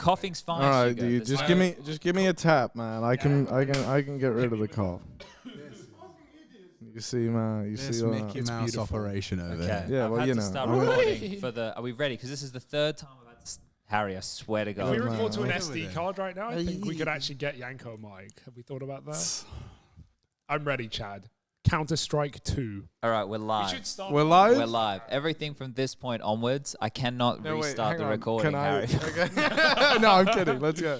Coughing's fine. All right, Hugo. dude. There's Just give me a tap, man. I can get rid of the cough. You see, man. You see, Mickey Mouse operation over Okay. here. Yeah, I've well, had you to know. start recording for the. Are we ready? Because this is the third time I've had to. Harry, I swear to If God. we record to an man. SD card right now, I think we could actually get Yanko a mic. Have we thought about that? I'm ready, Chad. Counter-Strike 2. All right, we're We live. should start. We're live. We're live. Everything from this point onwards, I cannot restart the recording, Harry. Okay. No, I'm kidding. Let's go.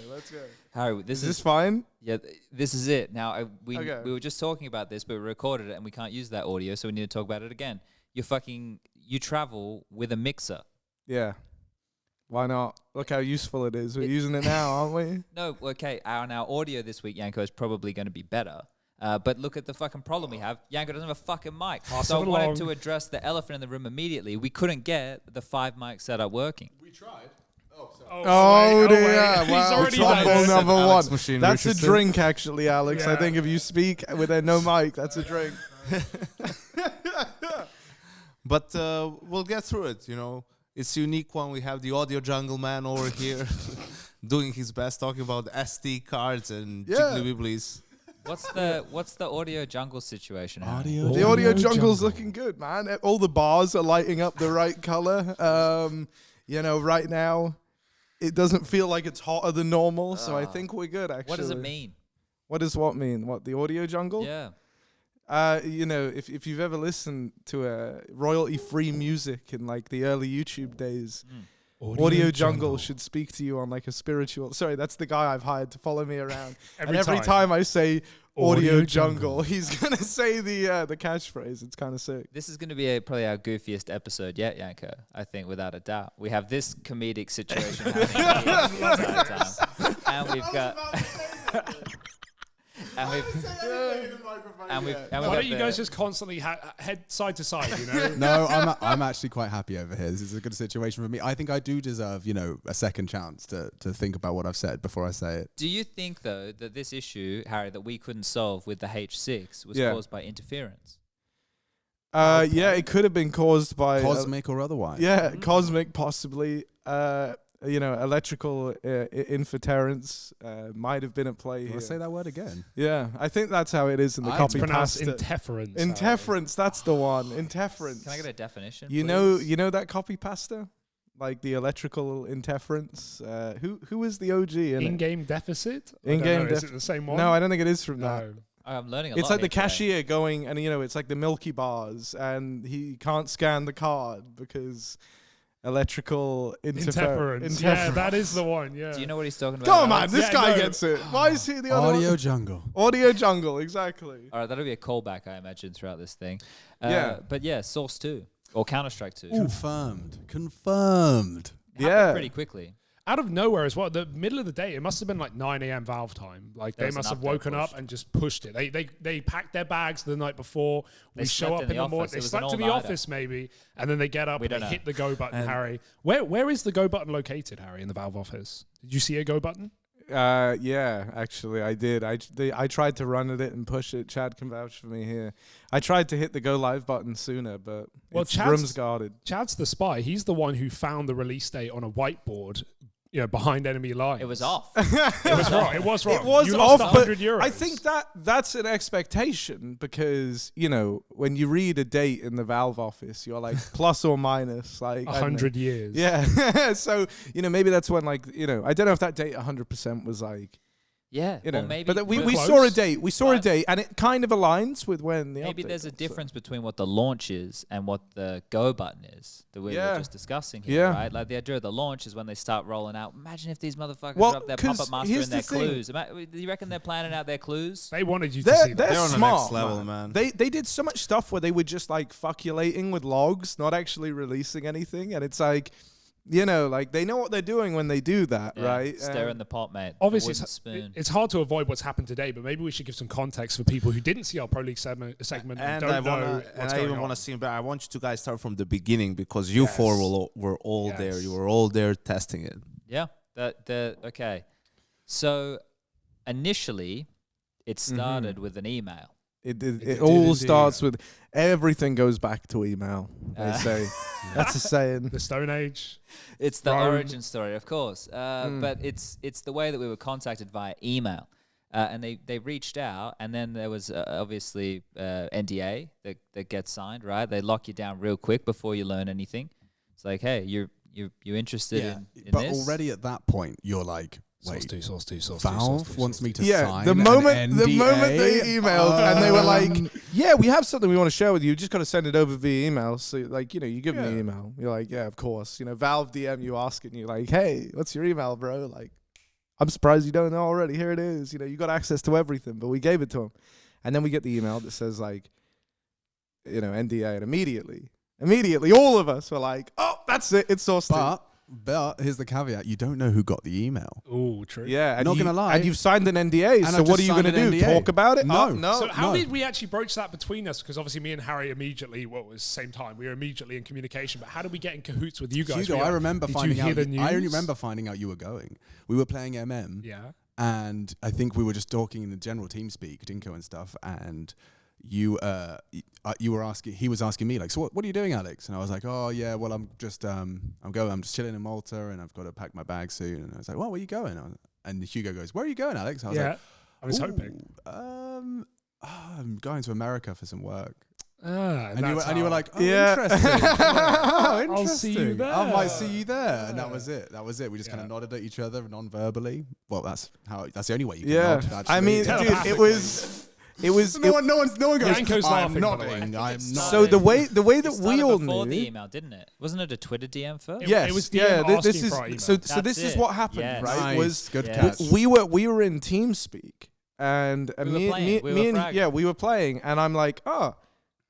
Harry, this Is this fine? Yeah, this is it. Now, we Okay. were just talking about this, but we recorded it and we can't use that audio, so we need to talk about it again. You travel with a mixer. Yeah. Why not? Look how useful it is. We're using it now, aren't we? No, okay, our audio this week, Yanko, is probably going to be better. But look at the fucking problem we have. Yanko doesn't have a fucking mic. So I wanted to address the elephant in the room immediately. We couldn't get the 5 mic setup working. We tried. Oh, sorry. Oh, dear. He's Wow. already Trouble done it. number Alex one. Machine That's a Richardson. drink, actually, Alex. I Yeah. think if you speak with a no mic, that's a drink. But we'll get through it, you know. It's a unique one. We have the audio jungle man over here doing his best, talking about SD cards and jiggly wibblies. What's the audio jungle situation, Harry? The audio jungle's looking good, man. All the bars are lighting up the right color. Right now, it doesn't feel like it's hotter than normal, so I think we're good, actually. What does it mean? What does what mean? What, the audio jungle? Yeah. If you've ever listened to royalty-free music in like the early YouTube days, Audio Jungle should speak to you on like a spiritual. Sorry, that's the guy I've hired to follow me around. Every time I say Audio Jungle, he's gonna say the catchphrase. It's kind of sick. This is going to be probably our goofiest episode yet, Yanko. I think, without a doubt. We have this comedic situation happening here the entire time, and we've got. Why don't you guys just constantly head side to side, you know? No, I'm actually quite happy over here. This is a good situation for me. I think I do deserve, a second chance to think about what I've said before I say it. Do you think, though, that this issue, Harry, that we couldn't solve with the H6 was caused by interference? Yeah, it could have been caused by Cosmic or otherwise. Yeah, cosmic possibly. Electrical interference might have been at play here. Let's say that word again. Yeah, I think that's how it is in the It's copy pronounced pasta. interference. Interference, that's the one. Interference. Can I get a definition? You please? know that copy pasta, like the electrical interference. Who is the OG in In-game deficit? In-game Is it the same one? No, I don't think it is from that. No. I'm learning a lot. It's like the here today. cashier going, and it's like the Milky Bars, and he can't scan the card because electrical interference. Yeah, that is the one. Yeah. Do you know what he's talking about? Come on, Alex? this Yeah, guy no. gets it. Why is he the other Audio one? Jungle. Audio Jungle, exactly. All right, that'll be a callback, I imagine, throughout this thing. Yeah. But yeah, Source 2 or Counter-Strike 2. Confirmed. Happened Yeah. pretty quickly. Out of nowhere as well. The middle of the day, it must have been like 9 a.m. Valve time. Like There they was must an have update woken up pushed. and just pushed it. They packed their bags the night before. They We show slept up in in the the morning. office. They It was slept an in the all-nighter. office maybe, and then they get up We and they don't hit know. the go button. And- Harry, where is the go button located, Harry, in the Valve office? Did you see a go button? Yeah, actually, I did. I tried to run at it and push it. Chad can vouch for me here. I tried to hit the go live button sooner, but room's guarded. Chad's the spy. He's the one who found the release date on a whiteboard, behind enemy lines. It was off. It was wrong. It was wrong. It was you off, lost but 100 euros. I think that's an expectation because when you read a date in the Valve office, you're like plus or minus like 100 years. Yeah, so maybe that's when I don't know if that date 100% was like. Yeah, or maybe but we close. saw a date. We saw a But- date, and it kind of aligns with when the maybe update there's a comes, so. difference between what the launch is and what the go button is that we Yeah. were just discussing here, Yeah. right? Like the idea of the launch is when they start rolling out. Imagine if these motherfuckers Well, drop their 'cause pop-up master here's and their the thing. clues. Do you reckon they're planning out their clues? They wanted you to see that. They're on the smart, next level, man. They did so much stuff where they were just like fuculating with logs, not actually releasing anything, and it's like, like they know what they're doing when they do that, Yeah, right? Stir in the pot, mate. Obviously, Wooden spoon. it's hard to avoid what's happened today, but maybe we should give some context for people who didn't see our Pro League segment and And don't I know wanna, what's and I going even on. want to see, but I want you to guys start from the beginning because you four were all there. Yes. You were all there testing it. Yeah. Okay. So initially, it started with an email. It all starts with everything goes back to email. They say that's a saying. The Stone Age. It's the Rome. origin story, of course. But it's the way that we were contacted via email. And they reached out, and then there was obviously NDA that gets signed, right? They lock you down real quick before you learn anything. It's like, hey, you're interested in but this? already at that point, you're like, wait, Source 2. Valve wants me to sign the an moment NDA? they emailed and they were like, yeah, we have something we want to share with you. You just got to send it over via email. So like, you know, you give them the email. You're like, yeah, of course. You know, Valve DM you asking you like, hey, what's your email, bro? Like, I'm surprised you don't know already. Here it is. You know, you got access to everything, but we gave it to him. And then we get the email that says like, you know, NDA, and immediately all of us were like, oh, that's it. It's Source 2. But here's the caveat: you don't know who got the email. Oh, true. Yeah, Not gonna lie. and you've signed an NDA. So what are you gonna do? Talk about it? No. No. So how did we actually broach that between us? Because obviously me and Harry immediately, same time, we were immediately in communication. But how did we get in cahoots with you guys? Hugo, I remember finding out. I only news? remember finding out you were going. We were playing MM. Yeah. And I think we were just talking in the general team speak, Dinko and stuff, and you were asking, he was asking me like, so what are you doing, Alex? And I was like, oh yeah, well I'm just I'm just chilling in Malta, and I've got to pack my bag soon. And I was like, well, where are you going? And Hugo goes, where are you going, Alex? I was like, I was hoping. I'm going to America for some work. And you were like, oh, Yeah. interesting. Oh, interesting. I'll see you there. I might see you there. And that was it. We just kind of nodded at each other non-verbally. Well, that's the only way you can nod, actually. I mean, dude, it was. No one goes, Yanko's I'm laughing, by the way. nodding. I'm nodding. So the way that we all before knew. the email, didn't it? Wasn't it a Twitter DM first? Yes, It was DM this asking is for our email. so That's this is it. what happened, Yes. right? Nice. Was Good Yes. catch. we were in TeamSpeak, and We were me playing. We were and fragging. we were playing, and I'm like, oh,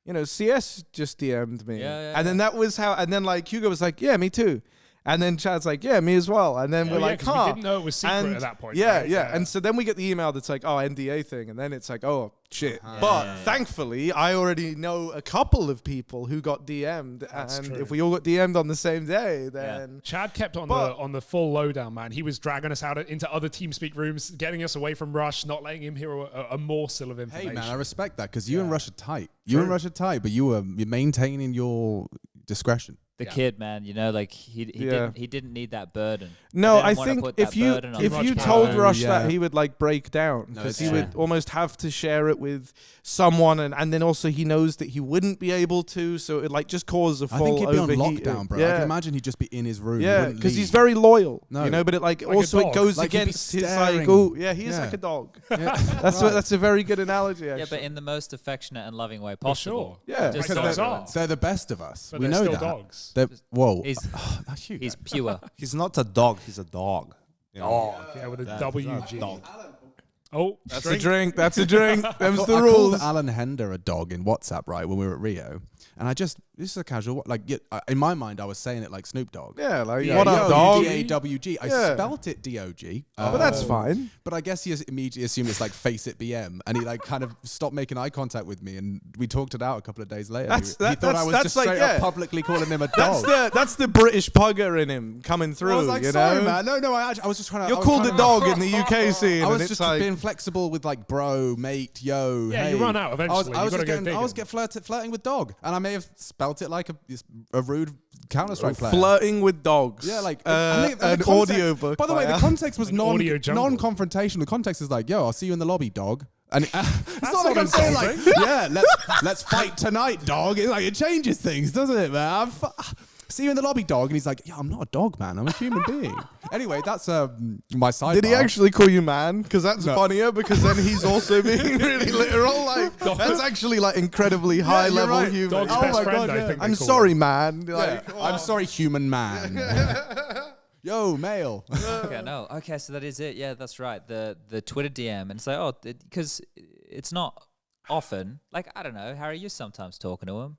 you know, CS just DM'd me, Yeah, and then that was how, and then like Hugo was like, yeah, me too. And then Chad's like, yeah, me as well. And then we're like, 'cause huh. we didn't know it was secret And at that point. Yeah, right? yeah. And so then we get the email that's like, oh, NDA thing. And then it's like, oh, shit. Yeah. But Yeah. thankfully, I already know a couple of people who got DM'd. That's and true. if we all got DM'd on the same day, then... Chad kept on But- the full lowdown, man. He was dragging us out into other TeamSpeak rooms, getting us away from Rush, not letting him hear a morsel of Hey information. man, I respect that because you and Yeah. Rush are tight. You and Rush are tight, but you're maintaining your discretion. The Yeah. kid, man, you know, like he didn't need that burden. No, I I didn't wanna think put if that you burden on if Rush you Power. told Rush Yeah. that, he would like break down No, because it's he would almost have to share it with someone, and then also he knows that he wouldn't be able to, so it like just cause a I full think he'd be on overheat. lockdown, bro. I Yeah. can imagine he'd just be in his room. He Yeah, wouldn't because he's leave. very loyal, No. you know. But it like Like a also it dog. goes Like he'd be against his like, staring. oh yeah, he is Yeah. like a dog. Yeah. That's a very good analogy. Yeah, Actually. but in the most affectionate and loving way For possible. sure. Yeah. Just Like so dogs everyone- are. They're the best of us. But we they're know still that. dogs. Whoa. He's That's Hugo. he's pure. He's not a dog. He's a dog. You know? Yeah, with a That's WG. a dog. Oh, That's drink. a drink. That's a drink. Them's the I rules. called Alan Hender a dog in WhatsApp, right, when we were at Rio. And this is a casual, like, in my mind, I was saying it like Snoop Dogg. Yeah, like Yeah, what up, yo, dog? D-A-W-G. I Yeah. spelt it D-O-G. But that's fine. But I guess he immediately assumed it's like face it BM. And he like kind of stopped making eye contact with me. And we talked it out a couple of days later. He thought I was just like, straight up publicly calling him a dog. That's the British pugger in him coming through. I was like, you sorry, know? man. No, I was just trying to... You're I was called trying a to- dog in the UK scene, I and was it's just like being flexible with like bro, mate, yo, Yeah, hey. you run out eventually. I was You gotta just go I was digging. flirting with dog, and I may have spelt it like a rude Counter-Strike player. flirting with dogs. Yeah, like an the context- audiobook. By the way, the context was An audio jungle. non-confrontational. The context is like, yo, I'll see you in the lobby, dog. And it's not like not I'm saying like, insulting. yeah, let's fight tonight, dog. It's like it changes things, doesn't it, man? See you in the lobby, dog. And he's like, yeah, I'm not a dog, man. I'm a human being. Anyway, that's my side. Did he actually call you man? Because that's No. funnier. Because then he's also being really literal. Like that's actually like incredibly high you're level right. humor. Dog's Oh best my friend, God, I yeah. think they I'm call sorry, him. man. Like, I'm sorry, human man. Yo, male. Okay, no. Okay, so that is it. Yeah, that's right. The Twitter DM, and it's like, oh, because it's not often. Like, I don't know, Harry, you're sometimes talking to him.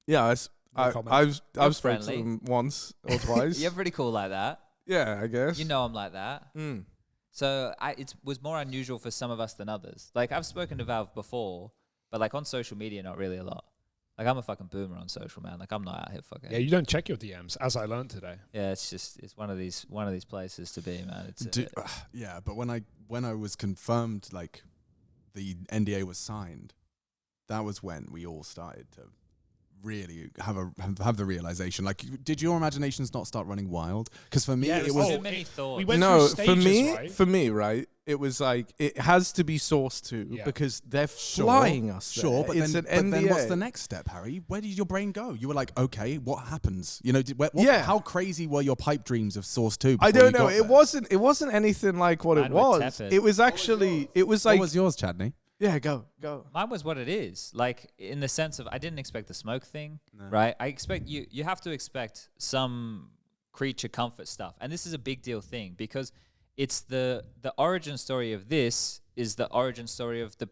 yeah, No comment. I've spoken to friendly. him once or twice. You're pretty cool like that. Yeah, I guess. You know I'm like that. Mm. So it was more unusual for some of us than others. Like, I've spoken to Valve before, but like on social media, not really a lot. Like, I'm a fucking boomer on social, man. Like, I'm not out here fucking. Yeah, you don't check your DMs, as I learned today. Yeah, it's one of these places to be, man. It's Yeah, but when I was confirmed, like the NDA was signed, that was when we all started to really have the realization. Like, did your imaginations not start running wild? Because for me, it was too many thoughts. We went through stages, for me, right? It was like it has to be Source 2 because they're flying us. Sure, but it's then an NDA. what's the next step, Harry? Where did your brain go? You were like, okay, what happens? You know, how crazy were your pipe dreams of Source 2? I don't know. It wasn't anything like what it was. Tepid. It was actually. It was like. What was yours, Chadney? Yeah, go. Mine was what it is. Like, in the sense of, I didn't expect the smoke thing, right? I expect you have to expect some creature comfort stuff. And this is a big deal thing because it's the origin story of this is the origin story of the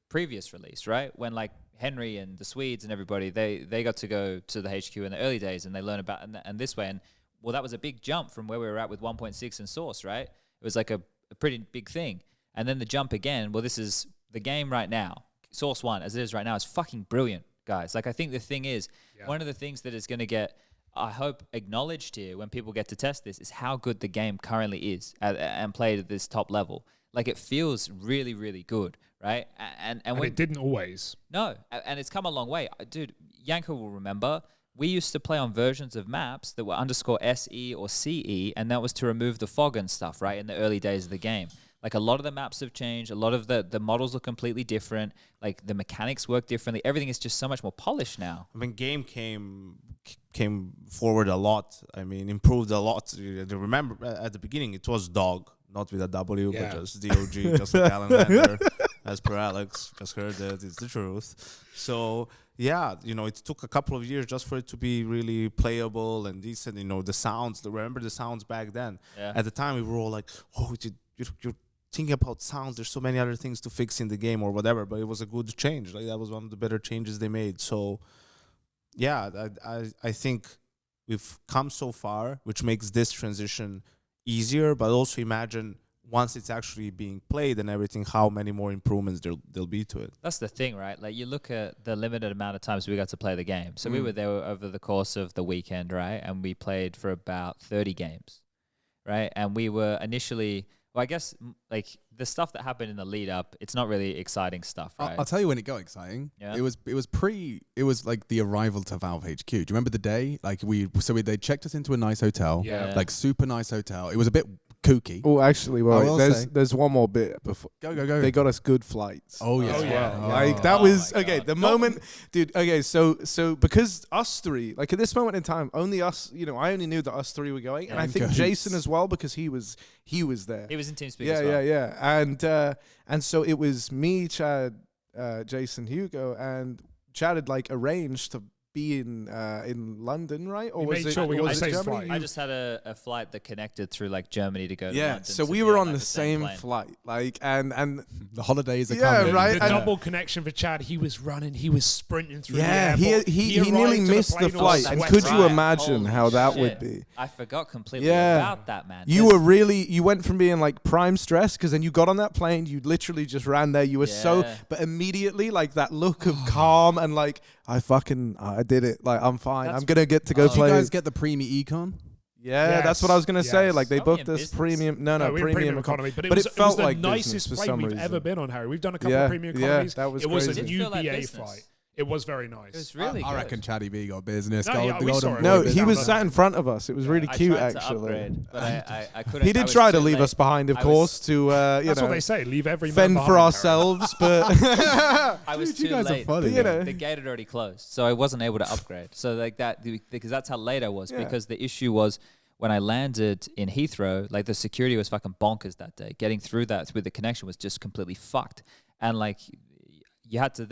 previous release, right? When like Henry and the Swedes and everybody, they got to go to the HQ in the early days and they learn about and this way. And well, that was a big jump from where we were at with 1.6 and Source, right? It was like a pretty big thing. And then the jump again, well, this is the game right now. Source 1, as it is right now, is fucking brilliant, guys. Like, I think the thing is, one of the things that is going to get, I hope, acknowledged here when people get to test this is how good the game currently is and played at this top level. Like, it feels really, really good, right? And when it didn't always. No, and it's come a long way. Dude, Yanko will remember, we used to play on versions of maps that were _SE or CE, and that was to remove the fog and stuff, right, in the early days of the game. Like, a lot of the maps have changed. A lot of the models are completely different. Like, the mechanics work differently. Everything is just so much more polished now. I mean, game came forward a lot. I mean, improved a lot. Remember, at the beginning, it was dog, not with a W, but just DOG, just like Alan Lander, as per Alex. Just heard it. It's the truth. So, yeah, you know, it took a couple of years just for it to be really playable and decent. You know, the sounds. Remember the sounds back then? Yeah. At the time, we were all like, oh, you're thinking about sounds. There's so many other things to fix in the game or whatever, but it was a good change. Like, that was one of the better changes they made. So, yeah, I think we've come so far, which makes this transition easier, but also imagine once it's actually being played and everything, how many more improvements there'll be to it. That's the thing, right? Like, you look at the limited amount of times we got to play the game. So we were there over the course of the weekend, right? And we played for about 30 games, right? And we were initially, well, I guess, like, the stuff that happened in the lead up, it's not really exciting stuff, right? I'll tell you when it got exciting. Yeah. It was like the arrival to Valve HQ. Do you remember the day? Like, they checked us into a nice hotel, like super nice hotel. It was a bit kooky. Oh, actually, well, there's one more bit before. Go. They got us good flights. Oh yeah. Well. Like, that was okay. The moment, dude. Okay, so because us three, like, at this moment in time, only us. You know, I only knew that us three were going, and I think Jason as well, because he was there. He was in TeamSpeak as well. Yeah. And so it was me, Chad, Jason, Hugo, and Chad had like arranged to be in London, right? Or was it? Sure we got the same Germany? flight. I just had a flight that connected through like Germany to go to London. So we were on the same flight, like, and the holidays are coming. right. The double connection for Chad. He was running. He was sprinting through the airport. he nearly missed the flight. And could you imagine how that would be? I forgot completely about that, man. You went from being like prime stress, because then you got on that plane, you literally just ran there. You were but immediately, like, that look of calm and like, I did it. Like, I'm fine. I'm gonna get to go play. Did you guys get the premium econ? Yeah, that's what I was gonna say. Like, they booked us premium. No, premium economy. But it felt the like nicest plane we've ever been on, Harry. We've done a couple of premium economies. That was it was crazy. a new BA flight. It was very nice. It was really good. I reckon Chatty B got business. No, he was sat in front of us. It was really cute, actually. Upgrade, but I couldn't. He did try to leave us behind, of course, to that's what they say. Leave every man fend for ourselves, but I was too late. Funny, the gate had already closed, so I wasn't able to upgrade. So like that, because that's how late I was. Because the issue was, when I landed in Heathrow, like, the security was fucking bonkers that day. Getting through that with the connection was just completely fucked, and like, you had to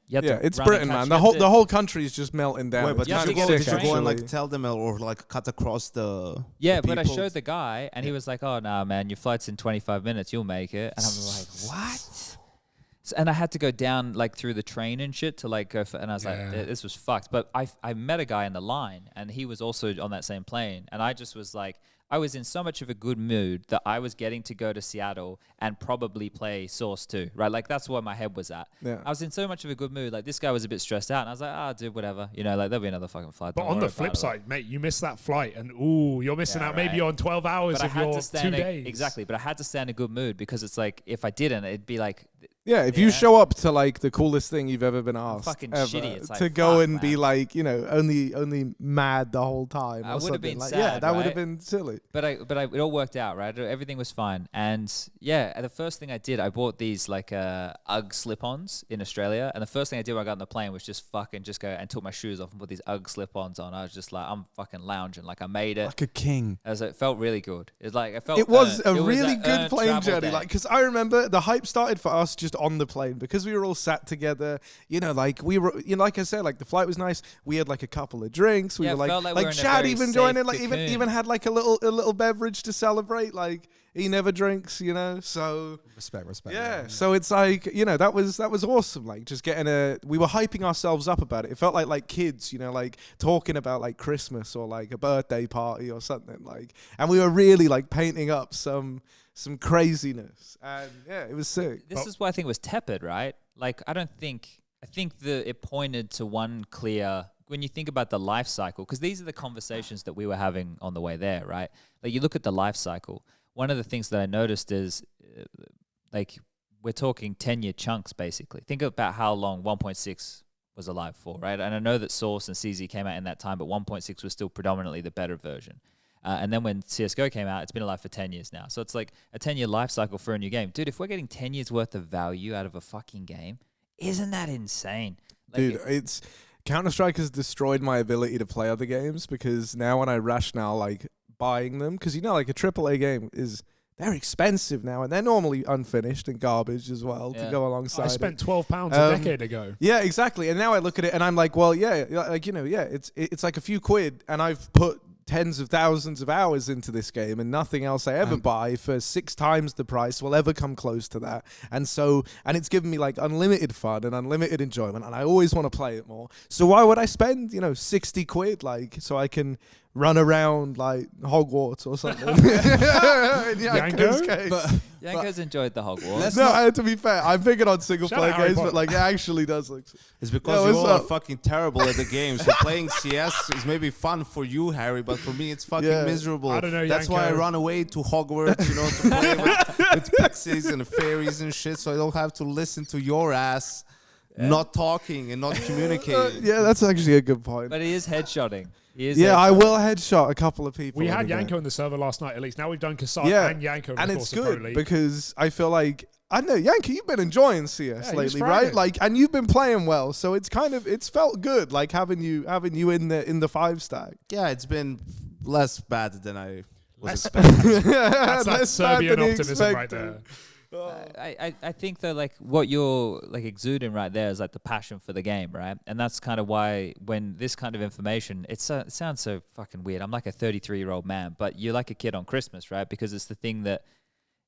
it's Britain, man. The whole country is just melting down. Wait, but did you go and like tell them or like cut across the? Yeah, but I showed the guy, and he was like, "Oh, nah, man, your flight's in 25 minutes. You'll make it." And I'm like, "What?" So, and I had to go down like through the train and shit to like go for, and I was like, "This was fucked." But I met a guy in the line, and he was also on that same plane, and I just was like, I was in so much of a good mood that I was getting to go to Seattle and probably play Source 2, right? Like, that's where my head was at. Yeah. I was in so much of a good mood. Like, this guy was a bit stressed out, and I was like, dude, whatever. You know, like, there'll be another fucking flight. But on the flip side, mate, you missed that flight, and you're missing out maybe on 12 hours of your 2 days. Exactly, but I had to stay in a good mood, because it's like, if I didn't, it'd be like, Yeah, if you show up to like the coolest thing you've ever been asked, fucking ever, shitty. It's like, to go fuck, and be man. like, only mad the whole time. I or would have been something. sad, yeah, that would right? have been silly. But it all worked out, right? Everything was fine. And yeah, the first thing I did, I bought these like UGG slip-ons in Australia. And the first thing I did when I got on the plane was just fucking just go and took my shoes off and put these UGG slip-ons on. I was just like, I'm fucking lounging. Like I made it. Like a king. It felt really good. It felt. It was a it was really an good earned plane travel journey. day. Like, because I remember the hype started for us just on the plane because we were all sat together. Like we were, like I said, like the flight was nice. We had like a couple of drinks. We Yeah, were it felt like we were in a Chad very even safe joined in. Like cocoon. even had like a little beverage to celebrate. Like he never drinks, So Respect. yeah, so it's like that was awesome. Like just we were hyping ourselves up about it. It felt like kids, like talking about like Christmas or like a birthday party or something. Like, and we were really like painting up some craziness, and yeah, it was sick. This is why I think it was tepid, right? Like I think it pointed to one clear. When you think about the life cycle, because these are the conversations that we were having on the way there, right? Like you look at the life cycle. One of the things that I noticed is, like, we're talking 10-year chunks, basically. Think about how long 1.6 was alive for, right? And I know that Source and CZ came out in that time, but 1.6 was still predominantly the better version. And then when CSGO came out, it's been alive for 10 years now. So it's like a 10-year life cycle for a new game. Dude, if we're getting 10 years worth of value out of a fucking game, isn't that insane? Like, Dude, it's Counter-Strike has destroyed my ability to play other games because now when I rationale like buying them, because like a AAA game they're expensive now and they're normally unfinished and garbage as well to go alongside. I spent it. £12 a decade ago. Yeah, exactly. And now I look at it and I'm like, well, yeah, like it's like a few quid and I've put tens of thousands of hours into this game and nothing else I ever buy for 6 times the price will ever come close to that. And it's given me like unlimited fun and unlimited enjoyment and I always want to play it more. So why would I spend, 60 quid like so I can run around like Hogwarts or something? Yanko's enjoyed the Hogwarts. No, to be fair, I'm big on single Shout player out Harry games, Potter. but like it actually does look. It's because Yeah, you what's all are up? fucking terrible at the game. So playing CS is maybe fun for you, Harry, but for me it's fucking Yeah. miserable. I don't know, That's why I Yanko. run away to Hogwarts, to play with pixies and fairies and shit, so I don't have to listen to your ass not talking and not communicating. Yeah, that's actually a good point. But he is headshotting. Yeah, I will headshot a couple of people. We in had the game. Yanko in the server last night, at least. Now we've done Kassad Yeah, and Yanko. and of it's course, the Pro good League. because I feel like I know Yankee, you've been enjoying CS Yeah, lately, he's right? fragging. Like, and you've been playing well, so it's felt good, like having you in the 5 stack. Yeah, it's been less bad than I was expecting. That's that Less bad Serbian than you optimism right expected. there. I think that like what you're like exuding right there is like the passion for the game, right? And that's kind of why when this kind of information, it sounds so fucking weird. I'm like a 33-year-old man, but you're like a kid on Christmas, right? Because it's the thing that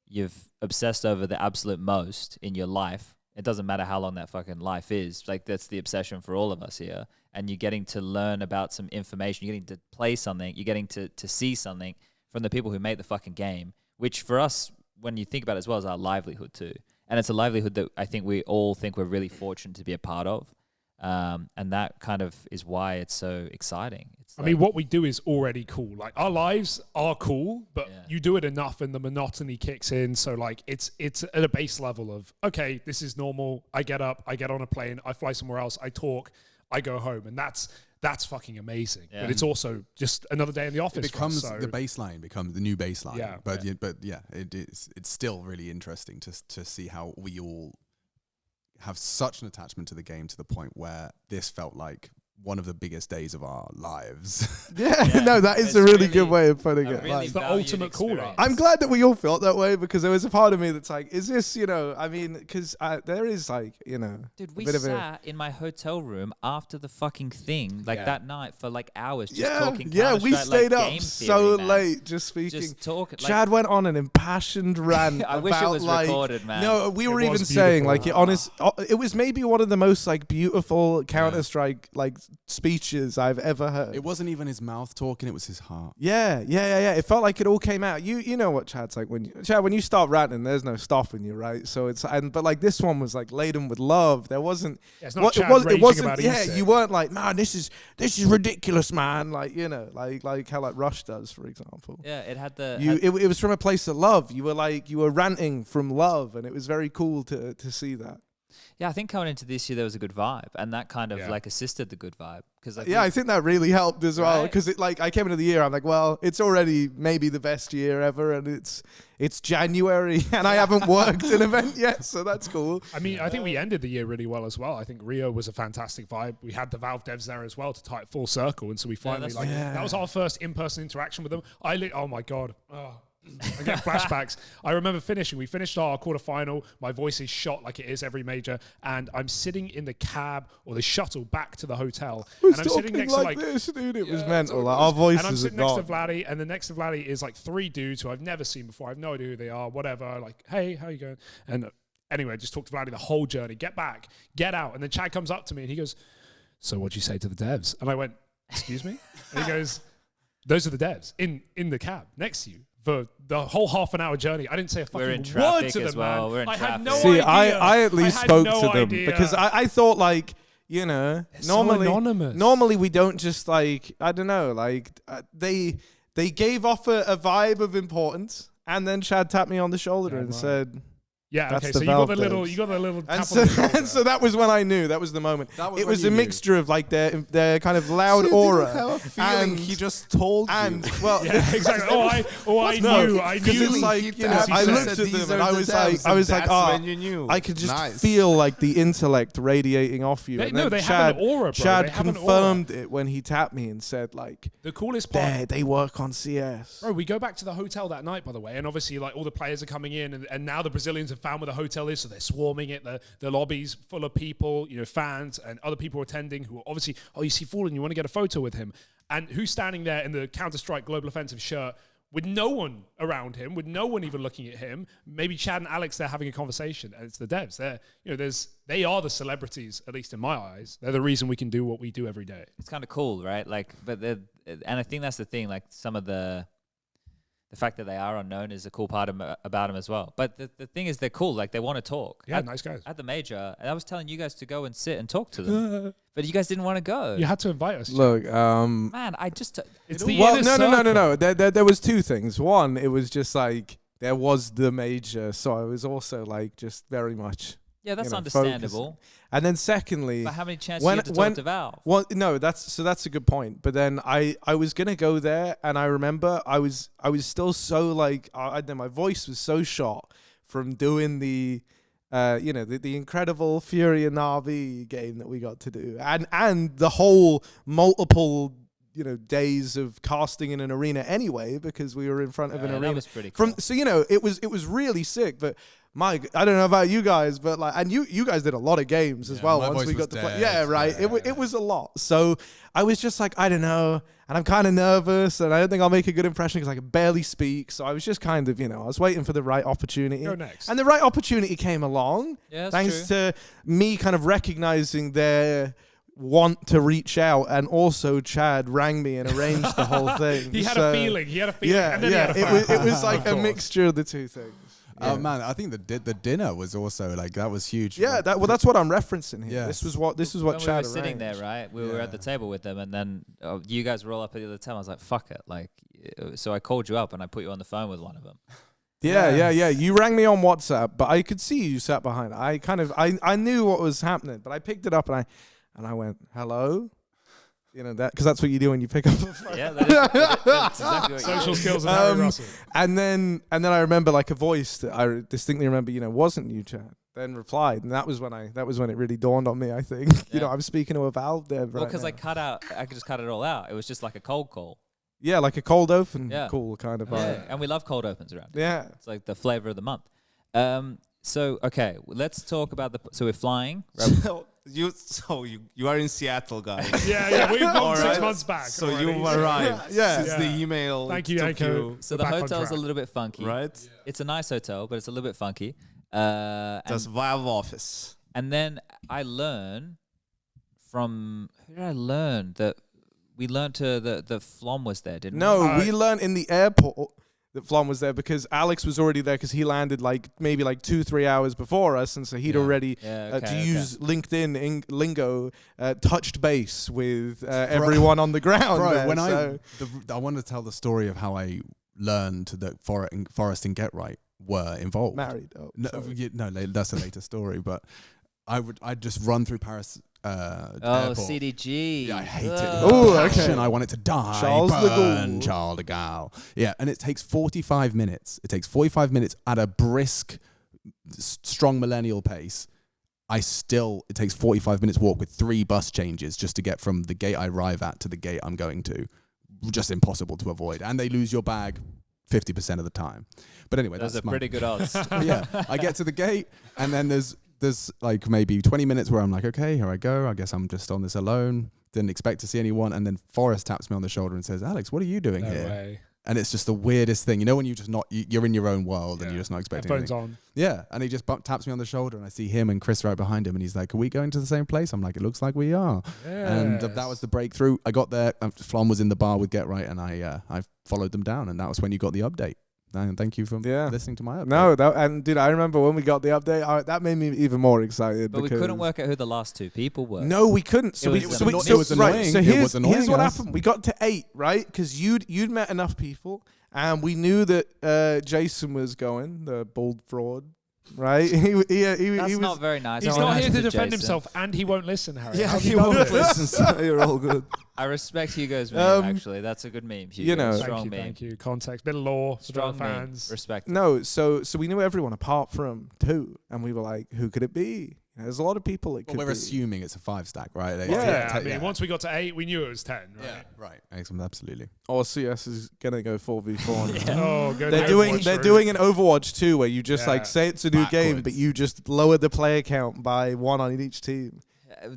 you've obsessed over the absolute most in your life. It doesn't matter how long that fucking life is. Like that's the obsession for all of us here. And you're getting to learn about some information. You're getting to play something. You're getting to see something from the people who made the fucking game, which for us, when you think about it as well, is our livelihood too. And it's a livelihood that I think we all think we're really fortunate to be a part of. And that kind of is why it's so exciting. I mean, what we do is already cool. Like our lives are cool, but you do it enough and the monotony kicks in. So like it's at a base level of, okay, this is normal. I get up, I get on a plane, I fly somewhere else, I talk, I go home. And that's fucking amazing. Yeah. But it's also just another day in the office. It becomes for us, the baseline, becomes the new baseline. Yeah. But it's still really interesting to see how we all have such an attachment to the game to the point where this felt like one of the biggest days of our lives. Yeah, no, that is a really good way of putting it. Really It's the ultimate call up. I'm glad that we all felt that way because there was a part of me that's like, is this, I mean, because there is like, dude, we a bit of sat in my hotel room after the fucking thing, like that night for like hours just talking. Yeah, we Counter-Strike, stayed like, up game so theory, man. late just speaking. Just talking. Chad went on an impassioned rant. I wish it about, was like, recorded, man. No, we were was even saying beautiful. like, it was maybe one of the most like beautiful Counter-Strike like speeches I've ever heard. It wasn't even his mouth talking; it was his heart. Yeah. It felt like it all came out. You know what Chad's like when you start ranting, there's no stopping you, right? So but like this one was like laden with love. There wasn't. Yeah, it's not Chad raging about Yeah, Isak. you weren't like, man, this is ridiculous, man. Like like how like Rush does, for example. Yeah, it had the. It was from a place of love. You were ranting from love, and it was very cool to see that. Yeah, I think coming into this year there was a good vibe, and that kind of like assisted the good vibe. Because I think that really helped as well. Because I came into the year, I'm like, well, it's already maybe the best year ever, and it's January, and I haven't worked an event yet, so that's cool. I mean, I think we ended the year really well as well. I think Rio was a fantastic vibe. We had the Valve devs there as well to tie it full circle, and so we finally that was our first in-person interaction with them. Oh my god. I get flashbacks. I remember we finished our quarterfinal. My voice is shot like it is every major, and I'm sitting in the cab or the shuttle back to the hotel. And I'm sitting next to like this, dude. It was mental. Like, our voices and I'm sitting next to gone. Vladdy, and the next to Vladdy is like 3 dudes who I've never seen before. I have no idea who they are, whatever. Like, hey, how you going? And anyway, I just talked to Vladdy the whole journey. Get back, get out. And then Chad comes up to me and he goes, so what'd you say to the devs? And I went, excuse me? And he goes, those are the devs in the cab next to you. For the whole half an hour journey, I didn't say a fucking word to them, man. We're in I had traffic. no See, idea. I at least spoke to them idea. because I thought like, you know, so anonymous. Normally we don't just like, I don't know, like they gave off a vibe of importance, and then Chad tapped me on the shoulder and said, yeah, that's okay, the so you got the Valve little, days. you got the little tap and on so, the shoulder. and so that was when I knew. That was the moment. That was it when was you a knew. mixture of like their kind of loud So you aura didn't have a feeling and he just told and you. well, Yeah, exactly. I knew. because it's like, you know, I looked at them and I was like, oh, when you knew. I could just Nice. feel like the intellect radiating off you. They, And no, then they have an aura, bro. Chad They have an aura. confirmed it when he tapped me and said like, The coolest part. they work on CS. Bro, we go back to the hotel that night, by the way, and obviously, like, all the players are coming in, and now the Brazilians have found where the hotel is, so they're swarming it. The lobby's full of people, you know, fans and other people attending who are obviously, oh, you see Fallen, you want to get a photo with him. And who's standing there in the Counter-Strike Global Offensive shirt with no one around him, with no one even looking at him? Maybe Chad and Alex there having a conversation, and it's the devs. They are the celebrities, at least in my eyes. They're the reason we can do what we do every day. It's kind of cool, right? Like, and I think that's the thing. Like, some of the fact that they are unknown is a cool part about them as well. But the thing is, they're cool. Like, they want to talk. Yeah, nice guys. At the major, and I was telling you guys to go and sit and talk to them, but you guys didn't want to go. You had to invite us. Look, Man, I just It's the well, inner no. circle. There was two things. One, it was just like there was the major, so I was also like just very much. yeah, that's you know, understandable. And then secondly, But how many chances do you have to talk to Valve? well, no, that's a good point. But then I was gonna go there, and I remember I was still so like I don't know, my voice was so shot from doing the the incredible Fury and Navi game that we got to do, and the whole multiple days of casting in an arena anyway, because we were in front of an arena. That was pretty cool. So it was really sick. But Mike, I don't know about you guys, but like, and you guys did a lot of games as well. my Once voice we was got to play, dead. yeah, right. Yeah, It was a lot. So I was just like, I don't know, and I'm kind of nervous, and I don't think I'll make a good impression because I can barely speak. So I was just kind of, I was waiting for the right opportunity. Go next. And the right opportunity came along. Yeah, that's thanks true. to me kind of recognizing their want to reach out, and also Chad rang me and arranged the whole thing. He had So, a feeling. Yeah, and then yeah. he had a It was like Of a course. mixture of the two things. Oh man, I think the dinner was also like that was huge. Yeah, Like, that's what I'm referencing here. Yeah. This was what when we Chad were sitting arranged. there, right? We were at the table with them, and then you guys were all up at the other table. I was like, "Fuck it!" Like, so I called you up and I put you on the phone with one of them. Yeah. You rang me on WhatsApp, but I could see you sat behind. I knew what was happening, but I picked it up and I went, "Hello." That because that's what you do when you pick up the phone. Yeah, that's exactly what Social you did. skills and Harry Russell. And then I remember like a voice that I distinctly remember, wasn't you, Chad? Then replied, and that was when it really dawned on me. I think Yeah. I'm speaking to a Valve dev Well, right because now. I could just cut it all out. It was just like a cold call. Yeah, like a cold open, Yeah. cool kind of Yeah, vibe. and we love cold opens around here. Yeah. It's like the flavor of the month. So okay, let's talk about so we're flying. Right? So you are in Seattle, guys. Yeah, we've gone All 6 right. months back. So already. you've arrived. Yeah. Since the email. Thank you, took Yanko. So We're the back on hotel's a track. little bit funky. right? It's a nice hotel, but it's a little bit funky. That's Valve office. And then I learn from who did I learn that we learned to the Flom was there, didn't we? No, we learned in the airport that Flom was there because Alex was already there because he landed maybe 2-3 hours before us, and so he'd already to use LinkedIn lingo touched base with everyone on the ground. Bro, there, when I want to tell the story of how I learned that Forrest and Get Right were involved. Married. Oh, no, that's a later story. But I'd just run through Paris. Airport. CDG. Yeah, I hate it. Oh, okay. I want it to die. Charles de Gaulle. Charles de Gaulle. Yeah, and it takes 45 minutes. It takes 45 minutes at a brisk, strong millennial pace. It takes 45 minutes walk with 3 bus changes just to get from the gate I arrive at to the gate I'm going to. Just impossible to avoid. And they lose your bag 50% of the time. But anyway, Those are pretty good odds. Yeah, I get to the gate, and then there's like maybe 20 minutes where I'm like, okay, here I go. I guess I'm just on this alone. Didn't expect to see anyone. And then Forrest taps me on the shoulder and says, Alex, what are you doing here? Way. And it's just the weirdest thing. You know when you're in your own world and you're just not expecting Headphones anything. on. Yeah, and he just taps me on the shoulder, and I see him and Chris right behind him, and he's like, are we going to the same place? I'm like, it looks like we are. Yes. And that was the breakthrough. I got there, Flom was in the bar with Get Right, and I followed them down, and that was when you got the update. And thank you for listening to my update. No, dude, I remember when we got the update. That made me even more excited. But we couldn't work out who the last 2 people were. No, we couldn't. So It was here's what happened. We got to 8, right? Because you'd met enough people, and we knew that Jason was going, the bald fraud. Right? That's was not very nice. He's No not one here to listens defend Jason. himself, and he won't listen, Harry. Yeah, How's he done won't this? listen. So you're all good. I respect Hugo's meme, Um, actually. That's a good meme, Hugo. you know. Strong meme. Thank you. Context, bit of lore, Strong strong meme. fans. Respect. No, so we knew everyone apart from 2, and we were like, who could it be? There's a lot of people it could we're be. assuming it's a 5-stack, right? Yeah, I mean, once we got to 8, we knew it was 10, right? Yeah, right. Excellent, absolutely. Or CS is gonna go 4v4. Oh, good. They're doing an Overwatch 2 where you just say it's a new game, but you just lower the player count by 1 on each team.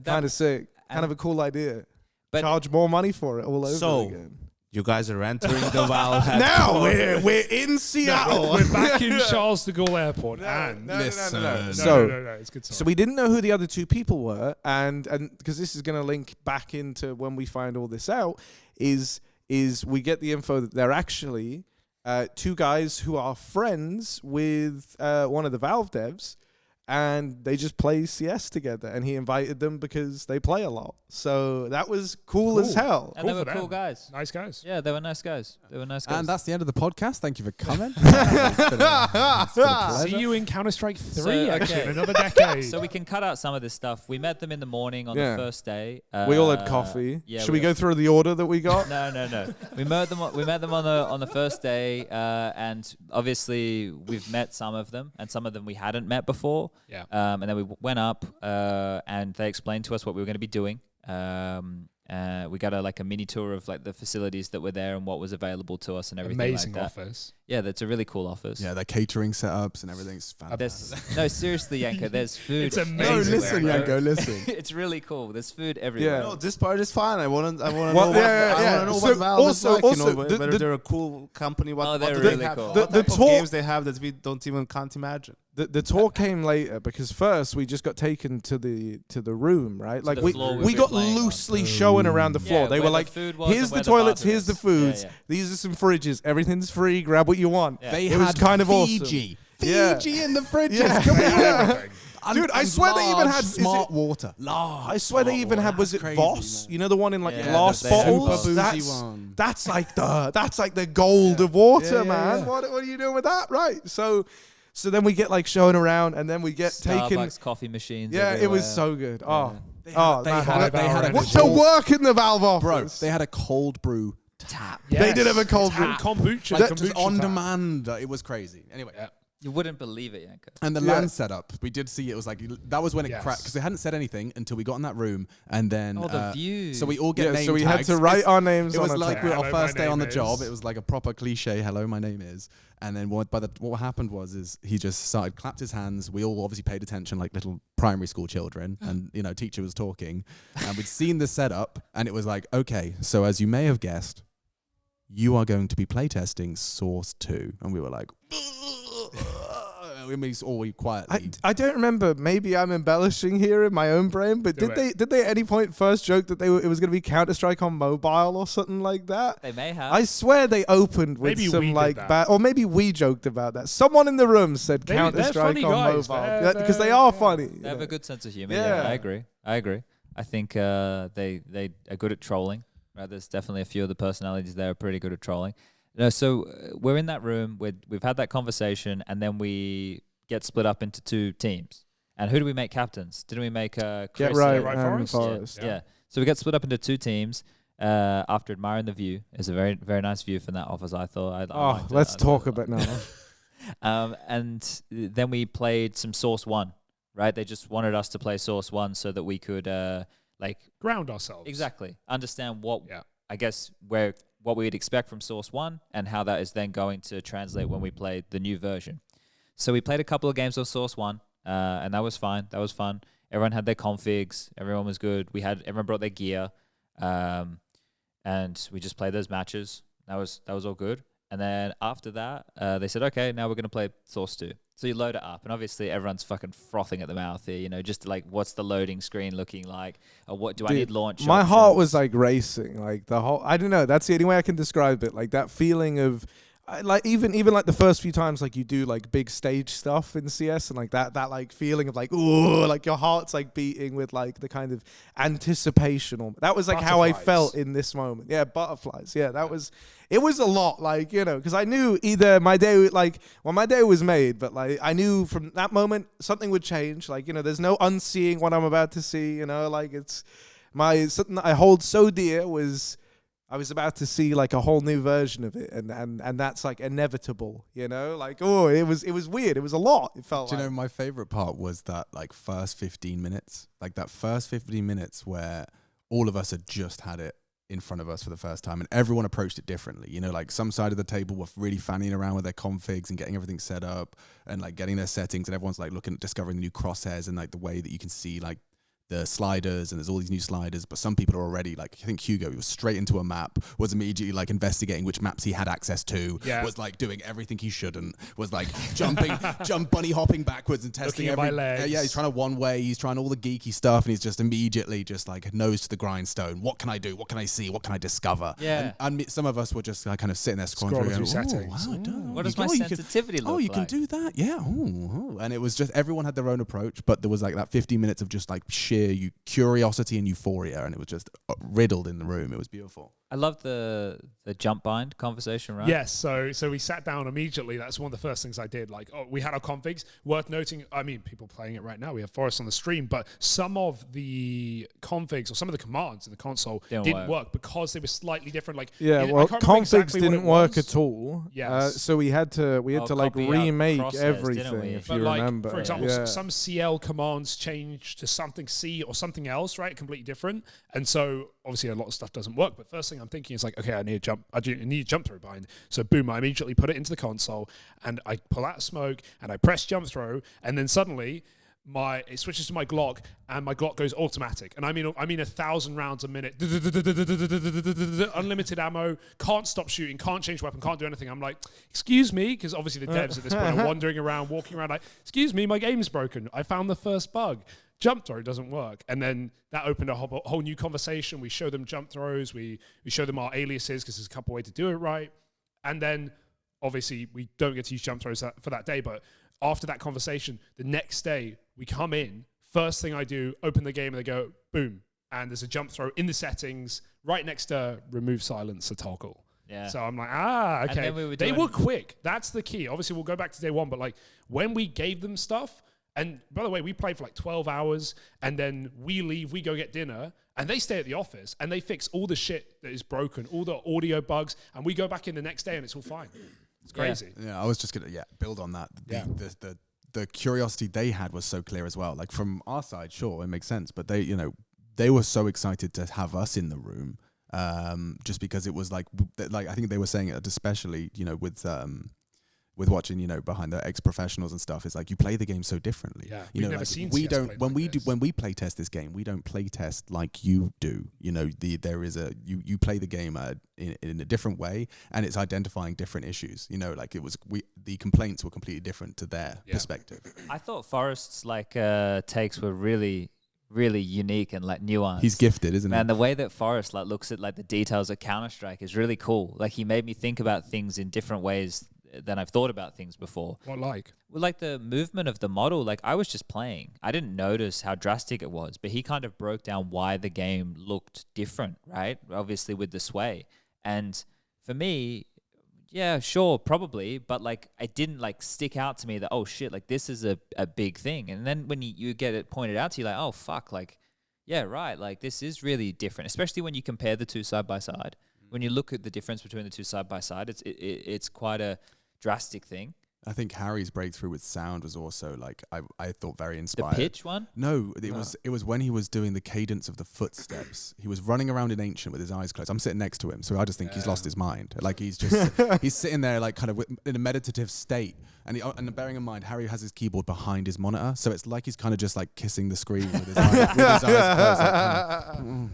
Kind of sick. Kind of a cool idea. But charge more money for it all over again. You guys are entering the Valve. Now we're in Seattle. We're back in Charles de Gaulle Airport. No. No, it's good. So we didn't know who the other 2 people were, and because this is going to link back into when we find all this out, is we get the info that they're actually 2 guys who are friends with one of the Valve devs, and they just play CS together, and he invited them because they play a lot. So that was cool as hell. And they were cool guys. Nice guys. Yeah, they were nice guys. And that's the end of the podcast. Thank you for coming. It's been a pleasure. See you in Counter-Strike 3, So, actually, okay. in another decade. So we can cut out some of this stuff. We met them in the morning on the first day. We all had coffee. Yeah, Should we go through the order that we got? No. We met them on the first day, and obviously we've met some of them, and some of them we hadn't met before. Yeah. And then we went up, and they explained to us what we were going to be doing. We got a mini tour of the facilities that were there and what was available to us and everything. Amazing like that. office. Yeah, that's a really cool office. Yeah, their catering setups and everything's fantastic. No, seriously, Yanko, there's food. It's amazing. No, listen, Yanko, listen. It's really cool. There's food everywhere. No, this part is fine. I want to know Well, what Valve is like. also, Whether they're a cool company. What they're do really they have? cool. What The type of talk- games they have that we can't imagine. The tour came later because first we just got taken to the room, right? the floor we we got were playing on. loosely shown around the floor. Yeah, they where were the like, food was here's and the where the toilets, bathroom here's the is. foods, Yeah, yeah. these are some fridges, everything's free, grab what you want. Yeah. They It was had kind of Fiji. Yeah. Fiji in the fridges. Yeah. Come on. Yeah. And- Dude, I and swear they even large had smart water. Large. I swear they smart even water. had, was it That's Voss? crazy, You know the one in Yeah, glass they had bottles? Voss. Super bougie one. That's like the gold of water, Yeah, man. yeah. What are you doing with that? Right. So then we get shown around, and then we get taken. Starbucks coffee machines. Yeah, it was everywhere. so good. Oh, They man, had a what to work in the Valve Bro, office? they had a cold brew tap. They did have a cold brew. Kombucha. Like just kombucha on tap. demand. It was crazy. Anyway. Yeah. You wouldn't believe it, Yanko. And the Yeah. LAN setup, we did see it was that was when it Yes. cracked because they hadn't said anything until we got in that room, and then Oh, the view. So we all get name so we had tags. to write our names. It was on a like tag. our Hello, first my day on the name job. is. It was like a proper cliche. Hello, my name is. And then what happened was he just clapped his hands. We all obviously paid attention like little primary school children, and teacher was talking, and we'd seen the setup, and it was like, okay, so as you may have guessed, you are going to be playtesting Source 2, and we were like. I mean, it's all quietly. I don't remember. Maybe I'm embellishing here in my own brain, but did they at any point first joke that it was going to be Counter-Strike on mobile or something like that? They may have. I swear they opened with Maybe some we like did that. bad, or maybe we joked about that. Someone in the room said They're Counter-Strike funny on guys. mobile because they are funny. They have a good sense of humor. Yeah. Yeah, I agree. I think they are good at trolling. Right? There's definitely a few of the personalities there are pretty good at trolling. So we're in that room. We've had that conversation, and then we get split up into two teams. And who do we make captains? Didn't we make Chris? Get right, Right Forrest. Yeah. So we get split up into two teams. After admiring the view, it's a very, very nice view from that office. I thought. I liked it. Let's talk about now. And then we played some Source 1, right? They just wanted us to play Source 1 so that we could ground ourselves. Exactly. Understand what what we would expect from Source 1 and how that is then going to translate when we play the new version. So we played a couple of games of Source 1, and that was fine. That was fun. Everyone had their configs. Everyone was good. Everyone brought their gear, and we just played those matches. That was all good. And then after that, they said, okay, now we're going to play Source 2. So you load it up, and obviously everyone's fucking frothing at the mouth here, just like, what's the loading screen looking like? Or what do I need launch My options? heart was like racing, like the whole. I don't know. That's the only way I can describe it. Like that feeling of, like even like the first few times, like you do like big stage stuff in CS, and like that like feeling of like, ooh, like your heart's like beating with like the kind of anticipation. That was like how I felt in this moment. Yeah, butterflies. Yeah, it was a lot, like, because I knew either my day, my day was made, but like I knew from that moment something would change. Like, there's no unseeing what I'm about to see, like it's something that I hold so dear was I was about to see like a whole new version of it, and that's like inevitable, like, oh, it was weird. It was a lot. It felt Do you know, my favorite part was that like first 15 minutes, like that first 15 minutes where all of us had just had it in front of us for the first time, and everyone approached it differently. Like some side of the table were really fanning around with their configs and getting everything set up and like getting their settings, and everyone's like looking at discovering the new crosshairs and like the way that you can see like the sliders, and there's all these new sliders, but some people are already like, I think Hugo, he was straight into a map, was immediately like investigating which maps he had access to, was like doing everything he shouldn't, was like bunny hopping backwards and testing looking at my legs. Yeah, he's trying to one way, he's trying all the geeky stuff, and he's just immediately just like nose to the grindstone. What can I do? What can I see? What can I discover? Yeah. And some of us were just like kind of sitting there scrolling through settings. Wow, what does my sensitivity look like? Oh, you can do that? Yeah. Oh. And it was just, everyone had their own approach, but there was like that 15 minutes of just like sheer curiosity and euphoria, and it was just riddled in the room. It was beautiful. I love the jump bind conversation, right? Yes, so we sat down immediately. That's one of the first things I did. Like, we had our configs. Worth noting, I mean, people playing it right now. We have Forrest on the stream, but some of the configs or some of the commands in the console didn't work because they were slightly different. Like, configs didn't work at all. Yes. So we had to like remake everything. If you like, remember, for example, some CL commands changed to something C or something else, right? Completely different. And so obviously a lot of stuff doesn't work. But first thing I'm thinking is like, okay, I need a jump throw bind. So boom, I immediately put it into the console and I pull out a smoke and I press jump throw, and then suddenly it switches to my Glock, and my Glock goes automatic. And I mean 1,000 rounds a minute, unlimited ammo, can't stop shooting, can't change weapon, can't do anything. I'm like, excuse me, because obviously the devs at this point are wandering around, walking around like, excuse me, my game's broken. I found the first bug. Jump throw doesn't work. And then that opened a whole new conversation. We show them jump throws. We show them our aliases because there's a couple ways to do it right. And then obviously we don't get to use jump throws for that day. But after that conversation, the next day we come in. First thing I do, open the game and they go, boom. And there's a jump throw in the settings right next to remove silencer toggle. Yeah. So I'm like, okay. They were quick. That's the key. Obviously, we'll go back to day one. But like when we gave them stuff, and by the way, we played for like 12 hours, and then we leave, we go get dinner, and they stay at the office, and they fix all the shit that is broken, all the audio bugs, and we go back in the next day, and it's all fine. It's crazy. Yeah, I was just going to build on that. The curiosity they had was so clear as well. Like from our side, sure, it makes sense, but they were so excited to have us in the room, just because it was like I think they were saying it especially, with with watching, behind the ex-professionals and stuff, is like you play the game so differently. Yeah, we've never like seen we CS don't played when like we this. do when we play test this game, we don't play test like you do. There is you play the game in a different way, and it's identifying different issues. The complaints were completely different to their perspective. I thought Forrest's takes were really unique and nuanced. He's gifted, isn't he? Man, the way that Forrest looks at the details of Counter-Strike is really cool. He made me think about things in different ways than I've thought about things before. What like? Well, the movement of the model, I was just playing. I didn't notice how drastic it was, but he kind of broke down why the game looked different, right? Obviously with the sway. And for me, yeah, sure, probably, but it didn't stick out to me that, oh shit, this is a big thing. And then when you get it pointed out to you, oh fuck, yeah, right, this is really different, especially when you compare the two side by side. When you look at the difference between the two side by side, it's quite a drastic thing. I think Harry's breakthrough with sound was also I thought very inspired. The pitch one? No, it was when he was doing the cadence of the footsteps. He was running around in Ancient with his eyes closed. I'm sitting next to him, so I just think he's lost his mind. He's just he's sitting there kind of in a meditative state. And bearing in mind, Harry has his keyboard behind his monitor, so it's like he's kind of just kissing the screen with his eyes closed.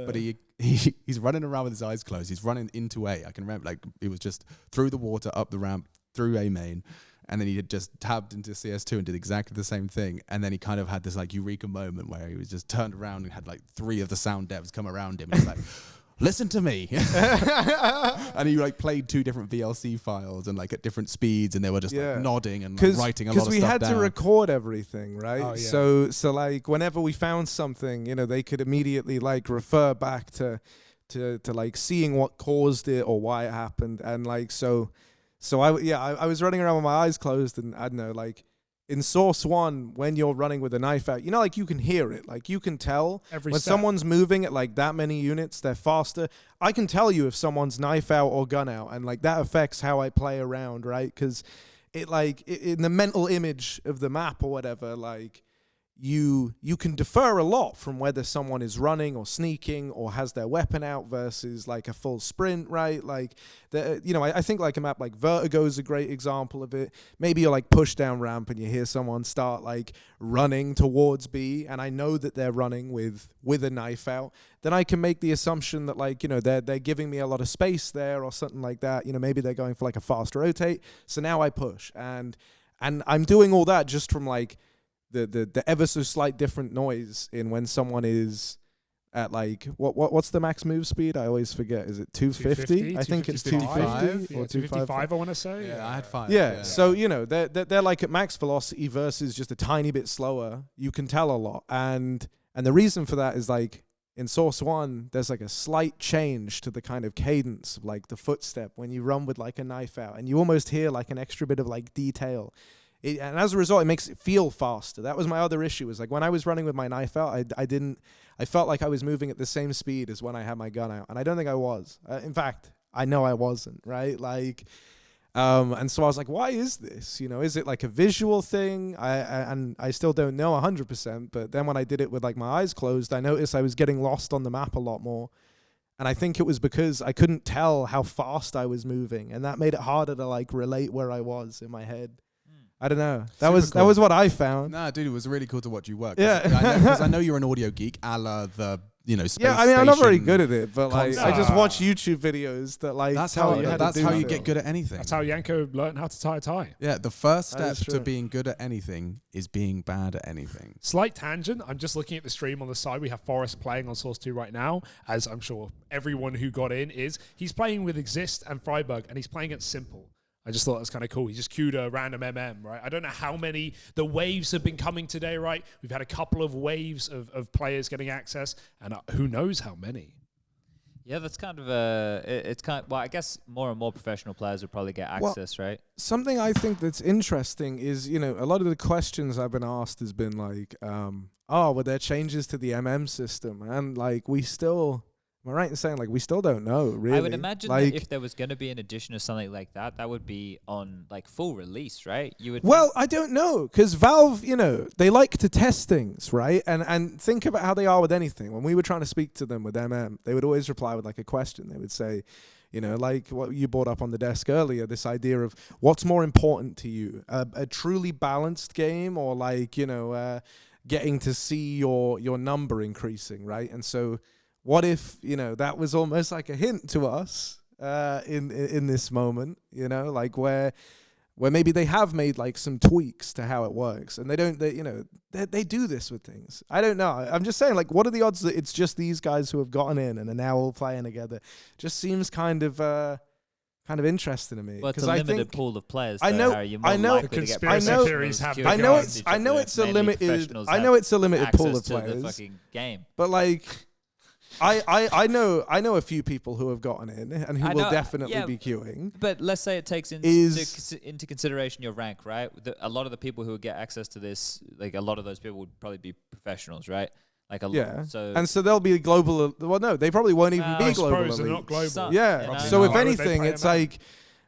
But he's running around with his eyes closed. He's running into A. I can remember it was just through the water, up the ramp, through A main, and then he had just tabbed into CS2 and did exactly the same thing. And then he kind of had this eureka moment where he was just turned around and had 3 of the sound devs come around him and he's like, listen to me. And he played 2 different VLC files and at different speeds, and they were just nodding and writing a lot of stuff down. Because we had to record everything, right? Oh, yeah. So whenever we found something, they could immediately refer back to seeing what caused it or why it happened. And So I was running around with my eyes closed, and I don't know, in Source 1, when you're running with a knife out, you can hear it. You can tell when someone's moving at that many units, they're faster. I can tell you if someone's knife out or gun out, and that affects how I play around, right? Because in the mental image of the map or whatever, you can defer a lot from whether someone is running or sneaking or has their weapon out versus a full sprint, right? I think a map like Vertigo is a great example of it. Maybe you're push down ramp and you hear someone start running towards B, and I know that they're running with a knife out. Then I can make the assumption that they're giving me a lot of space there or something like that. Maybe they're going for a fast rotate. So now I push, and I'm doing all that just from the ever so slight different noise in when someone is at what's the max move speed? I always forget. Is it 250? I think it's 250 or 255. I want to say. Yeah, I had 5. Yeah. So they're at max velocity versus just a tiny bit slower. You can tell a lot, and the reason for that is in Source 1, there's a slight change to the kind of cadence of the footstep when you run with a knife out, and you almost hear an extra bit of detail. And as a result, it makes it feel faster. That was my other issue. Was when I was running with my knife out, I felt like I was moving at the same speed as when I had my gun out, and I don't think I was. In fact, I know I wasn't. Right? And so I was like, why is this? Is it a visual thing? I still don't know 100%. But then when I did it with my eyes closed, I noticed I was getting lost on the map a lot more. And I think it was because I couldn't tell how fast I was moving, and that made it harder to relate where I was in my head. I don't know. That was what I found. Nah, dude, it was really cool to watch you work. Yeah, because I know you're an audio geek, a la the space yeah. I mean, I'm not very good at it, but I just watch YouTube videos that That's how you it. get good at anything. That's how Yanko learned how to tie a tie. Yeah, the first step to being good at anything is being bad at anything. Slight tangent. I'm just looking at the stream on the side. We have Forrest playing on Source 2 right now, as I'm sure everyone who got in is. He's playing with Exist and Freiburg, and he's playing it simple. I just thought it was kind of cool. He just queued a random MM, right? I don't know how many. The waves have been coming today, right? We've had a couple of waves of players getting access, and who knows how many. Yeah, that's kind of well, I guess more and more professional players will probably get access, right? Something I think that's interesting is, a lot of the questions I've been asked has been were there changes to the MM system? And we still... Am I right in saying we still don't know, really? I would imagine that if there was going to be an addition of something like that, that would be on full release, right? Well, I don't know, because Valve, they like to test things, right? And think about how they are with anything. When we were trying to speak to them with MM, they would always reply with a question. They would say, You know, like what you brought up on the desk earlier, this idea of what's more important to you, a truly balanced game, or like, you know, getting to see your number increasing, right? And so what if, you know, that was almost like a hint to us in this moment, you know, like where maybe they have made like some tweaks to how it works, and they do this with things. I don't know. I'm just saying, like, what are the odds that it's just these guys who have gotten in and are now all playing together? Just seems kind of interesting to me. Well, it's a limited pool of players. I know. I know. It's a limited pool of players. The fucking game. But like, I know a few people who have gotten in and who will definitely be queuing. But let's say it takes into consideration your rank, right? A lot of the people who get access to this, like a lot of those people would probably be professionals, right? Like so they'll be global. Well, no, they probably won't even be global. They're not global. So if anything, it's like.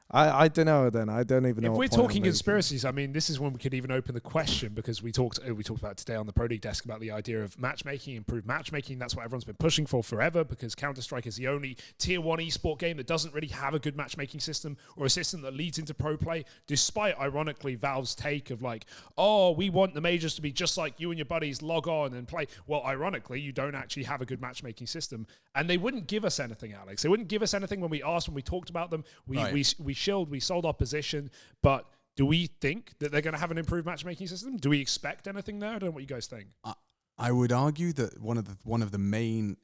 I don't know. Then I don't even know. If we're talking conspiracies, I mean, this is when we could even open the question, because we talked about today on the Pro League desk about the idea of matchmaking, improved matchmaking. That's what everyone's been pushing for forever, because Counter-Strike is the only tier 1 esport game that doesn't really have a good matchmaking system or a system that leads into pro play. Despite, ironically, Valve's take of like, oh, we want the majors to be just like you and your buddies, log on and play. Well, ironically, you don't actually have a good matchmaking system, and they wouldn't give us anything, Alex. They wouldn't give us anything when we asked, when we talked about them. We sold our position, but do we think that they're going to have an improved matchmaking system? Do we expect anything there? I don't know what you guys think. I would argue that one of the main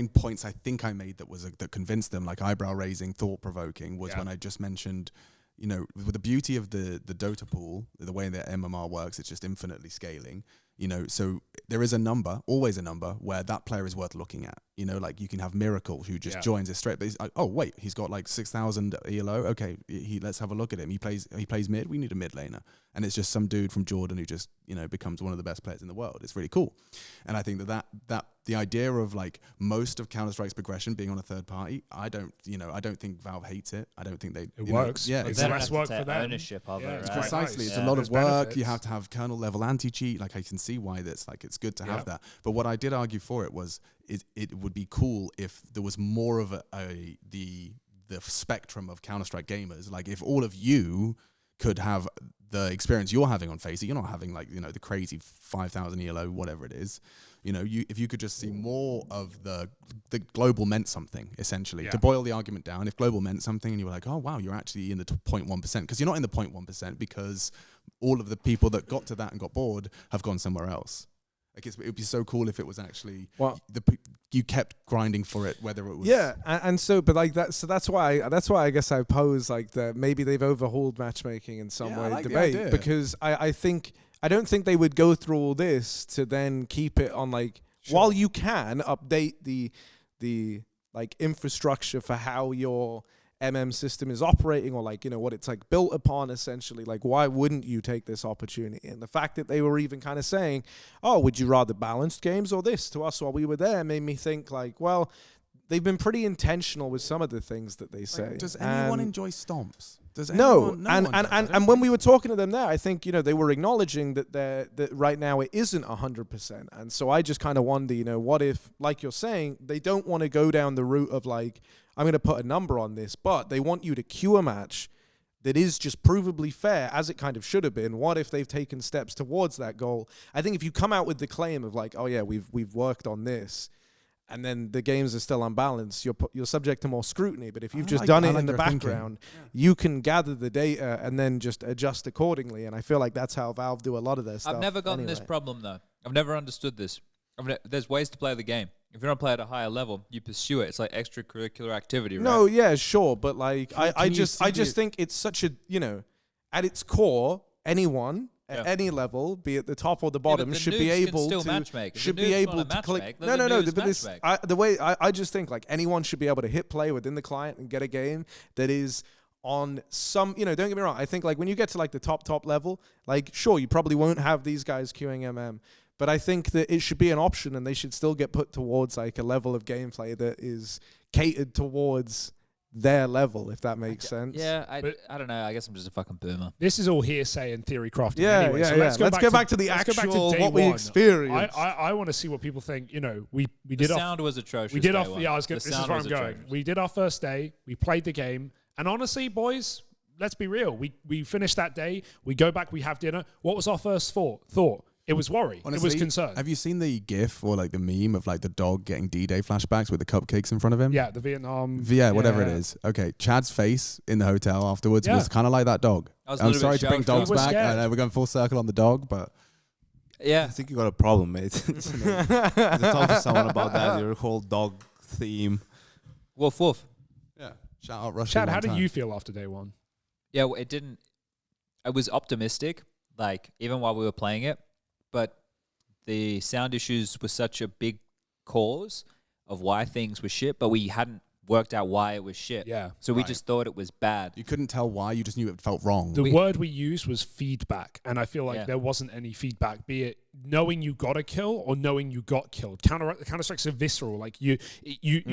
points I think I made that convinced them, like eyebrow raising, thought provoking, was when I just mentioned, you know, with the beauty of the Dota pool, the way that MMR works, it's just infinitely scaling. You know, so there is always a number where that player is worth looking at. You know, like you can have Miracle who just joins it straight. But he's like, oh wait, he's got like 6,000 ELO. Okay, let's have a look at him. He plays mid. We need a mid laner, and it's just some dude from Jordan who just, you know, becomes one of the best players in the world. It's really cool, and I think that the idea of like most of Counter-Strike's progression being on a third party, I don't think Valve hates it. I don't think it works. Yeah, it's less work for them. Ownership of it. Right? Precisely, it's a lot of work. Benefits. You have to have kernel level anti-cheat. Like I can see why it's good to have that. But what I did argue for it was it would be cool if there was more of the spectrum of Counter-Strike gamers. Like if all of you could have the experience you're having on FaZe, you're not having like, you know, the crazy 5,000 ELO, whatever it is. You know, if you could just see more of the global meant something, essentially, to boil the argument down. If global meant something and you were like, oh, wow, you're actually in the 0.1%, because you're not in the 0.1% because all of the people that got to that and got bored have gone somewhere else. Like it would be so cool if it was actually you kept grinding for it, whether it was and so, but like that, so that's why I guess I pose like that maybe they've overhauled matchmaking in some way, debate, because I don't think they would go through all this to then keep it on like while you can update the like infrastructure for how your system is operating, or like, you know, what it's like built upon, essentially. Like, why wouldn't you take this opportunity? And the fact that they were even kind of saying, oh, would you rather balanced games or this, to us while we were there, made me think like, well, they've been pretty intentional with some of the things that they say. Does anyone enjoy stomps? And when we were talking to them there, I think, you know, they were acknowledging that right now it isn't 100%. And so I just kind of wonder, you know, what if, like you're saying, they don't want to go down the route of like, I'm going to put a number on this, but they want you to queue a match that is just provably fair, as it kind of should have been. What if they've taken steps towards that goal? I think if you come out with the claim of like, oh yeah, we've worked on this, and then the games are still unbalanced, you're subject to more scrutiny. But if you've just done it in the background, you can gather the data and then just adjust accordingly. And I feel like that's how Valve do a lot of their stuff. I've never gotten this problem though. I've never understood this. There's ways to play the game. If you don't play at a higher level, you pursue it. It's like extracurricular activity, right? No, yeah, sure, but like I just think it's such a, you know, at its core, anyone at any level, be it the top or the bottom, should be able to click. I just think like anyone should be able to hit play within the client and get a game that is on some, you know, don't get me wrong. I think like when you get to like the top level, like sure, you probably won't have these guys queuing MM. But I think that it should be an option, and they should still get put towards like a level of gameplay that is catered towards their level, if that makes sense. Yeah, I don't know. I guess I'm just a fucking boomer. This is all hearsay and theory crafting. Yeah, anyway, yeah, so yeah. Let's go back to the actual what we experienced. I want to see what people think. You know, we did. The sound was atrocious. We did day off. one. Yeah, I was going. The This is sound where I'm was going. atrocious. We did our first day. We played the game, and honestly, boys, let's be real. We finished that day. We go back. We have dinner. What was our first thought? It was worry. Honestly, it was concern. Have you seen the GIF or like the meme of like the dog getting D-Day flashbacks with the cupcakes in front of him? Yeah, the Vietnam. Yeah, whatever it is. Okay, Chad's face in the hotel afterwards was kind of like that dog. I'm sorry to bring dogs back. I know we're going full circle on the dog, but yeah, I think you got a problem, mate. To talk to someone about that, your whole dog theme. Woof woof. yeah. Shout out Russia. Chad, how did you feel after day one? Yeah, well, it didn't. I was optimistic, like even while we were playing it, but the sound issues were such a big cause of why things were shit, but we hadn't worked out why it was shit. Yeah. So we just thought it was bad. You couldn't tell why. You just knew it felt wrong. The word we used was feedback, and I feel like there wasn't any feedback, be it knowing you got a kill or knowing you got killed. Counter-Strike's are visceral. Like you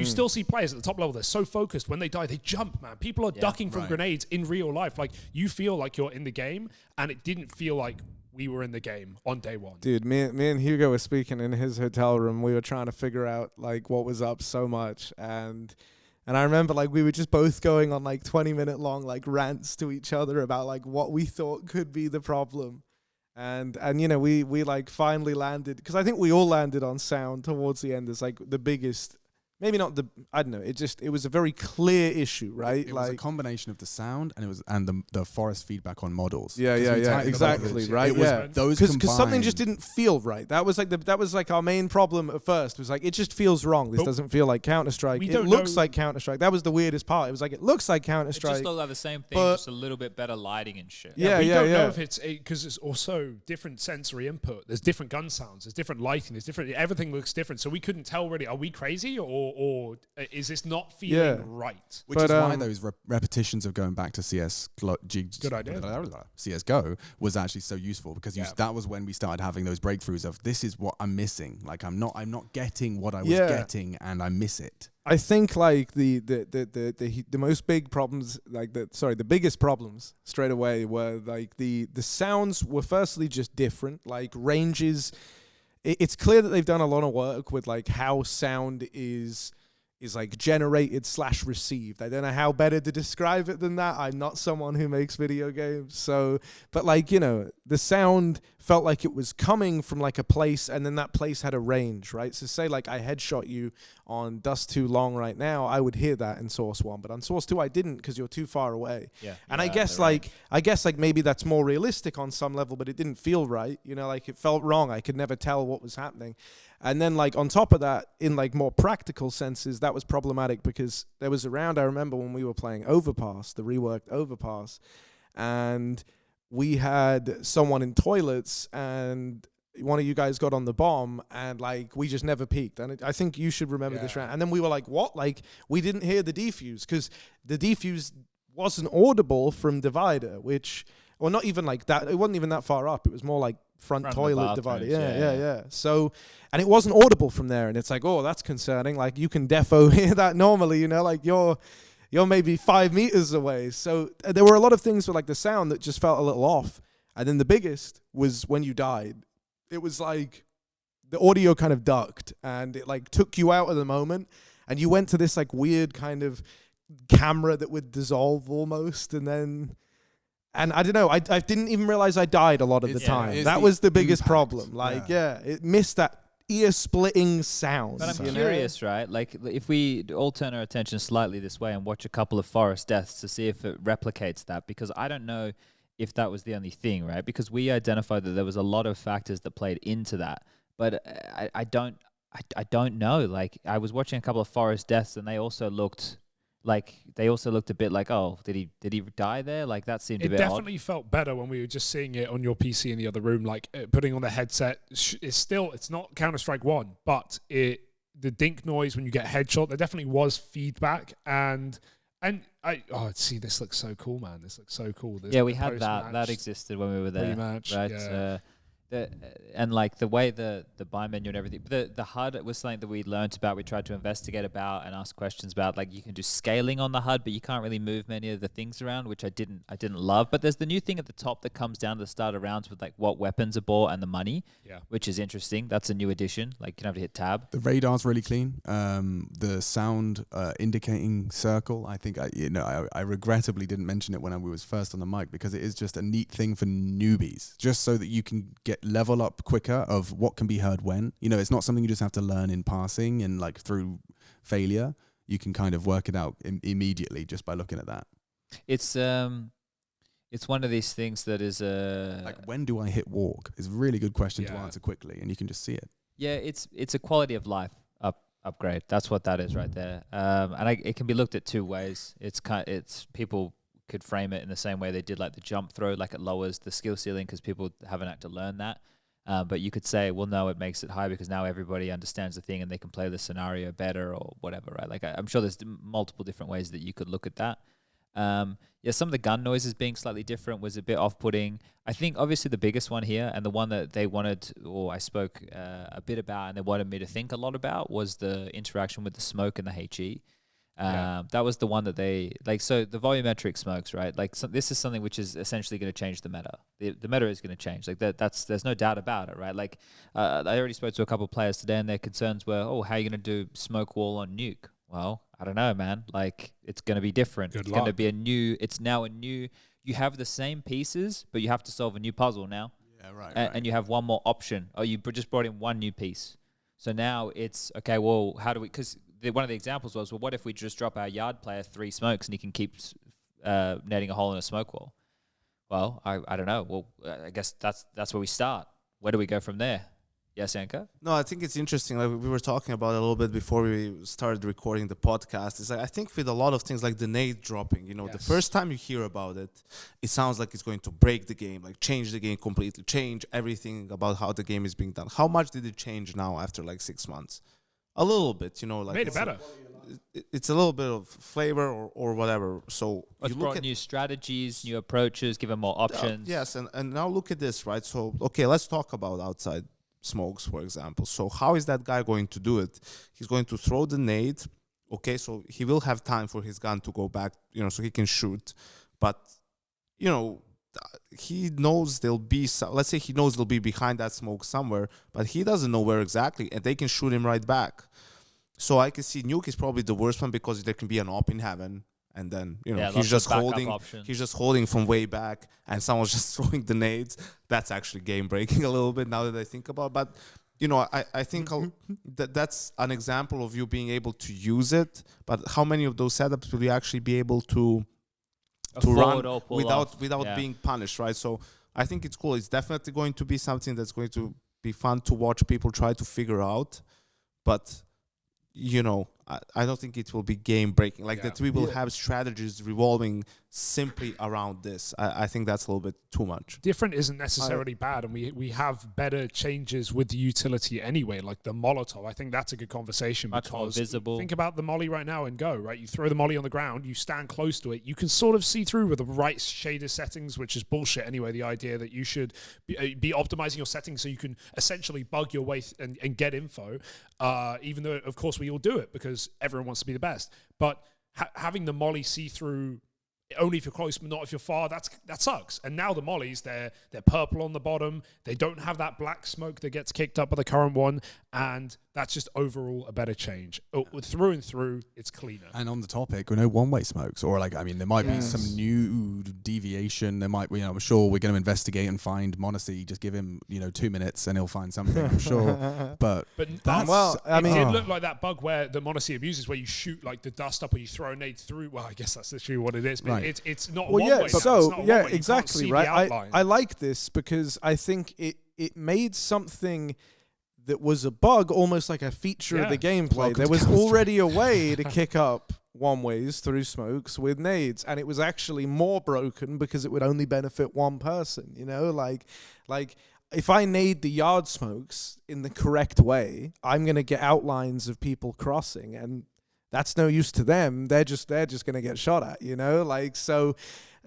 still see players at the top level, they're so focused. When they die, they jump, man. People are ducking from grenades in real life. Like, you feel like you're in the game, and it didn't feel like we were in the game on day one. Dude, me and Hugo were speaking in his hotel room. We were trying to figure out like what was up so much, and I remember like we were just both going on like 20-minute long like rants to each other about like what we thought could be the problem. And you know, we like finally landed, because I think we all landed on sound towards the end as like the biggest, maybe not the, I don't know, it was a very clear issue, right? It was a combination of the sound and the forest feedback on models. Yeah, exactly, right? It was those because something just didn't feel right. That was like our main problem at first. It was like, it just feels wrong. This doesn't feel like Counter-Strike. It looks like Counter-Strike. That was the weirdest part. It was like, it looks like Counter-Strike. It just looked like the same thing, just a little bit better lighting and shit. We don't know if it's because it's also different sensory input. There's different gun sounds. There's different lighting. There's different. Everything looks different. So we couldn't tell really. Are we crazy or is this not feeling right? Which is why those repetitions of going back to CSGO was actually so useful, because that was when we started having those breakthroughs of, this is what I'm missing. Like, I'm not getting what I was getting, and I miss it. I think like the most big problems, like the biggest problems straight away were like the sounds were firstly just different, like ranges. It's clear that they've done a lot of work with like how sound is like generated / received. I don't know how better to describe it than that. I'm not someone who makes video games. So, but like, you know, the sound felt like it was coming from like a place, and then that place had a range, right? So say like I headshot you on Dust 2 Long right now, I would hear that in Source 1, but on Source 2 I didn't, because you're too far away. Yeah. And I guess like maybe that's more realistic on some level, but it didn't feel right. You know, like it felt wrong. I could never tell what was happening. And then like on top of that, in like more practical senses, that was problematic, because there was a round I remember when we were playing Overpass, the reworked Overpass, and we had someone in toilets, and one of you guys got on the bomb, and like we just never peaked. And I think you should remember this round. And then we were like, what? Like we didn't hear the defuse, because the defuse wasn't audible from Divider, which, well, not even like that. It wasn't even that far up. It was more like front toilet Divider. Yeah. So, and it wasn't audible from there. And it's like, oh, that's concerning. Like you can defo hear that normally, you know, like you're maybe 5 meters away. So there were a lot of things with like the sound that just felt a little off. And then the biggest was when you died. It was like the audio kind of ducked, and it like took you out of the moment, and you went to this like weird kind of camera that would dissolve almost, and I don't know, I didn't even realize I died a lot of the time. That was the biggest problem. Like, it missed that ear-splitting sound. But I'm curious, right? Like, if we all turn our attention slightly this way and watch a couple of forest deaths to see if it replicates that, because I don't know if that was the only thing, right? Because we identified that there was a lot of factors that played into that, but I don't know. Like, I was watching a couple of forest deaths, and they also looked a bit like, oh, did he die there? Like, that seemed a bit odd. It definitely felt better when we were just seeing it on your PC in the other room. Like, putting on the headset, it's not Counter-Strike 1, but the dink noise when you get headshot, there definitely was feedback. And see, this looks so cool, man. This looks so cool. We had that existed when we were there. Pre-match, right? Yeah. and like the way the buy menu and everything, the HUD was something that we learned about. We tried to investigate about and ask questions about. Like you can do scaling on the HUD, but you can't really move many of the things around, which I didn't love. But there's the new thing at the top that comes down to the start of rounds with like what weapons are bought and the money, which is interesting. That's a new addition. Like you don't have to hit tab. The radar's really clean. The sound indicating circle. I think I regrettably didn't mention it when I was first on the mic because it is just a neat thing for newbies, just so that you can get level up quicker of what can be heard when. You know, it's not something you just have to learn in passing and like through failure. You can kind of work it out immediately just by looking at that. It's one of these things that is like when do I hit walk? Is a really good question to answer quickly, and you can just see it. Yeah, it's a quality of life upgrade. That's what that is right there. And it can be looked at two ways. It's people could frame it in the same way they did like the jump throw, like it lowers the skill ceiling because people haven't had to learn that. But you could say, well, no, it makes it high because now everybody understands the thing and they can play the scenario better or whatever, right? Like I'm sure there's multiple different ways that you could look at that. Some of the gun noises being slightly different was a bit off-putting. I think obviously the biggest one here and the one that they wanted, or I spoke a bit about and they wanted me to think a lot about was the interaction with the smoke and the HE. That was the one that they like. So the volumetric smokes, right? Like this is something which is essentially going to change the meta. The meta is going to change. Like there's no doubt about it, right? Like I already spoke to a couple of players today, and their concerns were, how are you going to do smoke wall on nuke? Well, I don't know, man. Like it's going to be different. It's going to be it's now a new. You have the same pieces, but you have to solve a new puzzle now. Yeah, right. And you have one more option. Oh, you just brought in one new piece. So now it's okay. Well, how do we? Because one of the examples was, well, what if we just drop our yard player 3 smokes and he can keep netting a hole in a smoke wall? Well, I don't know. Well, I guess that's where we start. Where do we go from there? Yes, Anka? No, I think it's interesting. Like we were talking about it a little bit before we started recording the podcast. It's like I think with a lot of things like the nade dropping, the first time you hear about it, it sounds like it's going to break the game, like change the game completely, change everything about how the game is being done. How much did it change now after like 6 months? A little bit, like made it better. It's a little bit of flavor or whatever. So it's brought new strategies, new approaches, given more options. Yes, and now look at this, right? So okay, let's talk about outside smokes, for example. So how is that guy going to do it? He's going to throw the nade. Okay, so he will have time for his gun to go back, so he can shoot. But he knows let's say he knows they'll be behind that smoke somewhere, but he doesn't know where exactly, and they can shoot him right back. So I can see nuke is probably the worst one because there can be an op in heaven, and then he's just holding from way back, and someone's just throwing the nades. That's actually game breaking a little bit now that I think about it. But I think that's an example of you being able to use it. But how many of those setups will you actually be able to run without being punished, right? So I think it's cool. It's definitely going to be something that's going to be fun to watch people try to figure out. But I don't think it will be game breaking. Like that we will have strategies revolving simply around this. I think that's a little bit too much. Different isn't necessarily bad, and we have better changes with the utility anyway, like the Molotov. I think that's a good conversation. Much more visible. Think about the molly right now and go, right? You throw the molly on the ground, you stand close to it, you can sort of see through with the right shader settings, which is bullshit anyway, the idea that you should be optimizing your settings so you can essentially bug your way and get info, even though, of course, we all do it because everyone wants to be the best. But having the molly see through only if you're close, but not if you're far, that sucks. And now the mollies, they're purple on the bottom. They don't have that black smoke that gets kicked up by the current one. And that's just overall a better change. Through and through, it's cleaner. And on the topic, one-way smokes, or there might be some new deviation. There might be, I'm sure we're going to investigate and find Monacy. Just give him, 2 minutes and he'll find something, I'm sure. But that's, it did look like that bug where the Monacy abuses, where you shoot like the dust up or you throw a nade through. Well, I guess that's literally what it is. But right. It's not one-way. Exactly, right? I like this because I think it made something that was a bug almost like a feature of the gameplay. There was already a way to kick up one-ways through smokes with nades, and it was actually more broken because it would only benefit one person, like if I nade the yard smokes in the correct way, I'm going to get outlines of people crossing, and that's no use to them. They're just going to get shot at, so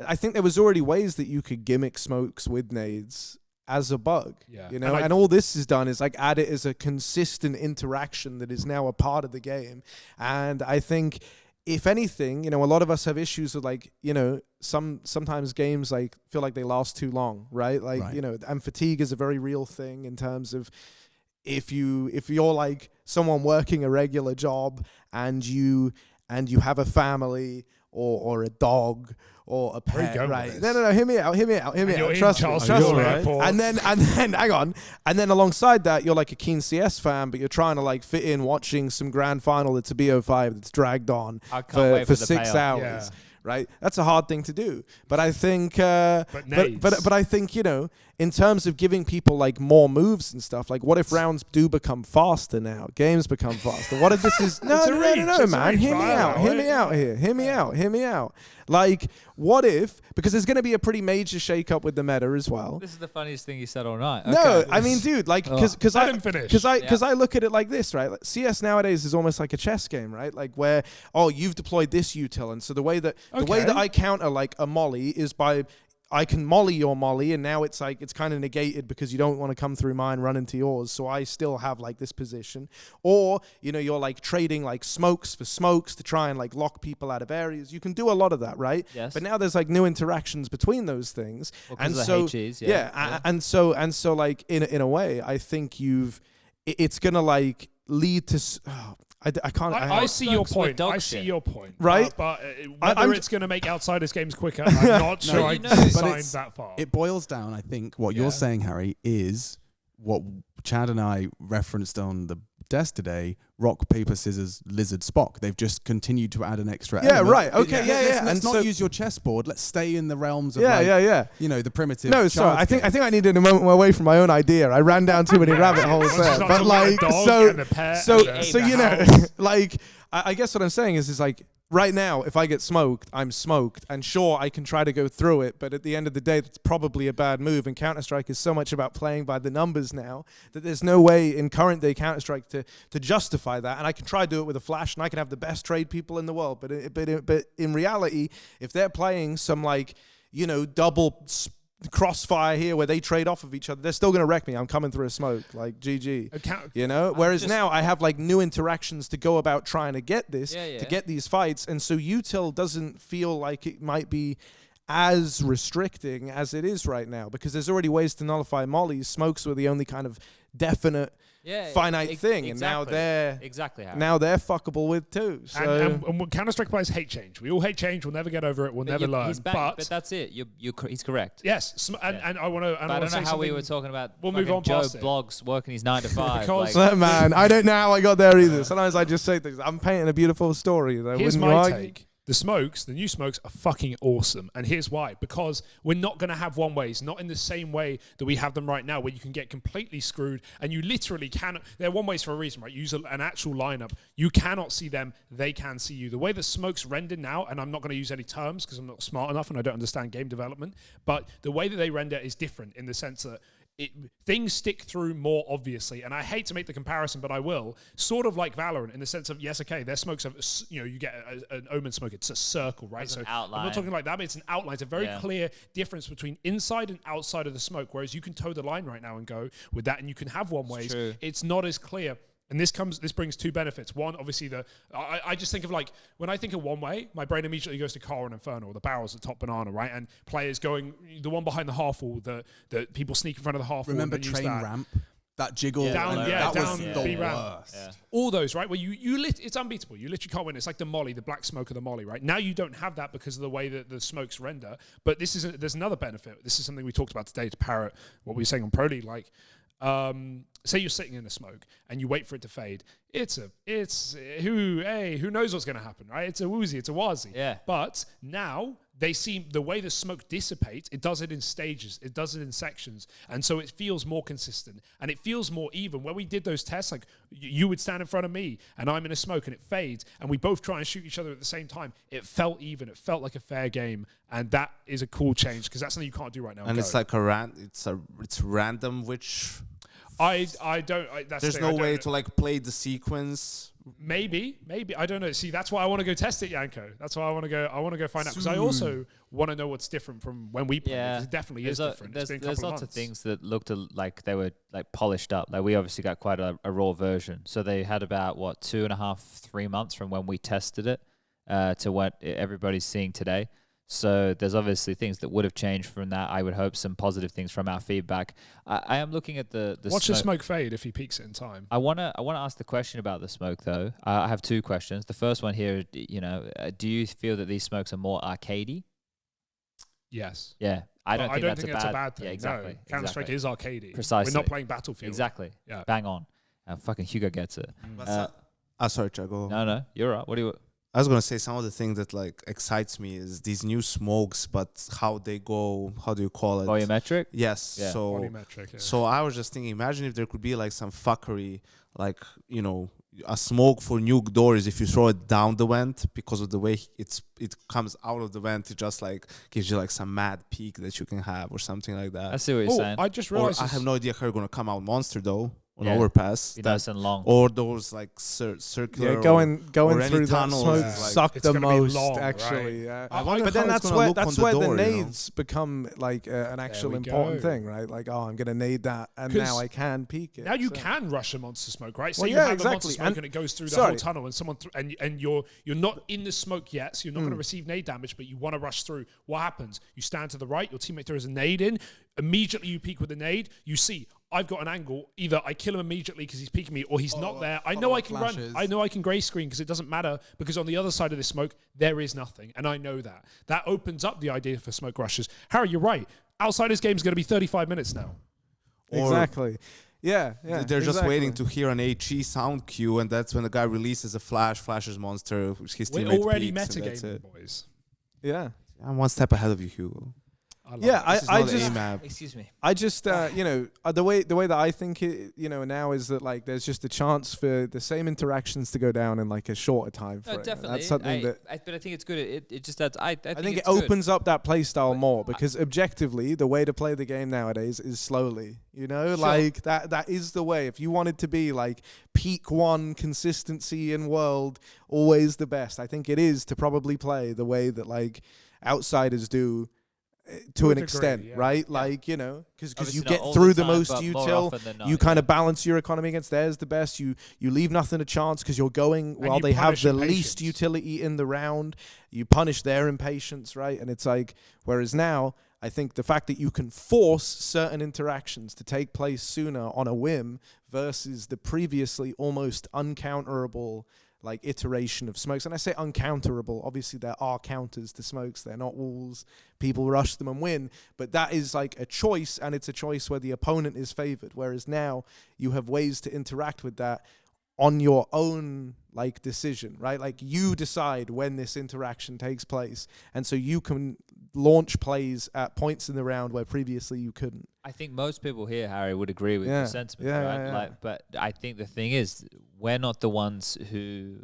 I think there was already ways that you could gimmick smokes with nades. as a bug. Yeah. You know, and all this is done is like add it as a consistent interaction that is now a part of the game. And I think, if anything, you know, a lot of us have issues with, like, you know, sometimes games like feel like they last too long, right? Like, you know, and fatigue is a very real thing in terms of if you're like someone working a regular job and you have a family or a dog or a pet, right? No, hear me out. Trust me. Right? And then hang on. And then alongside that, you're like a keen CS fan, but you're trying to like fit in watching some grand final that's a BO5 that's dragged on for 6 hours. Yeah. Right, that's a hard thing to do, but I think, but I think, you know, in terms of giving people like more moves and stuff, like what if rounds do become faster now? Games become faster. What if this is no, man? Hear me out. Like, what if, because there's going to be a pretty major shakeup with the meta as well. This is the funniest thing you said all night. Okay. No, I mean, dude, like, because I didn't finish. Because I look at it like this, right? Like, CS nowadays is almost like a chess game, right? Like where, oh, you've deployed this util, and so the way that I counter like a molly is by, I can molly your molly, and now it's like it's kind of negated because you don't want to come through mine, run into yours. So I still have like this position. Or, you know, you're like trading like smokes for smokes to try and like lock people out of areas. You can do a lot of that, right? Yes. But now there's like new interactions between those things, and so and so like in a way, I think it's gonna like lead to. I can't. I see your point. I see your point. Right? But whether it's going to make Outsiders games quicker, I'm not sure I signed that far. It boils down, I think, what you're saying, Harry, is what Chad and I referenced on the desk today, rock, paper, scissors, lizard, Spock. They've just continued to add an extra element. Right. Okay, Let's not use your chessboard. Let's stay in the realms of you know, the primitive. No, sorry. I think I needed a moment away from my own idea. I ran down too many rabbit holes there. But like, so you know, like, I guess what I'm saying is like, right now, if I get smoked, I'm smoked. And sure, I can try to go through it, but at the end of the day, that's probably a bad move. And Counter-Strike is so much about playing by the numbers now that there's no way in current day Counter-Strike to justify that. And I can try to do it with a flash, and I can have the best trade people in the world. But in reality, if they're playing some, like, you know, double crossfire here where they trade off of each other, they're still going to wreck me. I'm coming through a smoke, like GG. You know, whereas now I have like new interactions to go about trying to get this, to get these fights, and so util doesn't feel like it might be as restricting as it is right now, because there's already ways to nullify mollies. Smokes were the only kind of definite finite thing, and now they're fuckable with too. So and Counter-Strike players hate change. We all hate change. We'll never get over it. We'll never learn. But that's it. He's correct. Yes, and I want to. I don't know how we were talking about. We'll move on Joe past Blogs working his 9 to 5. Because man, I don't know how I got there either. Sometimes I just say things. I'm painting a beautiful story. Though. Here's my take. The new smokes are fucking awesome. And here's why. Because we're not going to have one ways, not in the same way that we have them right now, where you can get completely screwed and you literally cannot. They're one ways for a reason, right? You use an actual lineup. You cannot see them. They can see you. The way the smokes render now, and I'm not going to use any terms because I'm not smart enough and I don't understand game development, but the way that they render is different in the sense that things stick through more obviously, and I hate to make the comparison, but I will. Sort of like Valorant in the sense of, yes, okay, their smokes have, you know, you get an Omen smoke, it's a circle, right? So I'm not talking like that, but it's an outline. It's a very clear difference between inside and outside of the smoke, whereas you can toe the line right now and go with that, and you can have one ways. It's not as clear. And this brings two benefits. One, obviously, I just think of, like, when I think of one way, my brain immediately goes to Car and Inferno, or the barrels at top banana, right? And players going, the one behind the half wall, the people sneak in front of the half wall. Remember train ramp? That jiggle. Down was the B-ramp. All those, right? Where it's unbeatable. You literally can't win. It's like the molly, the black smoke of the molly, right? Now you don't have that because of the way that the smokes render. But there's another benefit. This is something we talked about today to parrot what we were saying on Pro League, like, say you're sitting in the smoke and you wait for it to fade. Who knows what's going to happen, right? It's a woozy, it's a wazi. Yeah. But now they seem, the way the smoke dissipates, it does it in stages, it does it in sections, and so it feels more consistent and it feels more even. When we did those tests, like you would stand in front of me and I'm in a smoke and it fades and we both try and shoot each other at the same time. It felt even. It felt like a fair game, and that is a cool change because that's something you can't do right now. And it's like it's random, which I don't. There's no way to like play the sequence Maybe I don't know. See, that's why I want to go test it, Yanko. That's why I want to go find out, because I also want to know what's different from when we played. Yeah, It definitely is different. There's lots of things that looked like they were like polished up. Like we obviously got quite a raw version, so they had about 2.5, 3 months from when we tested it to what everybody's seeing today. So there's obviously things that would have changed from that. I would hope some positive things from our feedback. I am looking at the watch the smoke fade if he peaks it in time. I wanna ask the question about the smoke though. I have 2 questions. The first one here, do you feel that these smokes are more arcadey? Yes. Yeah. I don't think that's a bad thing. Yeah, exactly. No, Counter-Strike is arcadey. Precisely. We're not playing Battlefield. Exactly. Yeah. Bang on. Fucking Hugo gets it. Sorry, Chago. No, you're right. What do you? I was gonna say some of the things that like excites me is these new smokes, but how they go. How do you call it? Volumetric? Yes. Yeah. So Volumetric, yeah. So I was just thinking, imagine if there could be like some fuckery, like a smoke for nuke doors. If you throw it down the vent, because of the way it comes out of the vent, it just like gives you like some mad peak that you can have or something like that. I see what you're saying. I just realized. I have no idea how you're gonna come out monster though. On Yeah. overpass, Be nice and long. or those like circular, going or any through that tunnels, smoke like- suck It's the gonna be most long, actually. right? Yeah. I wonder But then how it's that's gonna where look on the door, nades become like an actual we important go. thing, right? Like, I'm gonna nade that, and 'Cause now I can peek it. Now you so. can rush a monster smoke, right? So Well, you yeah, have a exactly. monster smoke And- and it goes through the sorry. whole tunnel, and someone and you're not in the smoke yet, so you're not going to receive nade damage, but you want to rush through. What happens? You stand to the right, your teammate throws a nade in. Immediately you peek with the nade. You see, I've got an angle. Either I kill him immediately because he's peeking me, or he's not there. I know I can flashes. run. I know I can grey screen because it doesn't matter, because on the other side of this smoke there is nothing, and I know that. That opens up the idea for smoke rushes. Harry, you're right. Outside this game is going to be 35 minutes now. Exactly. Yeah. They're just exactly. waiting to hear an HE sound cue, and that's when the guy releases a flashes monster, which his We're teammate already peeks, and that's metagaming, it. boys. Yeah. I'm one step ahead of you, Hugo. Yeah, This is I not just AMAP. Excuse me. I just the way that I think it now is that like there's just a chance for the same interactions to go down in like a shorter time frame. No, definitely. That's something but I think it's good. It just adds. I think it it's good. opens up that play style more, because objectively the way to play the game nowadays is slowly. Like that is the way. If you wanted to be like peak one consistency in world, always the best, I think it is to probably play the way that like outsiders do. To an degree, extent, yeah. right? Like, because Obviously you not get all through the the time, most but more util, often than not, you kind yeah. of balance your economy against theirs the best. You leave nothing a chance because you're going while you they have punish the impatience. least utility in the round. You punish their impatience, right? And it's like, whereas now, I think the fact that you can force certain interactions to take place sooner on a whim versus the previously almost uncounterable like iteration of smokes. And I say uncounterable. Obviously, there are counters to smokes. They're not walls. People rush them and win. But that is like a choice, and it's a choice where the opponent is favored. Whereas now you have ways to interact with that on your own like decision, right? Like you decide when this interaction takes place. And so you can launch plays at points in the round where previously you couldn't. I think most people here, Harry, would agree with the sentiment, right? Yeah. Like, but I think the thing is, we're not the ones who,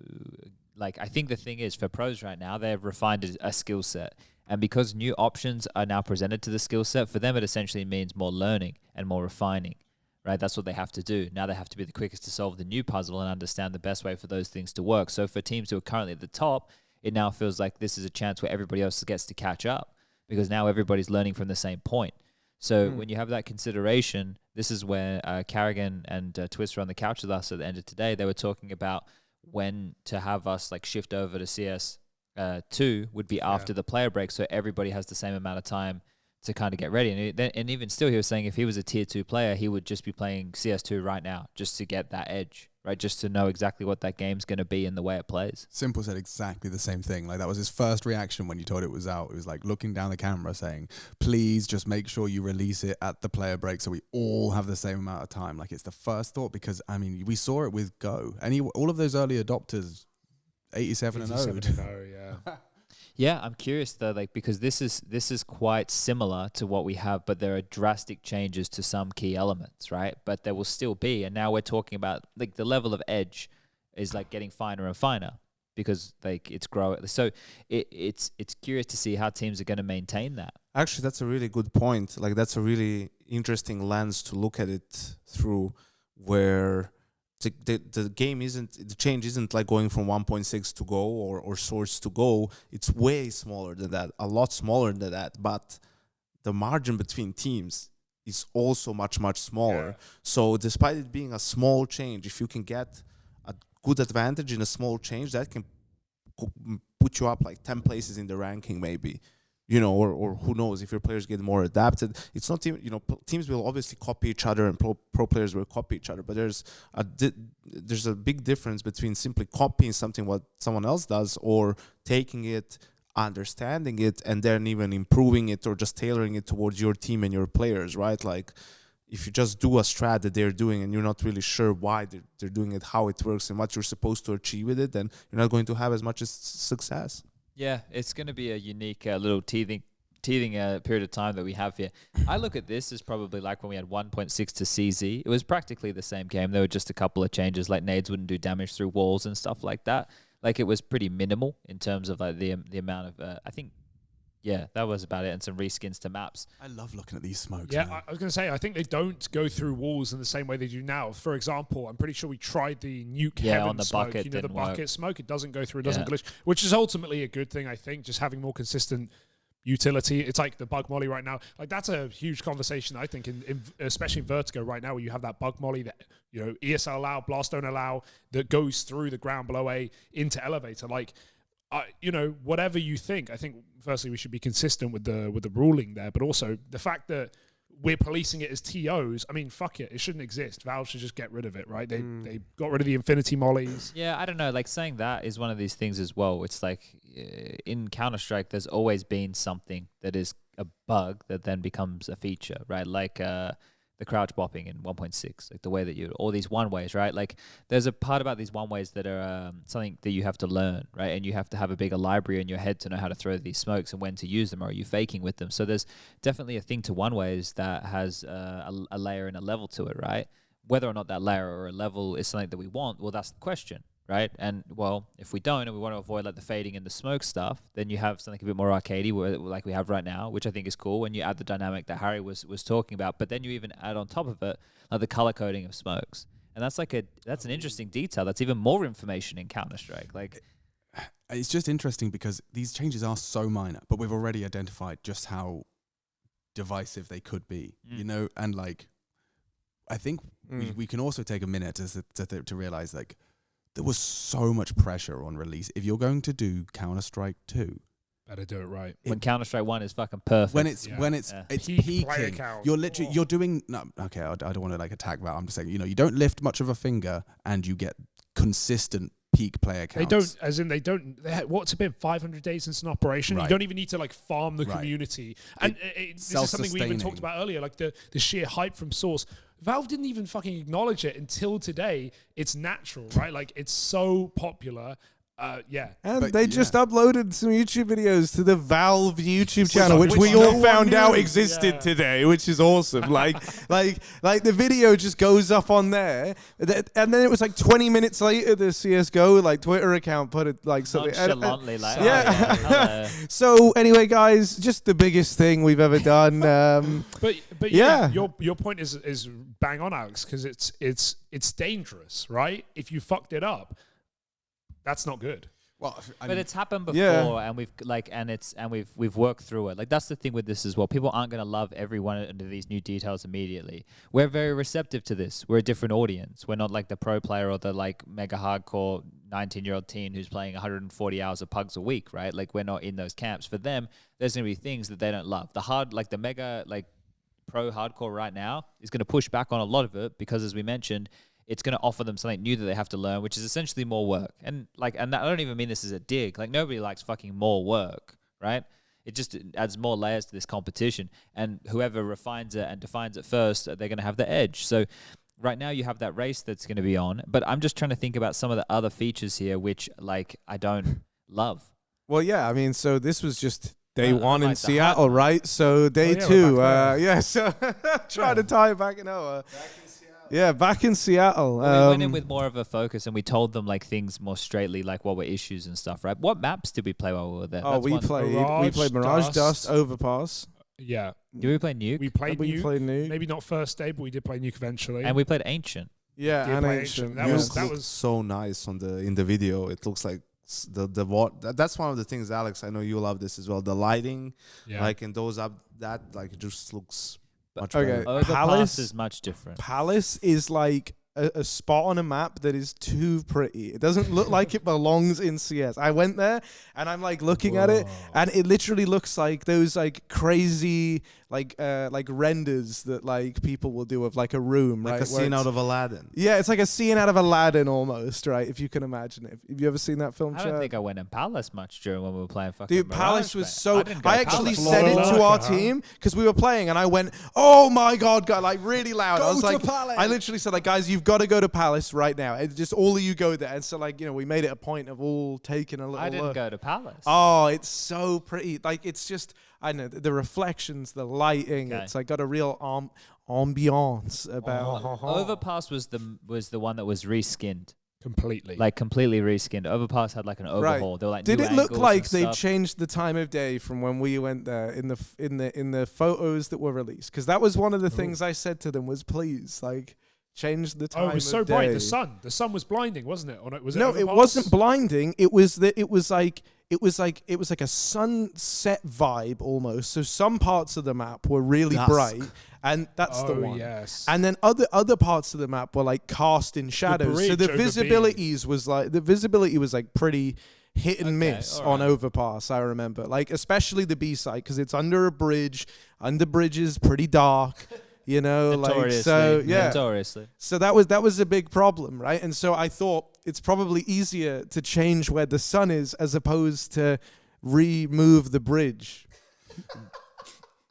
like, I think the thing is, for pros right now, they've refined a skill set. And because new options are now presented to the skill set, for them it essentially means more learning and more refining, right? That's what they have to do. Now they have to be the quickest to solve the new puzzle and understand the best way for those things to work. So for teams who are currently at the top, it now feels like this is a chance where everybody else gets to catch up, because now everybody's learning from the same point. So when you have that consideration, this is where Carrigan and Twister on the couch with us at the end of today, they were talking about when to have us like shift over to CS2 would be after the player break, so everybody has the same amount of time to kind of get ready. And even still, he was saying if he was a tier 2 player, he would just be playing CS2 right now just to get that edge, right? Just to know exactly what that game's going to be and the way it plays. Simple said exactly the same thing. Like that was his first reaction when you told it was out. It was like looking down the camera saying, please just make sure you release it at the player break so we all have the same amount of time. Like it's the first thought, because I mean, we saw it with Go. All of those early adopters, 87 and 0. Yeah. Yeah, I'm curious though, like, because this is quite similar to what we have, but there are drastic changes to some key elements, right? But there will still be, and now we're talking about like the level of edge is like getting finer and finer because like it's growing. So it's curious to see how teams are going to maintain that. Actually, that's a really good point. Like that's a really interesting lens to look at it through, where the game isn't, the change isn't like going from 1.6 to go or source to go. It's way smaller than that, a lot smaller than that. But the margin between teams is also much smaller. Yeah. So despite it being a small change, if you can get a good advantage in a small change, that can put you up like 10 places in the ranking maybe. You know, or who knows, if your players get more adapted. It's not even, you know, teams will obviously copy each other and pro players will copy each other, but there's a big difference between simply copying something what someone else does or taking it, understanding it, and then even improving it or just tailoring it towards your team and your players, right? Like, if you just do a strat that they're doing and you're not really sure why they're doing it, how it works, and what you're supposed to achieve with it, then you're not going to have as much success. Yeah, it's going to be a unique little teething period of time that we have here. I look at this as probably like when we had 1.6 to CZ. It was practically the same game. There were just a couple of changes, like nades wouldn't do damage through walls and stuff like that. Like, it was pretty minimal in terms of like the amount of, I think, yeah, that was about it, and some reskins to maps. I love looking at these smokes. Yeah, man. I was going to say, I think they don't go through walls in the same way they do now. For example, I'm pretty sure we tried the nuke heaven on the smoke, bucket, you know, the didn't bucket work. smoke. It doesn't go through, it doesn't glitch, which is ultimately a good thing, I think, just having more consistent utility. It's like the bug molly right now. Like, that's a huge conversation, I think, in especially in Vertigo right now, where you have that bug molly that, you know, ESL allow, blast don't allow, that goes through the ground below A into elevator. Like, you know, whatever you think, I think firstly we should be consistent with the ruling there, but also the fact that we're policing it as TOs. I mean, fuck it, it shouldn't exist. Valve should just get rid of it, right? They got rid of the infinity mollies. Yeah, I don't know. Like, saying that is one of these things as well. It's like in Counter-Strike, there's always been something that is a bug that then becomes a feature, right? Like the crouch bopping in 1.6, like the way that all these one-ways, right? Like, there's a part about these one-ways that are something that you have to learn, right? And you have to have a bigger library in your head to know how to throw these smokes and when to use them, or are you faking with them? So there's definitely a thing to one-ways that has a layer and a level to it, right? Whether or not that layer or a level is something that we want, well, that's the question, right? And, well, if we don't and we want to avoid like the fading and the smoke stuff, then you have something a bit more arcadey, like we have right now, which I think is cool. And you add the dynamic that Harry was talking about, but then you even add on top of it like the color coding of smokes, and that's an interesting detail. That's even more information in Counter-Strike. Like, it's just interesting because these changes are so minor, but we've already identified just how divisive they could be, you know. And like, I think we can also take a minute to realize, like, there was so much pressure on release. If you're going to do Counter-Strike 2, better do it right. When Counter-Strike 1 is fucking perfect. When it's Peak player peaking, count. you're literally you're doing okay. I don't want to like attack Valve. I'm just saying, you know, you don't lift much of a finger and you get consistent peak player counts. They had, what's it been, 500 days since an operation? Right. You don't even need to like farm the Right. community. And this is something we even talked about earlier, like the sheer hype from Source. Valve didn't even fucking acknowledge it until today. It's natural, right? Like, it's so popular. Yeah. And But they yeah. just uploaded some YouTube videos to the Valve YouTube channel, which we all found out existed today, which is awesome. like the video just goes up on there, and then it was like 20 minutes later, the CS:GO like Twitter account put it like something. Nonchalantly, like, yeah. hello. So anyway, guys, just the biggest thing we've ever done. But Yeah. your point is bang on, Alex, because it's dangerous, right? If you fucked it up, that's not good. Well, But it's happened before, Yeah. and we've worked through it. Like, that's the thing with this as well. People aren't going to love every one of these new details immediately. We're very receptive to this. We're a different audience. We're not like the pro player or the like mega hardcore 19-year-old teen who's playing 140 hours of pugs a week, right? Like, we're not in those camps. For them, there's going to be things that they don't love. The mega like pro hardcore right now is going to push back on a lot of it because, as we mentioned, it's going to offer them something new that they have to learn, which is essentially more work. And I don't even mean this as a dig. Like, nobody likes fucking more work, right? It just adds more layers to this competition. And whoever refines it and defines it first, they're going to have the edge. So right now you have that race that's going to be on. But I'm just trying to think about some of the other features here, which, like, I don't love. Well, yeah, I mean, so this was just day I one in like the Seattle, hype. right? So day yeah, two, we're back so trying to tie it back in. Yeah, back in Seattle. We went in with more of a focus, and we told them like things more straightly, like what were issues and stuff, right? What maps did we play while we were there? Oh, That's we one. played Mirage Dust, Overpass. Yeah. Did we play Nuke? We played We Nuke. played Nuke. Maybe not first day, but we did play Nuke eventually. And we played Ancient. Yeah, Gameplay and ancient. ancient. That yeah. was- Nuke looks so nice on in the video. It looks like the water. That's one of the things, Alex. I know you love this as well. The lighting, Yeah. like in those up, that like it just looks much Okay. better. Overpass Palace- is much different. Palace is like a spot on a map that is too pretty. It doesn't look like it belongs in CS. I went there and I'm like looking at it, and it literally looks like those like crazy like renders that like people will do of like a room, Like right? a where scene it's- out of Aladdin. Yeah, it's like a scene out of Aladdin almost, right? If you can imagine it. Have you ever seen that film? I don't Chad? think I went in Palace much during when we were playing fucking Dude, Mirage, Palace was mate. so. didn't go I to actually Palace. said it to Florida, our huh? team because we were playing, and I went, "Oh my god, guy!" Like really loud. I Go was to like, Palace. I literally said, "Like guys, you've got to go to Palace right now. It's just all of you go there." And so like we made it a point of all taking a little. I didn't look. go to Palace. Oh, it's so pretty. Like it's just I don't know the reflections, the lighting. Okay. It's like got a real ambiance about. Overpass was the one that was reskinned, completely. like completely reskinned. Overpass had like an overhaul. They were like, Did new it look angles like and they stuff. changed the time of day from when we went there in the photos that were released? Because that was one of the things I said to them was, please, like, change the time. Oh, it was so of bright. day. The sun was blinding, wasn't it? Or was it No, it Overpass? wasn't blinding. It was like a sunset vibe almost. So some parts of the map were really Dusk. bright, and that's the Oh, one. yes. And then other parts of the map were like cast in shadows. So bridge the over visibility was like pretty hit and Okay, miss all on right. Overpass. I remember, like especially the B side because it's under a bridge. Under bridges, pretty dark. You know, like Notoriously. so. Yeah. Notoriously. So that was a big problem, right? And so I thought it's probably easier to change where the sun is as opposed to remove the bridge.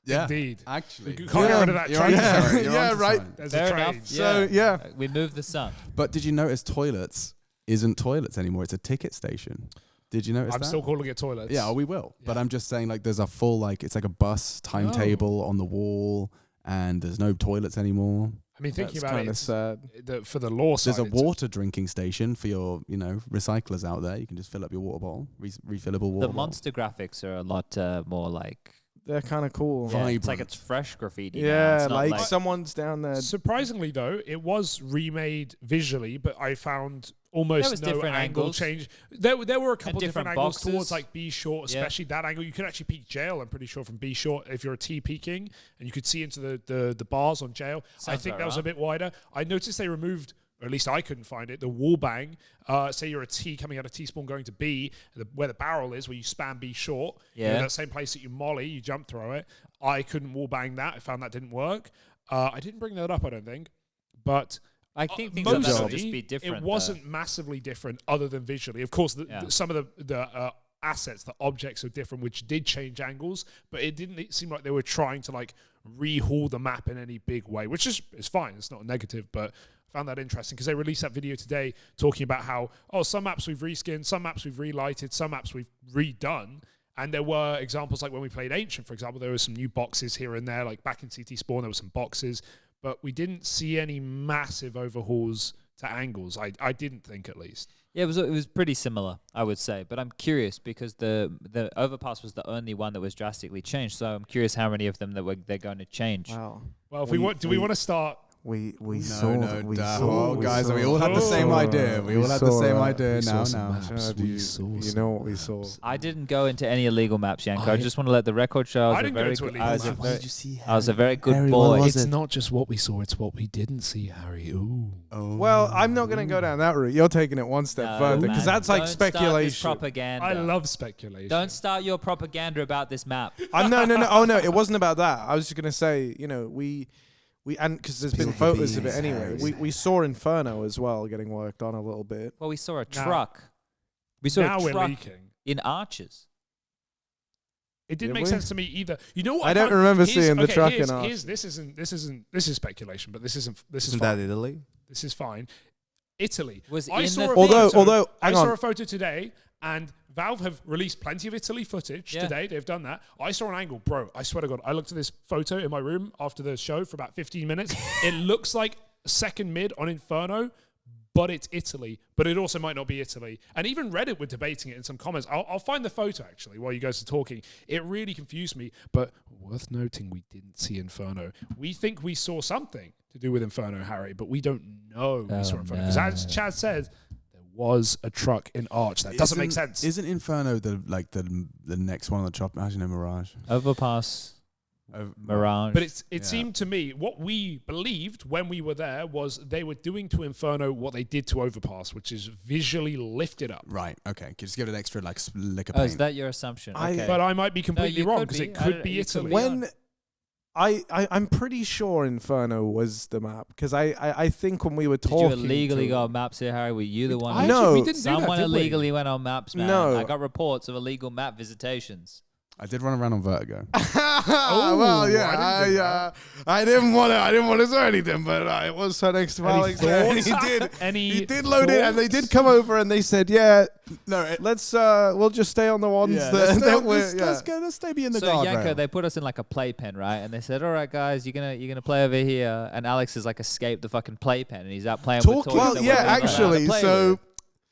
Yeah, Indeed. actually. You can't get rid of that You're train. onto Yeah. something, you're Yeah, onto right. something. There's Fair a train. enough. So, yeah. We moved the sun. But did you notice toilets isn't toilets anymore? It's a ticket station. Did you notice I'm that? still calling it toilets. Yeah, we will. But Yeah. I'm just saying, like, there's a full, like, it's like a bus timetable on the wall, and there's no toilets anymore. I mean, thinking That's about kind it, of sad. for the law side, There's a it's- water drinking station for your, recyclers out there. You can just fill up your water bottle, refillable water The monster graphics are a lot more like. They're kind of cool. Yeah, it's like Vibrant. it's fresh graffiti. now. Yeah, It's not like someone's down there. Surprisingly, though, it was remade visually, but I found almost There was no different angle angles. change. There were a couple different different angles boxes. towards like B short, Yeah. especially that angle. You could actually peek jail. I'm pretty sure from B short if you're a T peeking, and you could see into the bars on jail. I Sounds think about that was a right. bit wider. I noticed they removed. Or at least I couldn't find it. The wall bang. Say you're a T coming out of T spawn going to B, where the barrel is, where you spam B short. You know, Yeah. that same place that you molly, you jump throw it. I couldn't wall bang that. I found that didn't work. I didn't bring that up, I don't think. But I think things like that will mostly, just be different. it wasn't massively different other than visually. Of course, Yeah. some of the assets, the objects are different, which did change angles, but it didn't seem like they were trying to like rehaul the map in any big way, which is fine. It's not negative, but I found that interesting because they released that video today talking about how, some maps we've reskinned, some maps we've relighted, some maps we've redone. And there were examples like when we played Ancient, for example, there were some new boxes here and there, like back in CT Spawn, there were some boxes, but we didn't see any massive overhauls to angles. I didn't think, at least. Yeah, it was pretty similar, I would say. But I'm curious because the overpass was the only one that was drastically changed. So I'm curious how many of them they're going to change. Wow. Well, if we want to start? We No, saw. We duh. saw. Oh, we guys, saw- we all had the same idea. We all had the same idea now. Chad, you know what we saw. I didn't go into any illegal maps, Yanko. I I- just want to let the record show. I didn't go into illegal I was a maps. very, you see? I was a very good Harry, boy. what was It's it? not just what we saw; it's what we didn't see, Harry. Ooh. Oh. Well, I'm not going to go down that route. You're taking it one step No, further man, because that's like don't start this speculation. propaganda. I love speculation. Don't start your propaganda about this map. No. Oh no, it wasn't about that. I was just going to say, we and because there's been Spill the photos of it beans, anyway. Harry. We saw Inferno as well getting worked on a little bit. Well, we saw a Now- truck. We saw now a we're truck leaking. in Arches. It didn't Did make we? sense to me either. You know what? I don't found? remember Here's- seeing the okay, truck here's- in here's- This is speculation, but this is Isn't fine. that Italy? This is fine. Italy. Was I in saw the a Although- photo- although- I hang saw on. a photo today, and Valve have released plenty of Italy footage Yeah. today. They've done that. I saw an angle, bro. I swear to God, I looked at this photo in my room after the show for about 15 minutes. It looks like second mid on Inferno, but it's Italy. But it also might not be Italy. And even Reddit were debating it in some comments. I'll find the photo actually while you guys are talking. It really confused me. But worth noting, we didn't see Inferno. We think we saw something to do with Inferno, Harry, but we don't know we saw Inferno. Because as Chad said, there was a truck in Arch. That doesn't make sense. Isn't Inferno the next one on the chop? How do you know Mirage? Overpass. Mirage. But it seemed to me, what we believed when we were there was they were doing to Inferno what they did to Overpass, which is visually lift it up. Right, okay. Just give it an extra lick of Oh, paint. is that your assumption? Okay. But I might be completely wrong because it could be Italy. When I'm pretty sure Inferno was the map because I think when we were talking, did you illegally go on maps here, Harry? Were you the one? No. we didn't do Someone that, did we? illegally went on maps, man. No. I got reports of illegal map visitations. I did run around on Vertigo. well, yeah, I didn't want to say anything, but it was so next to Alex. He did load it, and they did come over, and they said, "Yeah, no, let's we'll just stay on the ones let's stay in the so guardrail." Yanko, they put us in like a playpen, right? And they said, "All right, guys, you're gonna play over here." And Alex has like escaped the fucking playpen, and he's out playing with toys. Well, that yeah, we're not allowed to actually, play so. with.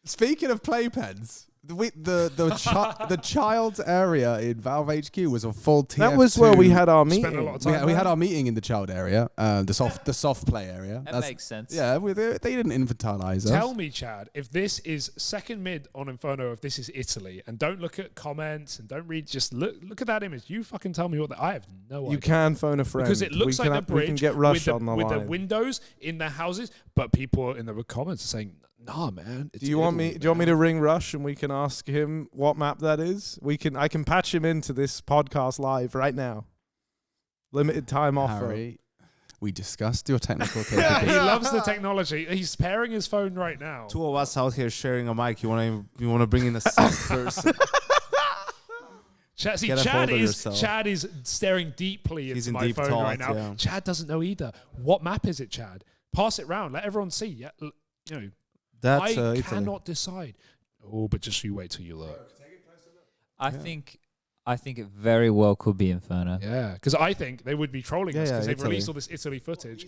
Speaking of playpens, the child's area in Valve HQ was a full TF2. That was where we had our Spent a meeting. lot of time We there. had our meeting in the child area, the soft play area. That makes sense. Yeah, they didn't infantilize us. Tell me, Chad, if this is second mid on Inferno, if this is Italy, and don't look at comments and don't read, just look at that image. You fucking tell me I have no idea. You can phone a friend Because it looks like the bridge we can get Rush with, on the with the line. windows in the houses, but people in the comments are saying, "Nah, man." Do you want me to ring Rush and we can ask him what map that is? I can patch him into this podcast live right now. Limited time offer. Harry, we discussed your technical He capabilities. loves the technology. He's pairing his phone right now. Two of us out here sharing a mic. You want to bring in a sixth person? Chad, see, Get a hold of yourself. Chad is staring deeply He's into in my deep phone thought, right now. yeah. Chad doesn't know either. What map is it, Chad? Pass it round. Let everyone see. Yeah, you know, That's I Italy. cannot decide. Oh, but just you wait till you look. I think it very well could be Inferno. Yeah, because I think they would be trolling us because they've Italy. released all this Italy footage.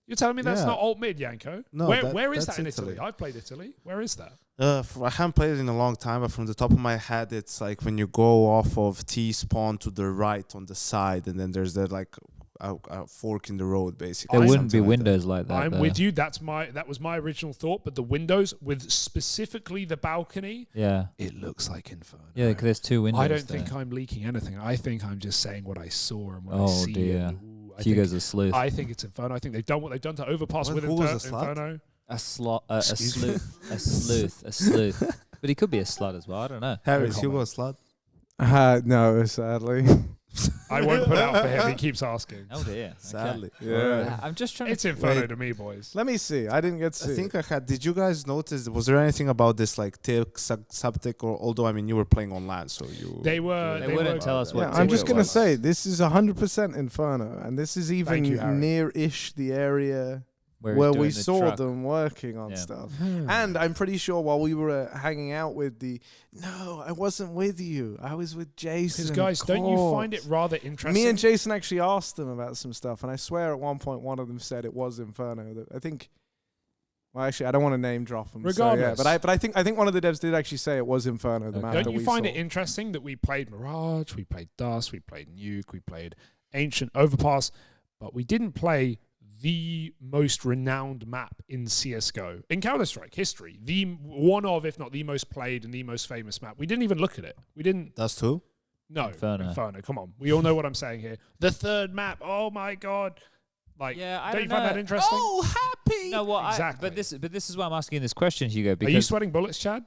You're telling me that's Yeah. not alt mid, Yanko? No, where is that's that in Italy? Italy. I've played Italy. Where is that? I haven't played it in a long time, but from the top of my head, it's like when you go off of T spawn to the right on the side, and then there's that like a fork in the road, basically. There wouldn't be Something like that. windows like that. I'm though. with you. That was my original thought. But the windows, with specifically the balcony, Yeah. it looks like Inferno. Yeah, because there's two windows. I don't there. think I'm leaking anything. I think I'm just saying what I saw and what I Oh see. dear. And, ooh, Hugo's a sleuth. I think it's Inferno. I think they've done what they've done to Overpass What, with who was a slut? Inferno. a sleuth. A sleuth. But he could be a slut as well. I don't know. Harry, No is Hugo a slut? No, sadly. I won't put out for him. He keeps asking. Oh dear. Okay. Sadly. Yeah. I'm just trying It's to. Inferno Wait. to me, boys. Let me see. I didn't get to see. I think I had. Did you guys notice? Was there anything about this like tick, subtick, or although I mean you were playing on LAN, so you. They were. They wouldn't tell us what Yeah, tick I'm it just gonna was. say this is 100% Inferno, and this is even you, Harry. near-ish the area Where, where he's doing we the saw truck. them working on Yeah. stuff. And I'm pretty sure while we were hanging out with no, I wasn't with you. I was with Jason. Because guys, of don't you find course. it rather interesting? Me and Jason actually asked them about some stuff, and I swear at one point one of them said it was Inferno. I think. Well, actually, I don't want to name drop them. Regardless. So, yeah, but I think one of the devs did actually say it was Inferno. The Okay. map Don't that you we find saw. it interesting that we played Mirage, we played Dust, we played Nuke, we played Ancient Overpass, but we didn't play the most renowned map in CSGO, in Counter-Strike history, the one of, if not the most played and the most famous map. We didn't even look at it. We didn't. That's two. No, Inferno. Come on, we all know what I'm saying here. The third map. Oh my god! Like, Yeah, I don't you don't find that know. interesting? happy! No, well, Exactly. but this is why I'm asking this question, Hugo. Are Because you sweating bullets, Chad?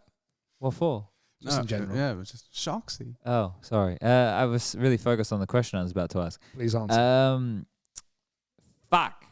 what for? Just in general. Yeah, it was just shocksy. Oh, sorry. I was really focused on the question I was about to ask. Please answer. Fuck.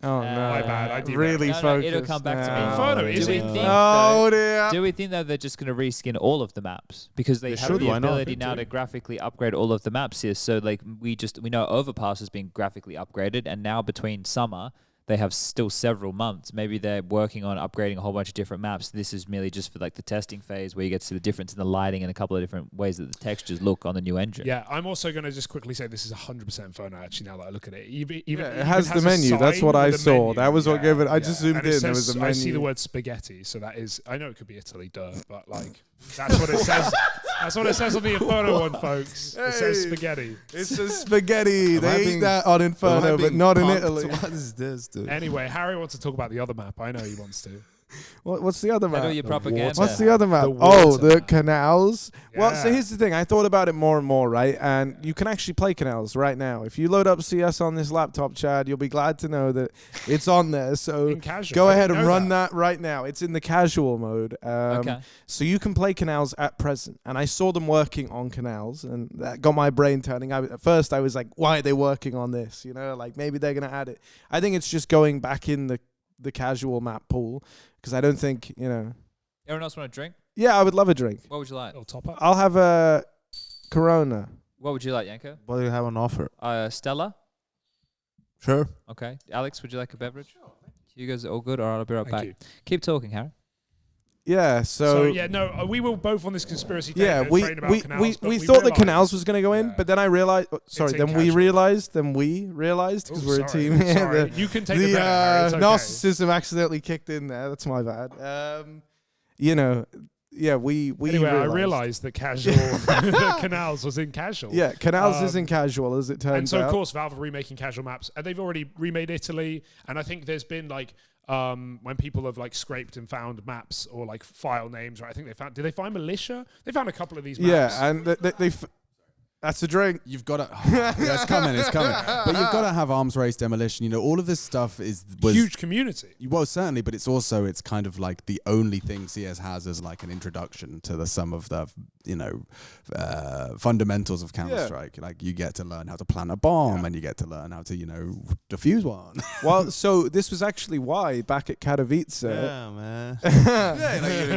Oh no! My bad, I derailed. really No, focused. it'll come back to me. now. Inferno, is Do we it? think Oh though- dear! Do we think that they're just going to reskin all of the maps because they have should, the why not? ability now to graphically upgrade all of the maps here? So like we know Overpass has been graphically upgraded, and now between summer they have still several months. Maybe they're working on upgrading a whole bunch of different maps. This is merely just for like the testing phase where you get to see the difference in the lighting and a couple of different ways that the textures look on the new engine. Yeah, I'm also going to just quickly say this is 100% Inferno, actually, now that I look at it. Even It has the menu. That's what I saw. That was what gave it. I just zoomed and in. it There was says, a menu. I see the word spaghetti, so that is. I know it could be Italy, duh, but like That's what it says. That's what it says on the Inferno one, folks. It says spaghetti. It says spaghetti. Am I They eat being- that on Inferno, but not in Italy. What is this, dude? Anyway, Harry wants to talk about the other map. I know he wants to. What's the other How do map? your propaganda? What's the other map? The Oh, water the map. canals. Well, so Yeah. here's the thing. I thought about it more and more, right? And you can actually play canals right now. If you load up CS on this laptop, Chad, you'll be glad to know that it's on there. So In casual. go I ahead didn't and know run that right now. It's in the casual mode. Okay. So you can play canals at present. And I saw them working on canals, and that got my brain turning. At first, I was like, why are they working on this? You know, like maybe they're going to add it. I think it's just going back in the casual map pool, because I don't think, you know. Everyone else want a drink? Yeah, I would love a drink. What would you like? Little top up. I'll have a Corona. What would you like, Yanko? What do you have on offer? Stella? Sure. Okay. Alex, would you like a beverage? You guys all good? All right, I'll be right Thank back. you. Keep talking, Harry. Yeah, So yeah, no, we were both on this conspiracy. yeah, train we about we, canals, we, but we thought the realised- canals was going to go in, Yeah. but then I realized, in then we realized, because Oh, we're sorry, a team here. sorry. You can take the credit, Harry, it's okay. Narcissism accidentally kicked in there. That's my bad. You know, yeah, we Anyway, I realised that casual the canals was in casual. Yeah, canals Um, isn't casual, as it turns And so, out. of course, Valve are remaking casual maps, and they've already remade Italy. And I think there's been like when people have like scraped and found maps or like file names, right? I think they found. Did they find militia? They found a couple of these maps. Yeah, and that's a drink. You've got to. It's coming. It's coming. But you've got to have arms race demolition. You know, all of this stuff was huge community. Well, certainly, but it's kind of like the only thing CS has as like an introduction to some of the fundamentals of Counter-Strike. Like you get to learn how to plant a bomb, and you get to learn how to defuse one. Well, so this was actually why back at Katowice. Yeah, man.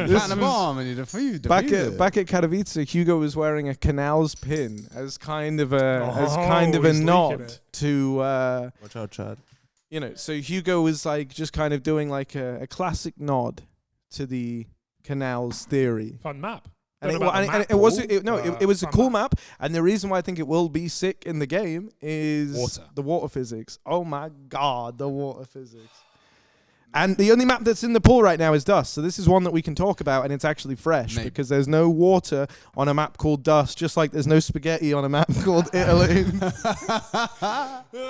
You plant a bomb and you defuse Back it. at Katowice, Hugo was wearing a canals pin as kind of a he's leaking nod it. to Watch out, Chad. you know. So Hugo was like just kind of doing like a classic nod to the canals theory. Fun map. And Don't it, know about and the it, map, it was Paul, it was a fun cool map, and the reason why I think it will be sick in the game is Water. the water physics. Oh my god, the water physics. And the only map that's in the pool right now is Dust. So this is one that we can talk about, and it's actually fresh Maybe. because there's no water on a map called Dust, just like there's no spaghetti on a map called Italy.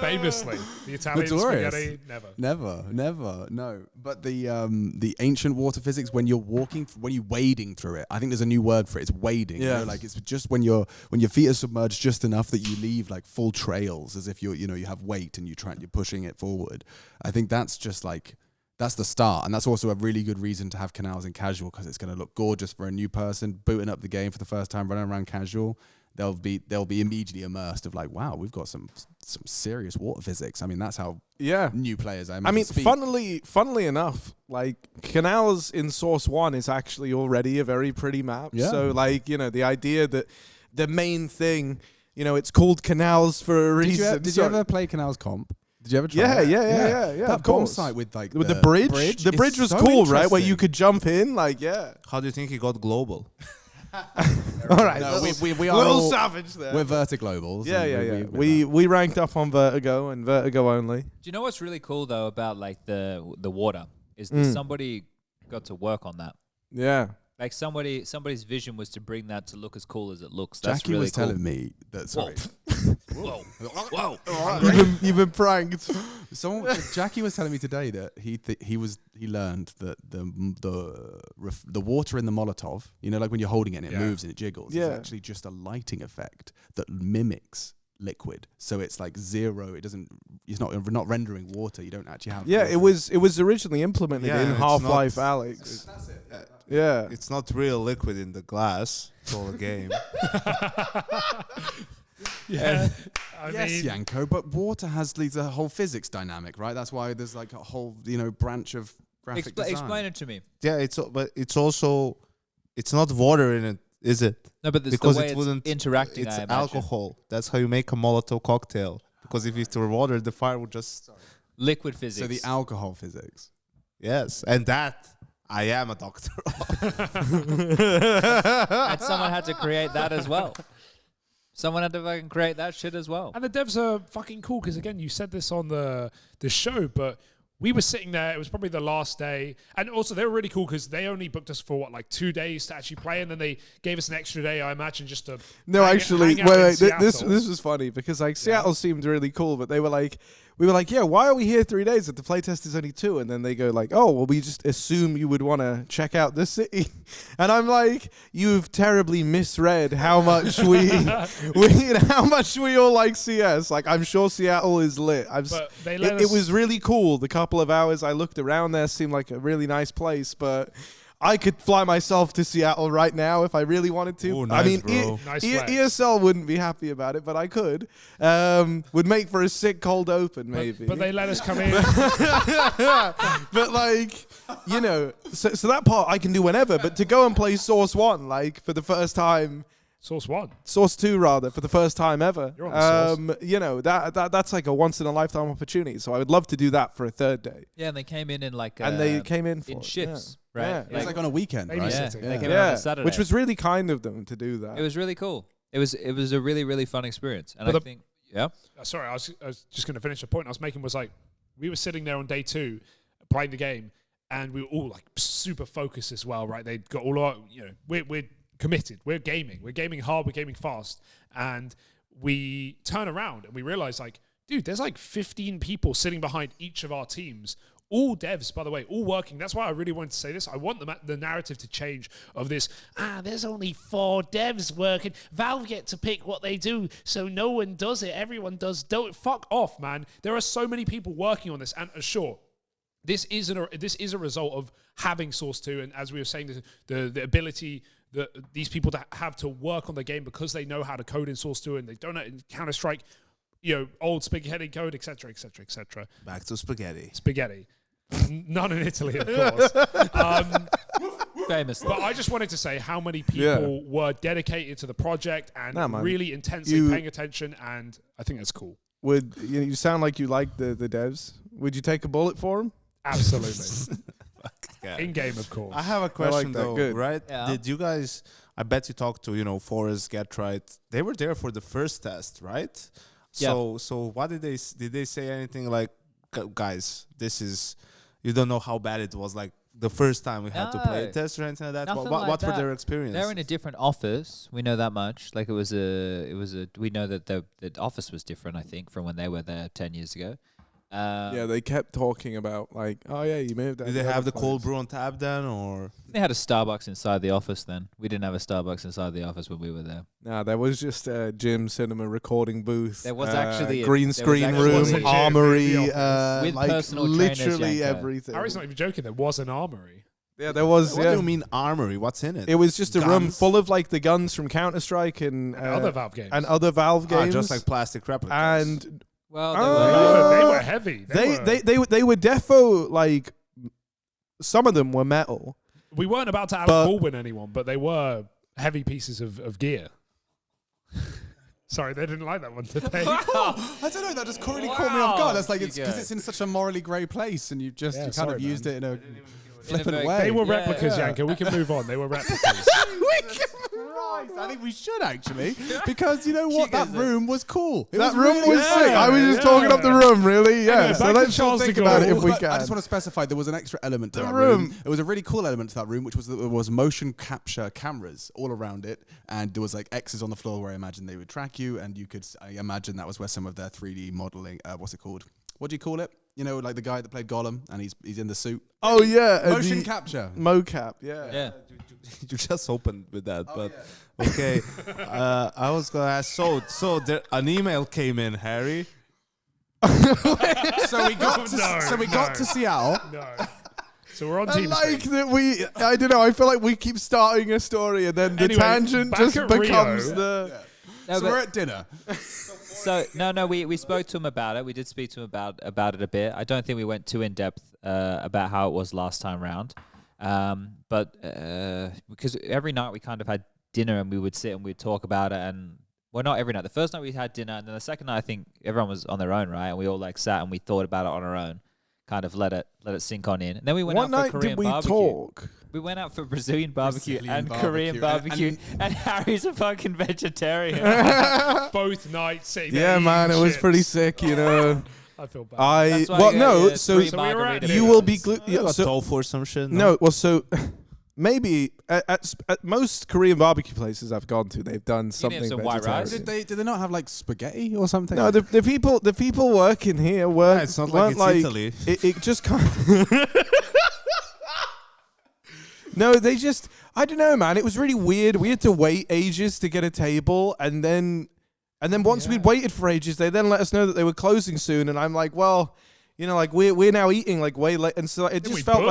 Famously, the Italian Notorious. spaghetti, never. Never, no. But the ancient water physics, when you're wading through it, I think there's a new word for it. It's wading. Yeah. You know, like it's just when your feet are submerged just enough that you leave like full trails, as if you have weight and you're pushing it forward. I think that's just like. That's the start, and that's also a really good reason to have canals in casual, because it's going to look gorgeous for a new person booting up the game for the first time, running around casual. They'll be immediately immersed of like, wow, we've got some serious water physics. I mean, that's how Yeah. new players. I mean, speak. funnily enough, like Canals in Source 1 is actually already a very pretty map. Yeah. So, like, the idea that the main thing, it's called Canals for a reason. Did you ever play Canals Comp? Did you ever try Yeah, it? yeah, That of bomb course. site with like With the bridge? The is bridge was so cool, right? Where interesting. you could jump in, like, yeah. How do you think he got global? All right. No, we are little all, savage there. we're Vertiglobals. Yeah, and yeah. We ranked up on Vertigo and Vertigo only. Do you know what's really cool though about like the water is that somebody got to work on that. Yeah. Like somebody's vision was to bring that to look as cool as it looks. That's Jackie really was cool. telling me that. Sorry, Whoa. You've been pranked. Jackie was telling me today that he learned that the water in the Molotov, like when you're holding it and it moves and it jiggles, is actually just a lighting effect that mimics liquid. So it's like zero. It's not rendering water. You don't actually have. Yeah, water. it was originally implemented Yeah, in it's Half-Life not- Alex. Yeah. It's not real liquid in the glass. It's all a game. Yeah. I Yes, mean, Yanko, but water has the whole physics dynamic, right? That's why there's like a whole, branch of graphic design. Explain it to me. Yeah, but it's also, it's not water in it, is it? No, but this Because the way it it's wouldn't. interacting. It's I imagine. alcohol. That's how you make a Molotov cocktail. Because if it's water, the fire would just. Liquid physics. So the alcohol physics. Yes, and that I am a doctor. And someone had to create that as well. Someone had to fucking create that shit as well. and the devs are fucking cool because again, you said this on the show, but we were sitting there. It was probably the last day. And also, they were really cool because they only booked us for, 2 days to actually play. And then they gave us an extra day, I imagine, just to No, actually, hang out in wait. This Seattle. was funny because, Seattle seemed really cool, but they were like, we were like, yeah, why are we here 3 days if the playtest is only 2? And then they go like, oh, well, we just assume you would want to check out the city. And I'm like, you've terribly misread how much how much we all like CS. Like, I'm sure Seattle is lit. It was really cool. The couple of hours I looked around there seemed like a really nice place, but I could fly myself to Seattle right now if I really wanted to. Ooh, nice, I mean, bro. ESL wouldn't be happy about it, but I could. Would make for a sick cold open, maybe. But they let us come in. But so that part I can do whenever. But to go and play Source 1, for the first time. Source 2 rather, for the first time ever. You're on the Source. That's like a once in a lifetime opportunity. So I would love to do that for a third day. Yeah, and they came in they came in in for shifts, yeah. right? Yeah. It was like on a weekend, right? Babysitting. They came in on a Saturday, which was really kind of them to do that. It was really cool. It was a really, really fun experience. And But I think, yeah. Sorry, I was just going to finish the point I was making was we were sitting there on day 2 playing the game and we were all super focused as well, right? They'd got all our, we're committed. We're gaming hard, we're gaming fast. And we turn around and we realize dude, there's 15 people sitting behind each of our teams. All devs, by the way, all working. That's why I really wanted to say this. I want the narrative to change of this. There's only 4 devs working. Valve get to pick what they do, so no one does it. Everyone does. Don't fuck off, man. There are so many people working on this, and sure, this is a result of having Source 2, and as we were saying, the ability that these people have to work on the game because they know how to code in Source 2 and they don't know in Counter-Strike, old spaghetti code, etc., etc., etc. Back to spaghetti. None in Italy, of course. Famously. But I just wanted to say how many people were dedicated to the project and really intensely paying attention, and I think that's cool. You sound like you like the devs. Would you take a bullet for them? Absolutely. In game, of course. I have a question though, Good. right? Yeah. Did you guys? I bet you talked to Forrest, Get Right. They were there for the first test, right? Yeah. So what did they say anything like, guys, this is, you don't know how bad it was the first time we had to play a test or anything like that? Nothing What like were that. their experiences? They're in a different office. We know that much. We know that the office was different, I think, from when they were there 10 years ago. They kept talking about oh yeah, you moved. Did they have the cold brew on tap then, or? They had a Starbucks inside the office then. We didn't have a Starbucks inside the office when we were there. Nah, there was just a gym, cinema, recording booth. There was actually a- green there was screen actually a room, gym armory, in the office. With personal trainers, literally Yanko. everything. Harry's not even joking. There was an armory. Yeah, there was. What Yeah. do you mean armory? What's in it? It was just a room Guns? full of the guns from Counter-Strike and Other Valve games. and other Valve games. just like plastic replicas. and Well, They were heavy. they were defo some of them were metal. We weren't about to Alec Baldwin anyone, but they were heavy pieces of gear. Sorry, they didn't like that one today. I don't know. That just really caught me off guard. That's because it's in such a morally grey place, and you kind of used it in a flippant way. They were replicas, Yanko. We can move on. They were replicas. I think we should actually, because you know what? That room was cool. That room was yeah, sick. I was just talking up the room, really. Yeah. Anyway, So back to let's Charles think de about it Gaulle. if we But can. I just want to specify there was an extra element to The that room. room. It was a really cool element to that room, which was that there was motion capture cameras all around it, and there was X's on the floor where I imagine they would track you, and you could. I imagine that was where some of their 3D modeling. What's it called? What do you call it? The guy that played Gollum, and he's in the suit. Oh yeah, Motion capture. mocap. Yeah. yeah. You just opened with that, okay. I was gonna ask. So an email came in, Harry. So we got to Seattle. No. So we're on I team. like that I don't know, I feel like we keep starting a story and then the Anyway, tangent back just at becomes Rio. the... No, So but- we're at dinner. So we spoke to him about it. We did speak to him about it a bit. I don't think we went too in depth about how it was last time round, but because every night we kind of had dinner and we would sit and we'd talk about it. And well, not every night. The first night we had dinner, and then the second night I think everyone was on their own, right? And we all sat and we thought about it on our own, kind of let it sink on in. And then we went What out night for Korean did we barbecue. talk? We went out for Brazilian barbecue Brazilian and barbecue. Korean barbecue, and Harry's a fucking vegetarian. Both nights sitting Yeah, there man, it eating was chips. pretty sick, I feel bad. That's why well, you no. got So three So we were at margaritas. you will be so, tofu or some shit. no. Well, so maybe at most Korean barbecue places I've gone to, they've done something some white rice? vegetarian. Did they not have like spaghetti or something? No, the people working here weren't. it's not like weren't it's Italy. It just kind of No, they just, I don't know, man. It was really weird. We had to wait ages to get a table, and then once we'd waited for ages, they then let us know that they were closing soon, and I'm like, well, you know, like we're now eating like way late, and so it Didn't we just felt book?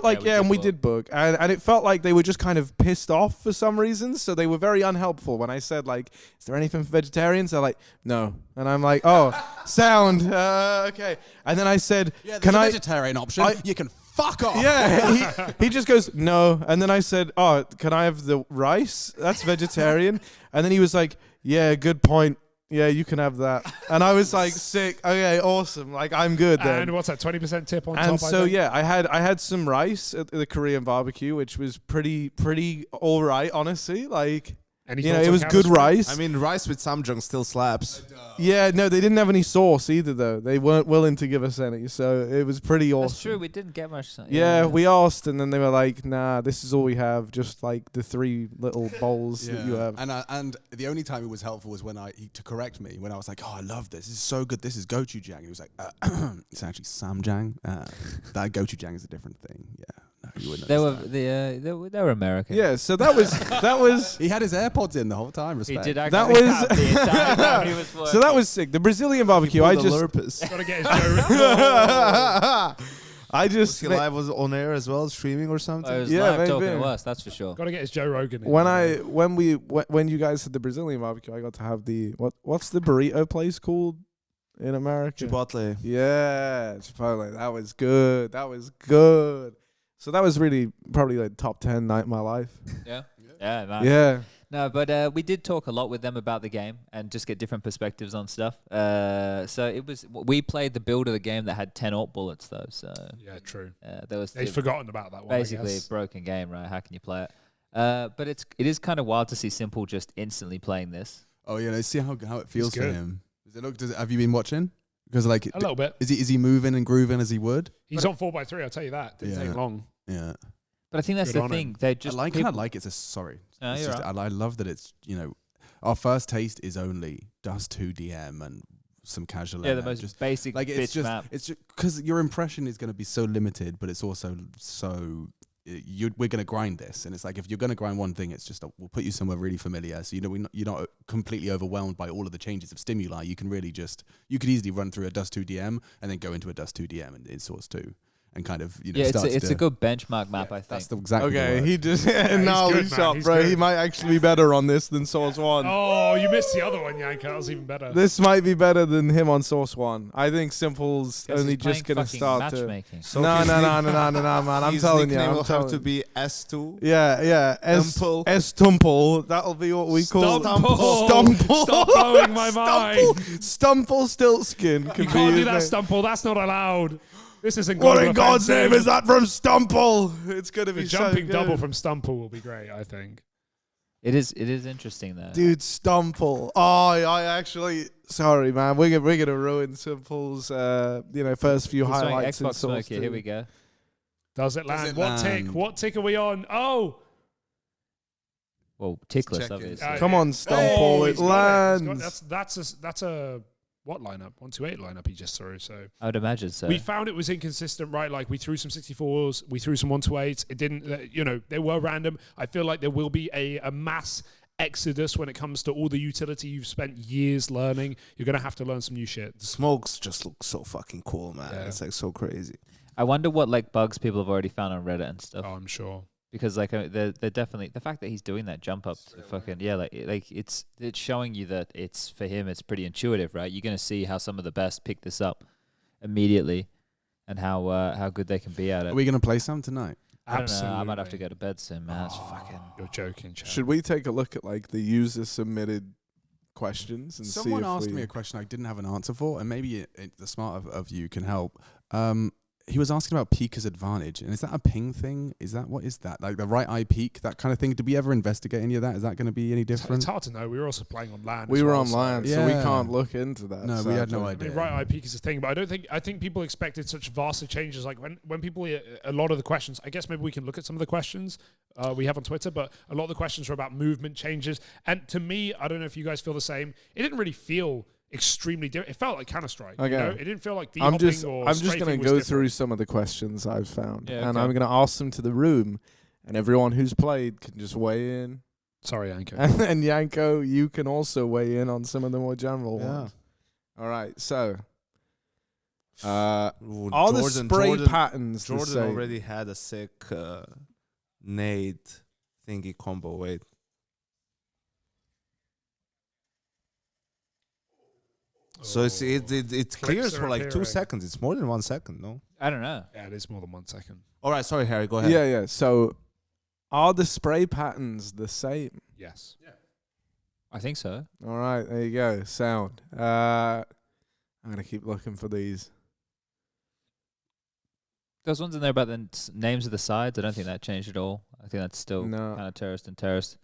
like we we did did book, and it felt like they were just kind of pissed off for some reason, so they were very unhelpful when I said like, is there anything for vegetarians? They're like, no, and I'm like, oh, sound, okay, and then I said, yeah, can there's a I? vegetarian option. You can fuck off. Yeah, he just goes, no. And then I said, oh, can I have the rice? That's vegetarian. And then he was like, yeah, good point. Yeah, you can have that. And I was like, sick. Okay, awesome. Like, I'm good then. And what's that? 20% tip on top. And I so think? yeah, I had some rice at the Korean barbecue, which was pretty all right, honestly. Like, Any you know, thoughts it on was good chemistry? rice. I mean, rice with samjang still slaps. Yeah, no, they didn't have any sauce either, though. They weren't willing to give us any, so it was pretty awesome. That's true. We didn't get much. Yeah, we asked, and then they were like, "Nah, this is all we have. Just like the 3 little bowls that you have." And the only time it was helpful was when to correct me when I was like, "Oh, I love this. This is so good. This is gochujang." And he was like, "It's actually samjang. That gochujang is a different thing." Yeah, no, you wouldn't. They were American. Yeah, so that was He had his AirPods in the whole time. He Respect. did That actually was- have the entire time he was so working. that was sick. The Brazilian barbecue. I just Gotta get his Joe. I Was just he live was on air as well, streaming or something? Oh, it was Yeah, live talking maybe. to us, that's for sure. Gotta get his Joe Rogan. In. when you guys had the Brazilian barbecue, I got to have the what's the burrito place called in America? Chipotle. Yeah, Chipotle. That was good. That was good. So that was really probably like top 10 night of my life. Yeah. Yeah, nice. Yeah. No, but we did talk a lot with them about the game and just get different perspectives on stuff. So we played the build of the game that had 10 AWP bullets though. So Yeah, true. there was They've forgotten about that one. basically I a guess. broken game, right? How can you play it? But it is kind of wild to see Simple just instantly playing this. Oh yeah, let's see how it feels for good. him. Have you been watching? Because like, A little bit. is he moving and grooving as he would? He's on 4x3. I'll tell you that. Didn't Yeah. take long. Yeah. But I think that's Good the on thing. him. They just I like it. Sorry. No, It's you're just, I love that it's, our first taste is only Dust 2 DM and some casual. the MM, most just basic like bitch map. it's just because your impression is going to be so limited, but it's also so we're going to grind this, and it's like if you're going to grind one thing, it's just we'll put you somewhere really familiar, so you're not completely overwhelmed by all of the changes of stimuli. You can really you could easily run through a Dust 2 DM and then go into a Dust 2 DM in Source 2. And kind of, it's a good benchmark map, I think. That's exactly the Okay, word. he just he's gnarly good, man. shot, He's bro. good. He might actually be better on this than Source 1. Oh, you missed the other one, Yanka. That was even better. This might be better than him on Source 1. I think Simple's Guess only he's just playing gonna fucking start to. matchmaking. So No, his man. I'm his telling you. nickname I'm will telling have to you. be S2. Yeah. Stumple. Stumple. That'll be what we call Stumple. Stop blowing my mind. Stumple Stiltskin. You Could can't be do his that, name. Stumple. That's not allowed. This isn't What global in God's offensive. name is that from Stumple? It's gonna be The so jumping good. double from Stumple will be great, I think. It is interesting though. Dude, Stumple. Oh, I actually. Sorry, man. We're gonna ruin Simple's first few He's throwing highlights in Xbox Source smoke here. 2. Here we go. Does it land? it What land? tick? What tick are we on? Oh! Well, tickless, check it. obviously. Come on, Stumple. He's It got lands. That's a what lineup? 128 lineup he just threw. So I would imagine so. we found it was inconsistent, right? Like we threw some 64s, we threw some 128s. It didn't, they were random. I feel like there will be a mass exodus when it comes to all the utility you've spent years learning. You're gonna have to learn some new shit. The smokes just look so fucking cool, man. Yeah. It's like so crazy. I wonder what like bugs people have already found on Reddit and stuff. Oh, I'm sure. Because like they're definitely the fact that he's doing that jump up to fucking it's showing you that it's for him it's pretty intuitive, right? You're gonna see how some of the best pick this up immediately, and how good they can be at it. Are we going to play some tonight? I don't know. Absolutely. I might have to go to bed soon, man. It's fucking. You're joking, Chad. Should we take a look at like the user submitted questions and Someone see if asked we... me a question I didn't have an answer for, and maybe the smart of you can help. he was asking about Pika's advantage, and is that a ping thing? Is that what is that? Like the right eye peak, that kind of thing? Did we ever investigate any of that? Is that going to be any different? It's hard to know. We were also playing on LAN. We as were well, on LAN, so we can't look into that. No, we had no I idea. mean, right eye peak is a thing, but I think people expected such vast changes. Like when people, a lot of the questions, I guess maybe we can look at some of the questions we have on Twitter, but a lot of the questions are about movement changes. And to me, I don't know if you guys feel the same. It didn't really feel extremely different. It felt like Counter-Strike. Okay. You know? It didn't feel like I'm de-hopping just or going to strafing go was through different. some of the questions I've found, Yeah, and okay. I'm going to ask them to the room, and everyone who's played can just weigh in. Sorry, Anko. And Yanko, you can also weigh in on some of the more general ones. All right, so are the spray patterns the Jordan same? already had a sick nade thingy combo. Wait. So it Clips clears are for like 2 appearing. seconds. It's more than 1 second, no? I don't know. Yeah, it is more than 1 second. All right, sorry, Harry. Go ahead. Yeah. So are the spray patterns the same? Yes. I think so. All right, there you go. Sound. I'm going to keep looking for these. There's ones in there about the names of the sides. I don't think that changed at all. I think that's still No. kind of terrorist and terrorist.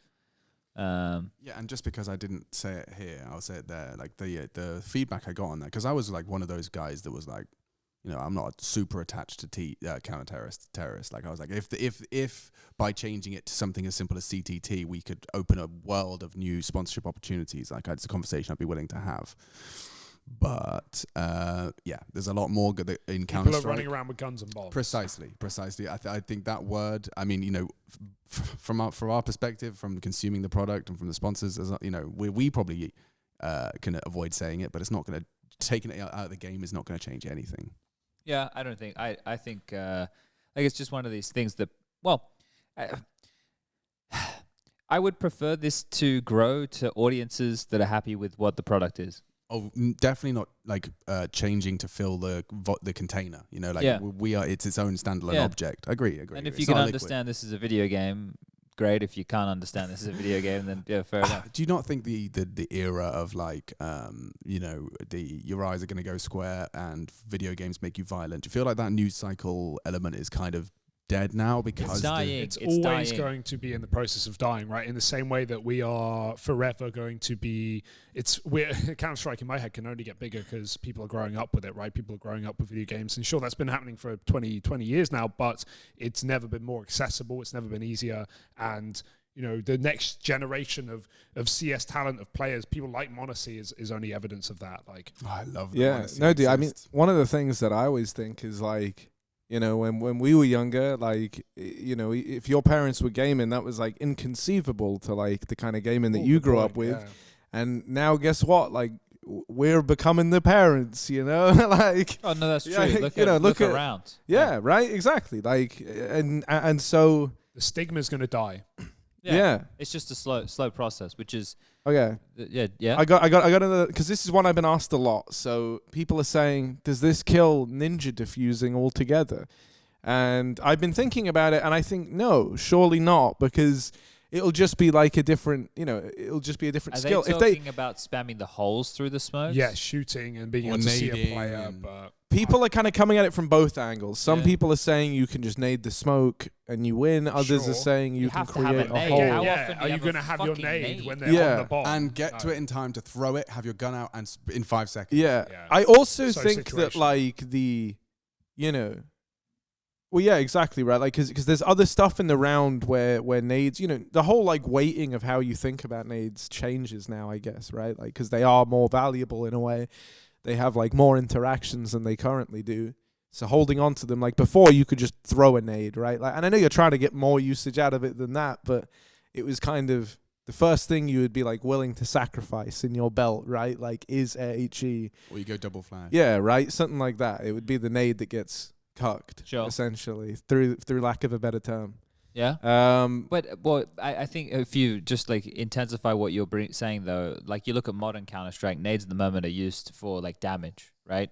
Yeah, and just because I didn't say it here, I'll say it there. Like the feedback I got on that, because I was like one of those guys that was like, you know, I'm not super attached to counter-terrorist. Like I was like, if by changing it to something as simple as CTT, we could open a world of new sponsorship opportunities, like it's a conversation I'd be willing to have. But yeah, there's a lot more in Counter-Strike. People are running around with guns and bombs. Precisely. I think that word. I mean, you know, from our perspective, from consuming the product and from the sponsors, you know, we probably can avoid saying it, but it's not going to taking it out of the game is not going to change anything. Yeah, I don't think. I think like it's just one of these things that. Well, I would prefer this to grow to audiences that are happy with what the product is. Oh, definitely not like changing to fill the container. You know, like Yeah. we are. It's its own standalone Yeah. object. Agree. And if It's you can not liquid. understand this is a video game, great. If you can't understand this is a video game, then yeah, fair enough. Do you not think the era of like you know, your eyes are going to go square and video games make you violent? Do you feel like that news cycle element is kind of dead now because It's dying. It's It's always dying. going to be in the process of dying, right? In the same way that we are forever going to be. Counter-Strike in my head can only get bigger because people are growing up with it, right? People are growing up with video games, and sure, that's been happening for 20 years now, but it's never been more accessible. It's never been easier, and you know, the next generation of CS talent of players, people like Monacy is only evidence of that. Like, Oh, I love that. Yeah, no, dude. I mean, one of the things that I always think is like, you know, when we were younger, like, you know, if your parents were gaming, that was like inconceivable to like the kind of gaming that you grew up with. yeah. And now, guess what? Like, we're becoming the parents, you know, like. Oh no, that's true. Yeah, Look, you know, look look at- around. Yeah, right. Exactly. Like, and so The stigma is going to die. yeah. It's just a slow process, which is Okay. yeah. I got another, because this is one I've been asked a lot. So people are saying, does this kill ninja diffusing altogether? And I've been thinking about it, and I think no, surely not, because it'll just be like a different, you know, it'll just be a different Are skill. they talking about spamming the holes through the smoke? Yeah, shooting and being Or able to see a nading player, and- but People are kind of coming at it from both angles. Some Yeah. people are saying you can just nade the smoke and you win. Others Sure. are saying you can have to have create a a nade. hole. How yeah, often do are you you have going to a have your fucking nade nade? when they're Yeah. on the bomb? and get to No. it in time to throw it, have your gun out, and in 5 seconds. Yeah. Yeah. I also So think that situational. like the, you know, well, yeah, exactly right. Like, because there's other stuff in the round where nades, you know, the whole like weighting of how you think about nades changes now, I guess, right? Like, because they are more valuable in a way. They have like more interactions than they currently do. So holding on to them, like before, you could just throw a nade, right? Like, and I know you're trying to get more usage out of it than that, but it was kind of the first thing you would be like willing to sacrifice in your belt, right? Like, is HE. Or you go double flash. Yeah, right. Something like that. It would be the nade that gets cucked, Sure. essentially, through lack of a better term. Yeah. But well, I think if you just like intensify what you're saying though, like you look at modern Counter-Strike, nades at the moment are used for like damage, right?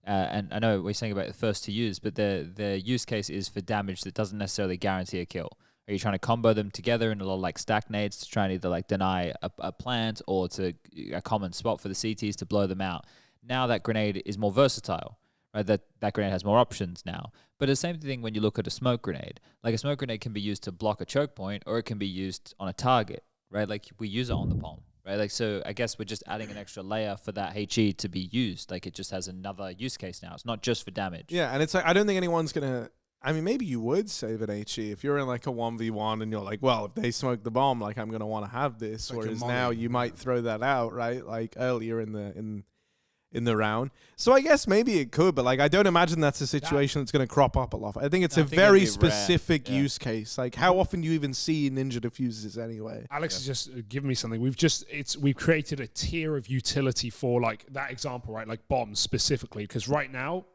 And I know we're saying about the first to use, but the use case is for damage that doesn't necessarily guarantee a kill. Are you trying to combo them together in a lot of like stack nades to try and either like deny a plant or to a common spot for the CTs to blow them out? Now that grenade is more versatile, right? right? That grenade has more options now. But the same thing when you look at a smoke grenade. Like a smoke grenade can be used to block a choke point, or it can be used on a target, right? Like we use it on the bomb, right? Like, so I guess we're just adding an extra layer for that HE to be used. Like it just has another use case now. It's not just for damage. Yeah, and it's like, I don't think anyone's going to, I mean, maybe you would save an HE if you're in like a 1v1 and you're like, well, if they smoke the bomb, like I'm going to want to have this. Like whereas now you might throw that out, right? Like earlier in the round. So I guess maybe it could, but like I don't imagine that's a situation that's going to crop up a lot. I think it's a very specific use case. Like how often do you even see Ninja diffusers anyway? Alex has just given me something. We've created a tier of utility for like that example, right? Like bombs specifically, because right now,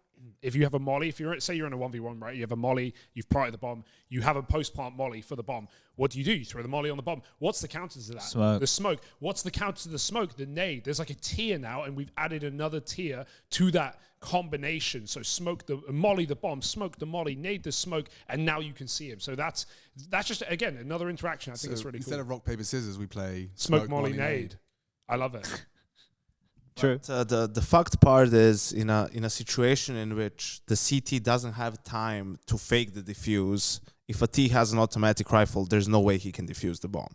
if you have a molly, say you're in a 1v1, right? You have a molly, you've planted the bomb, you have a post-plant molly for the bomb. What do? You throw the molly on the bomb. What's the counter to that? Smoke. The smoke. What's the counter to the smoke? The nade. There's like a tier now, and we've added another tier to that combination. So smoke the molly, the bomb, smoke the molly, nade the smoke, and now you can see him. So that's just, again, another interaction. I think it's really instead cool. of rock, paper, scissors, we play smoke molly, nade. I love it. True. But, the fucked part is in a situation in which the CT doesn't have time to fake the defuse. If a T has an automatic rifle, there's no way he can defuse the bomb.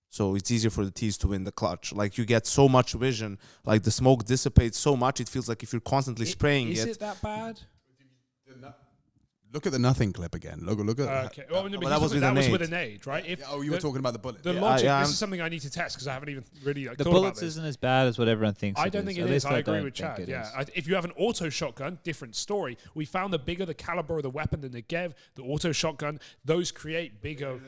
So it's easier for the T's to win the clutch. Like you get so much vision, like the smoke dissipates so much, it feels like if you're constantly spraying Is it that bad? Look at the nothing clip again. Look at okay. Well, no, but that was with a nade, right? you were talking about the bullet. The logic. This is something I need to test because I haven't even really The thought about bullets this. isn't as bad as what everyone thinks. I don't think it is. I agree with Chad. Chad. Yeah, if you have an auto shotgun, different story. We found the bigger the caliber of the weapon, the Negev, the auto shotgun, those create bigger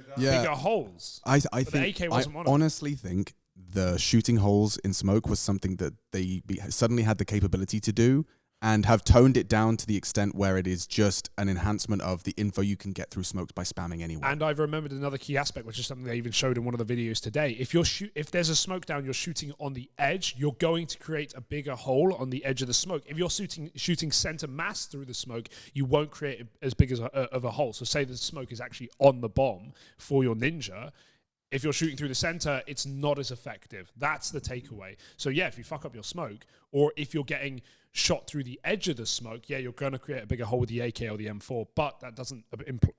holes. I But think the AK wasn't one of them. honestly think the shooting holes in smoke was something that they suddenly had the capability to do, and have toned it down to the extent where it is just an enhancement of the info you can get through smokes by spamming anyway. And I've remembered another key aspect, which is something they even showed in one of the videos today. If there's a smoke down, you're shooting on the edge, you're going to create a bigger hole on the edge of the smoke. If you're shooting center mass through the smoke, you won't create as big of a hole. So say the smoke is actually on the bomb for your Ninja. If you're shooting through the center, it's not as effective. That's the takeaway. So yeah, if you fuck up your smoke, or if you're getting shot through the edge of the smoke, yeah, you're going to create a bigger hole with the AK or the M4, but that doesn't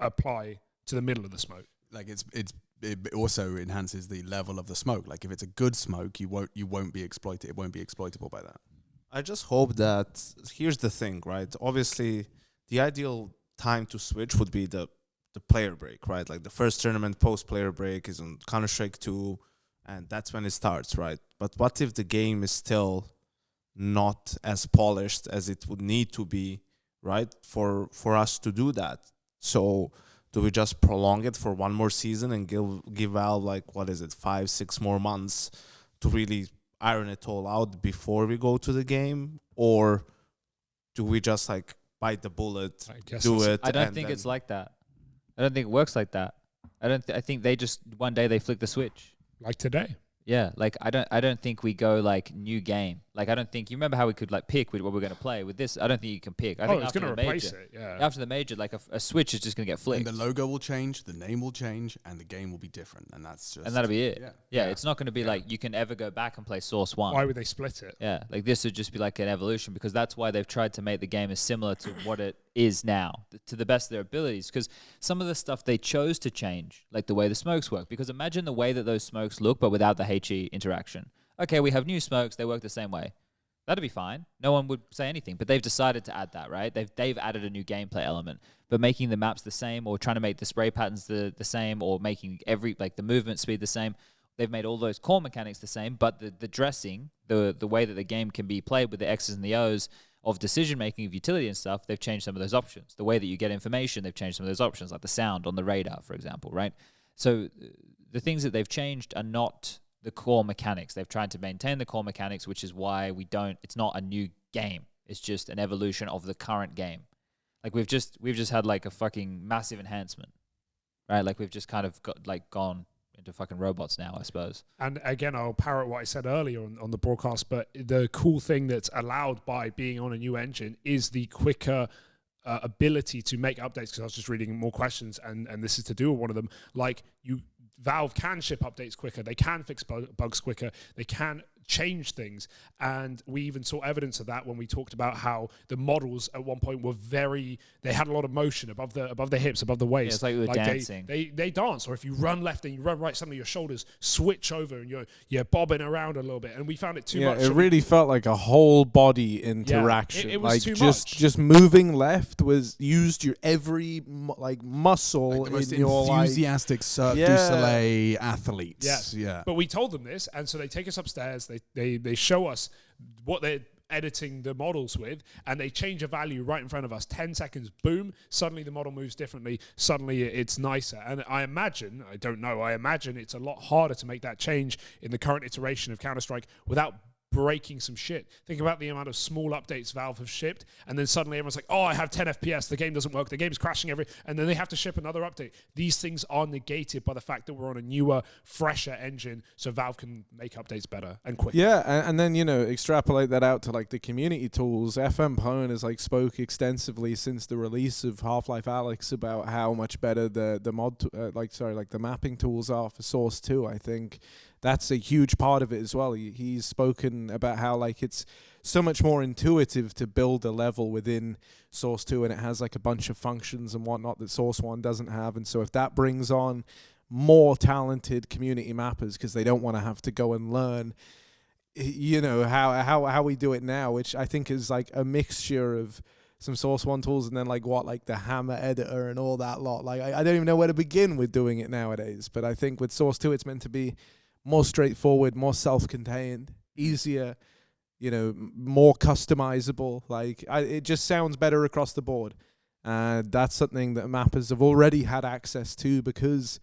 apply to the middle of the smoke. Like it also enhances the level of the smoke. Like if it's a good smoke, you won't be exploited. It won't be exploitable by that. I just hope that, here's the thing, right? Obviously, the ideal time to switch would be the player break, right? Like the first tournament post-player break is on Counter-Strike 2, and that's when it starts, right? But what if the game is still not as polished as it would need to be, right, for us to do that? So do we just prolong it for one more season and give Valve, like, what is it, 5-6 more months to really iron it all out before we go to the game? Or do we just, like, bite the bullet, do it? I don't think it's like that. I don't think it works like that. I think they just one day they flick the switch. Like today. Yeah, like I don't think we go like new game. Like I don't think you remember how we could like pick with what we're going to play. With this, I don't think you can pick. I think it's going to replace it. Yeah. After the major, like a switch is just going to get flicked. And the logo will change, the name will change, and the game will be different. And that's just. And that'll be it. Yeah. Yeah, it's not going to be like you can ever go back and play Source 1. Why would they split it? Yeah, like this would just be like an evolution, because that's why they've tried to make the game as similar to what it is now, to the best of their abilities. Because some of the stuff they chose to change, like the way the smokes work. Because imagine the way that those smokes look, but without the HE interaction. Okay, we have new smokes, they work the same way. That'd be fine. No one would say anything, but they've decided to add that, right? They've added a new gameplay element, but making the maps the same, or trying to make the spray patterns the same, or making the movement speed the same. They've made all those core mechanics the same, but the dressing, the way that the game can be played with the X's and the O's of decision-making, of utility and stuff, they've changed some of those options. The way that you get information, they've changed some of those options, like the sound on the radar, for example, right? So the things that they've changed are not the core mechanics. They've tried to maintain the core mechanics, which is why it's not a new game. It's just an evolution of the current game. Like we've just had like a fucking massive enhancement, right? Like we've just kind of gone into fucking robots now, I suppose. And again, I'll parrot what I said earlier on the broadcast, but the cool thing that's allowed by being on a new engine is the quicker ability to make updates, because I was just reading more questions, and this is to do with one of them. Like Valve can ship updates quicker, they can fix bugs quicker, they can change things. And we even saw evidence of that when we talked about how the models at one point were they had a lot of motion above the hips, above the waist. Yeah, it's like we were dancing. They dance, or if you run left and you run right, suddenly your shoulders switch over and you're bobbing around a little bit. And we found it too much. Yeah, it really felt like a whole body interaction. It was like too just much. just moving left was used your every muscle Like the most in your enthusiastic Cirque du Soleil athletes. Yes. Yeah. But we told them this, and so they take us upstairs. They show us what they're editing the models with, and they change a value right in front of us. 10 seconds, boom, suddenly the model moves differently. Suddenly it's nicer. And I imagine it's a lot harder to make that change in the current iteration of Counter-Strike without breaking some shit. Think about the amount of small updates Valve have shipped, and then suddenly everyone's like, oh, I have 10 FPS, the game doesn't work, the game's crashing and then they have to ship another update. These things are negated by the fact that we're on a newer, fresher engine, so Valve can make updates better and quicker. Yeah, and then, extrapolate that out to like the community tools. FM Pwn has like spoke extensively since the release of Half-Life Alyx about how much better the mapping tools are for Source 2. I think that's a huge part of it as well. He's spoken about how like it's so much more intuitive to build a level within Source 2, and it has like a bunch of functions and whatnot that Source 1 doesn't have. And so if that brings on more talented community mappers, because they don't want to have to go and learn, how we do it now, which I think is like a mixture of some Source 1 tools and then like the Hammer editor and all that lot. Like I don't even know where to begin with doing it nowadays. But I think with Source 2, it's meant to be more straightforward, more self-contained, easier, more customizable. Like it just sounds better across the board. And that's something that mappers have already had access to because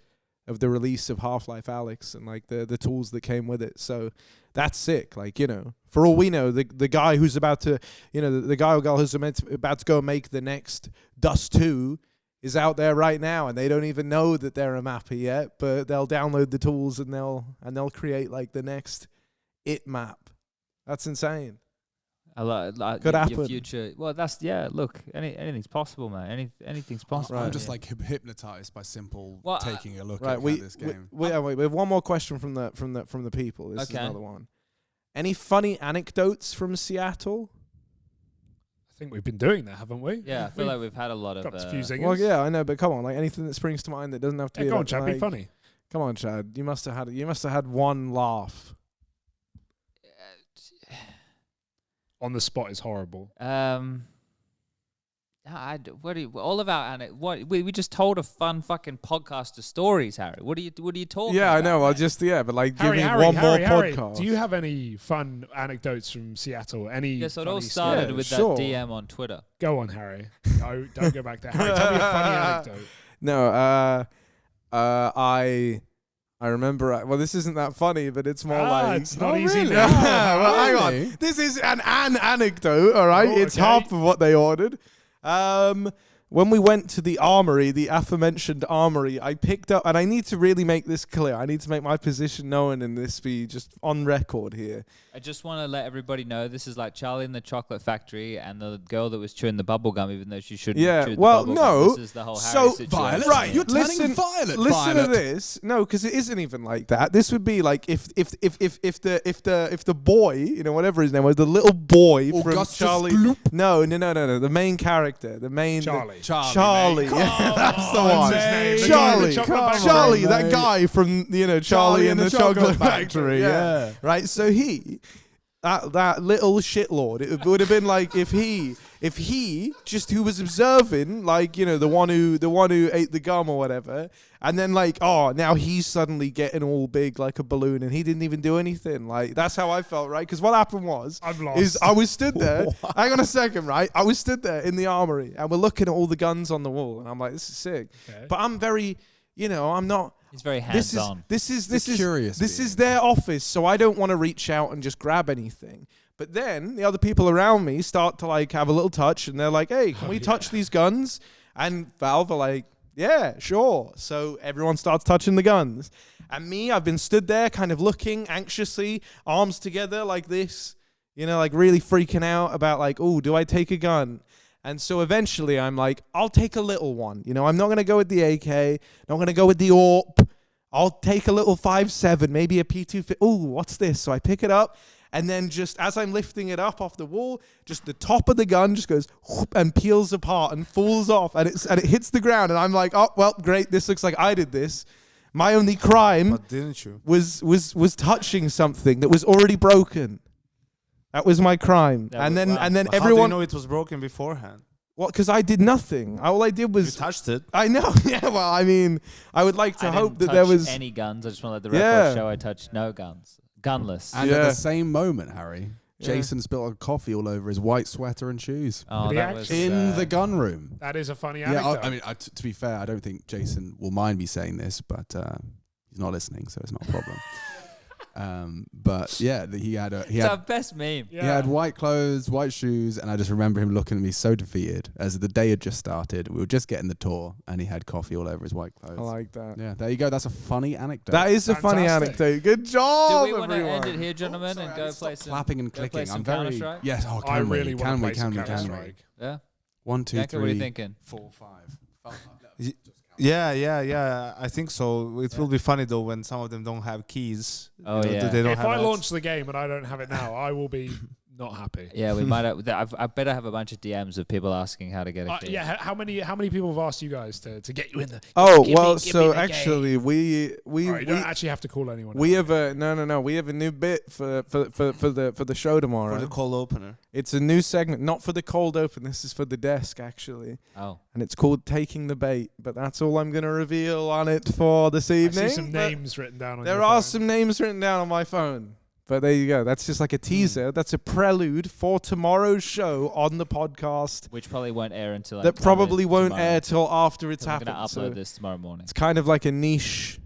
of the release of Half-Life Alyx and like the tools that came with it. So that's sick. Like, for all we know, the guy who's about to, the guy or girl who's about to go make the next Dust 2 is out there right now, and they don't even know that they're a mapper yet, but they'll download the tools and they'll create like the next it map. That's insane. Could happen. Your future. Well, look, anything's possible, man. Anything's possible. I'm just like hypnotized by simple taking a look at this game. We have one more question from the people. This is another one. Any funny anecdotes from Seattle? I think we've been doing that, haven't we? Yeah, I feel like we've had a lot of... Dropped a few zingers. Well, yeah, I know, but come on, like anything that springs to mind that doesn't have to be... Go on, Chad, be funny. Come on, Chad. You must have had one laugh. On the spot is horrible. We just told a fun fucking podcast of stories, Harry. What are you talking about? Yeah, I know. But like, give me one more podcast. Do you have any fun anecdotes from Seattle? Yes, it all started with that DM on Twitter. Go on, Harry. No, don't go back there. Harry, tell me a funny anecdote. No, I remember. Well, this isn't that funny, but it's more like it's not easy. Really? Well, hang on. This is an anecdote. All right, it's half of what they ordered. When we went to the armory, the aforementioned armory, I picked up, and I need to really make this clear. I need to make my position known and this be just on record here. I just want to let everybody know this is like Charlie in the Chocolate Factory and the girl that was chewing the bubble gum, even though she shouldn't. Yeah, chew the well, bubble no. gum. This is the whole Harry situation. Violet, right? You're turning violet. Listen to this. No, because it isn't even like that. This would be like if the boy, whatever his name was, the little boy Augustus from Charlie. Gloop. No. The main character, the main Charlie. Yeah, that's the What's one. his name? Charlie, that guy from Charlie and the Chocolate Factory. Yeah. Right. So that little shitlord. It would have been like if he just who was observing, like the one who ate the gum or whatever, and then now he's suddenly getting all big like a balloon, and he didn't even do anything. Like that's how I felt, right? Because what happened was, I was stood there. Hang on a second, right? I was stood there in the armory, and we're looking at all the guns on the wall, and I'm like, this is sick. Okay. But I'm very, I'm not. He's very hands-on. This is their office, so I don't want to reach out and just grab anything. But then the other people around me start to have a little touch, and they're like, "Hey, can we touch these guns?" And Valve are like, "Yeah, sure." So everyone starts touching the guns, and me, I've been stood there, kind of looking anxiously, arms together like this, really freaking out about "Oh, do I take a gun?" And so eventually I'm like, I'll take a little one. I'm not going to go with the AK. Not going to go with the AWP. I'll take a little 5.7, maybe a P250. Oh, what's this? So I pick it up, and then just as I'm lifting it up off the wall, just the top of the gun just goes whoop, and peels apart and falls off, and it hits the ground, and I'm like, oh well, great. This looks like I did this. My only crime But didn't you? was touching something that was already broken. That was my crime. And then But how do everyone you know it was broken beforehand? Well, because I did nothing. All I did was You touched it. I know. Yeah. Well, I mean, I would like to I hope didn't that there touch was. any guns. I just want to let the Yeah. record show I touched no guns. Gunless. And Yeah. at the same moment, Harry, Yeah. Jason spilled coffee all over his white sweater and shoes Oh, Did he that was actually? in the gun room. That is a funny Yeah, anecdote. I mean, to be fair, I don't think Jason will mind me saying this, but he's not listening, so it's not a problem. But yeah, he had It's our best meme. yeah. he had white clothes, white shoes, and I just remember him looking at me so defeated as the day had just started. We were just getting the tour, and he had coffee all over his white clothes. I like that. Yeah, there you go. That's a funny anecdote. That is a funny Fantastic. anecdote. Good Do job, we want to everyone. end it here, gentlemen, and go play some clapping and go play clicking. some I'm very Counter-Strike? yes. Oh, I can really we? want Can to we? play some Can we? Can we? Counter-Strike. Yeah. 1, 2, Yanko, what are you 3, thinking? 4, 5. Yeah. I think so. It will be funny though when some of them don't have keys. Oh, yeah. They don't If have I access. launch the game and I don't have it now, I will be not happy. Yeah, we might have. I better have a bunch of DMs of people asking how to get a key. Yeah, how many people have asked you guys to get you in the? Oh give well, me- give so me the actually we Alright, you don't actually have to call anyone. we out. have a no. We have a new bit for the show tomorrow. For the cold opener. It's a new segment, not for the cold open. This is for the desk actually, Oh. and it's called Taking the Bait. But that's all I'm going to reveal on it for this evening. I see some But names written down on There your are phone. some names written down on my phone. But there you go. That's just like a teaser. That's a prelude for tomorrow's show on the podcast Which probably won't air until that probably won't air till after it's I'm happened. gonna upload So this tomorrow morning. it's kind of like a niche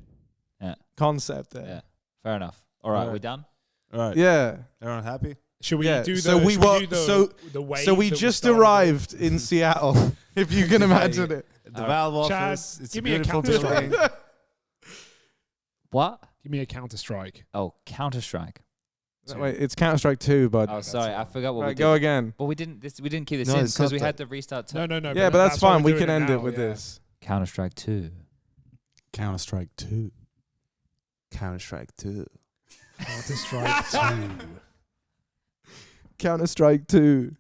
Yeah. concept there. Yeah. Fair enough. All right, Alright. we done? All right. Yeah. Everyone happy? Should we Yeah, do the? so we should we were- do the, so- the wave So we that just started with? arrived in Seattle, if you can imagine it. The Valve Chad, office. It's a give me a beautiful Counter-Strike. building. What? Give me a Counter-Strike. Oh, Counter-Strike. Wait, it's Counter-Strike 2, bud. Oh, sorry, I forgot what we Right, did. go again. But we didn't keep this No, in it's because not we that. had to restart. No. Yeah, but that's why fine. we're We can doing end now, it with yeah. this. Counter-Strike 2. Counter-Strike 2. Counter-Strike 2. Counter-Strike 2. Counter-Strike 2.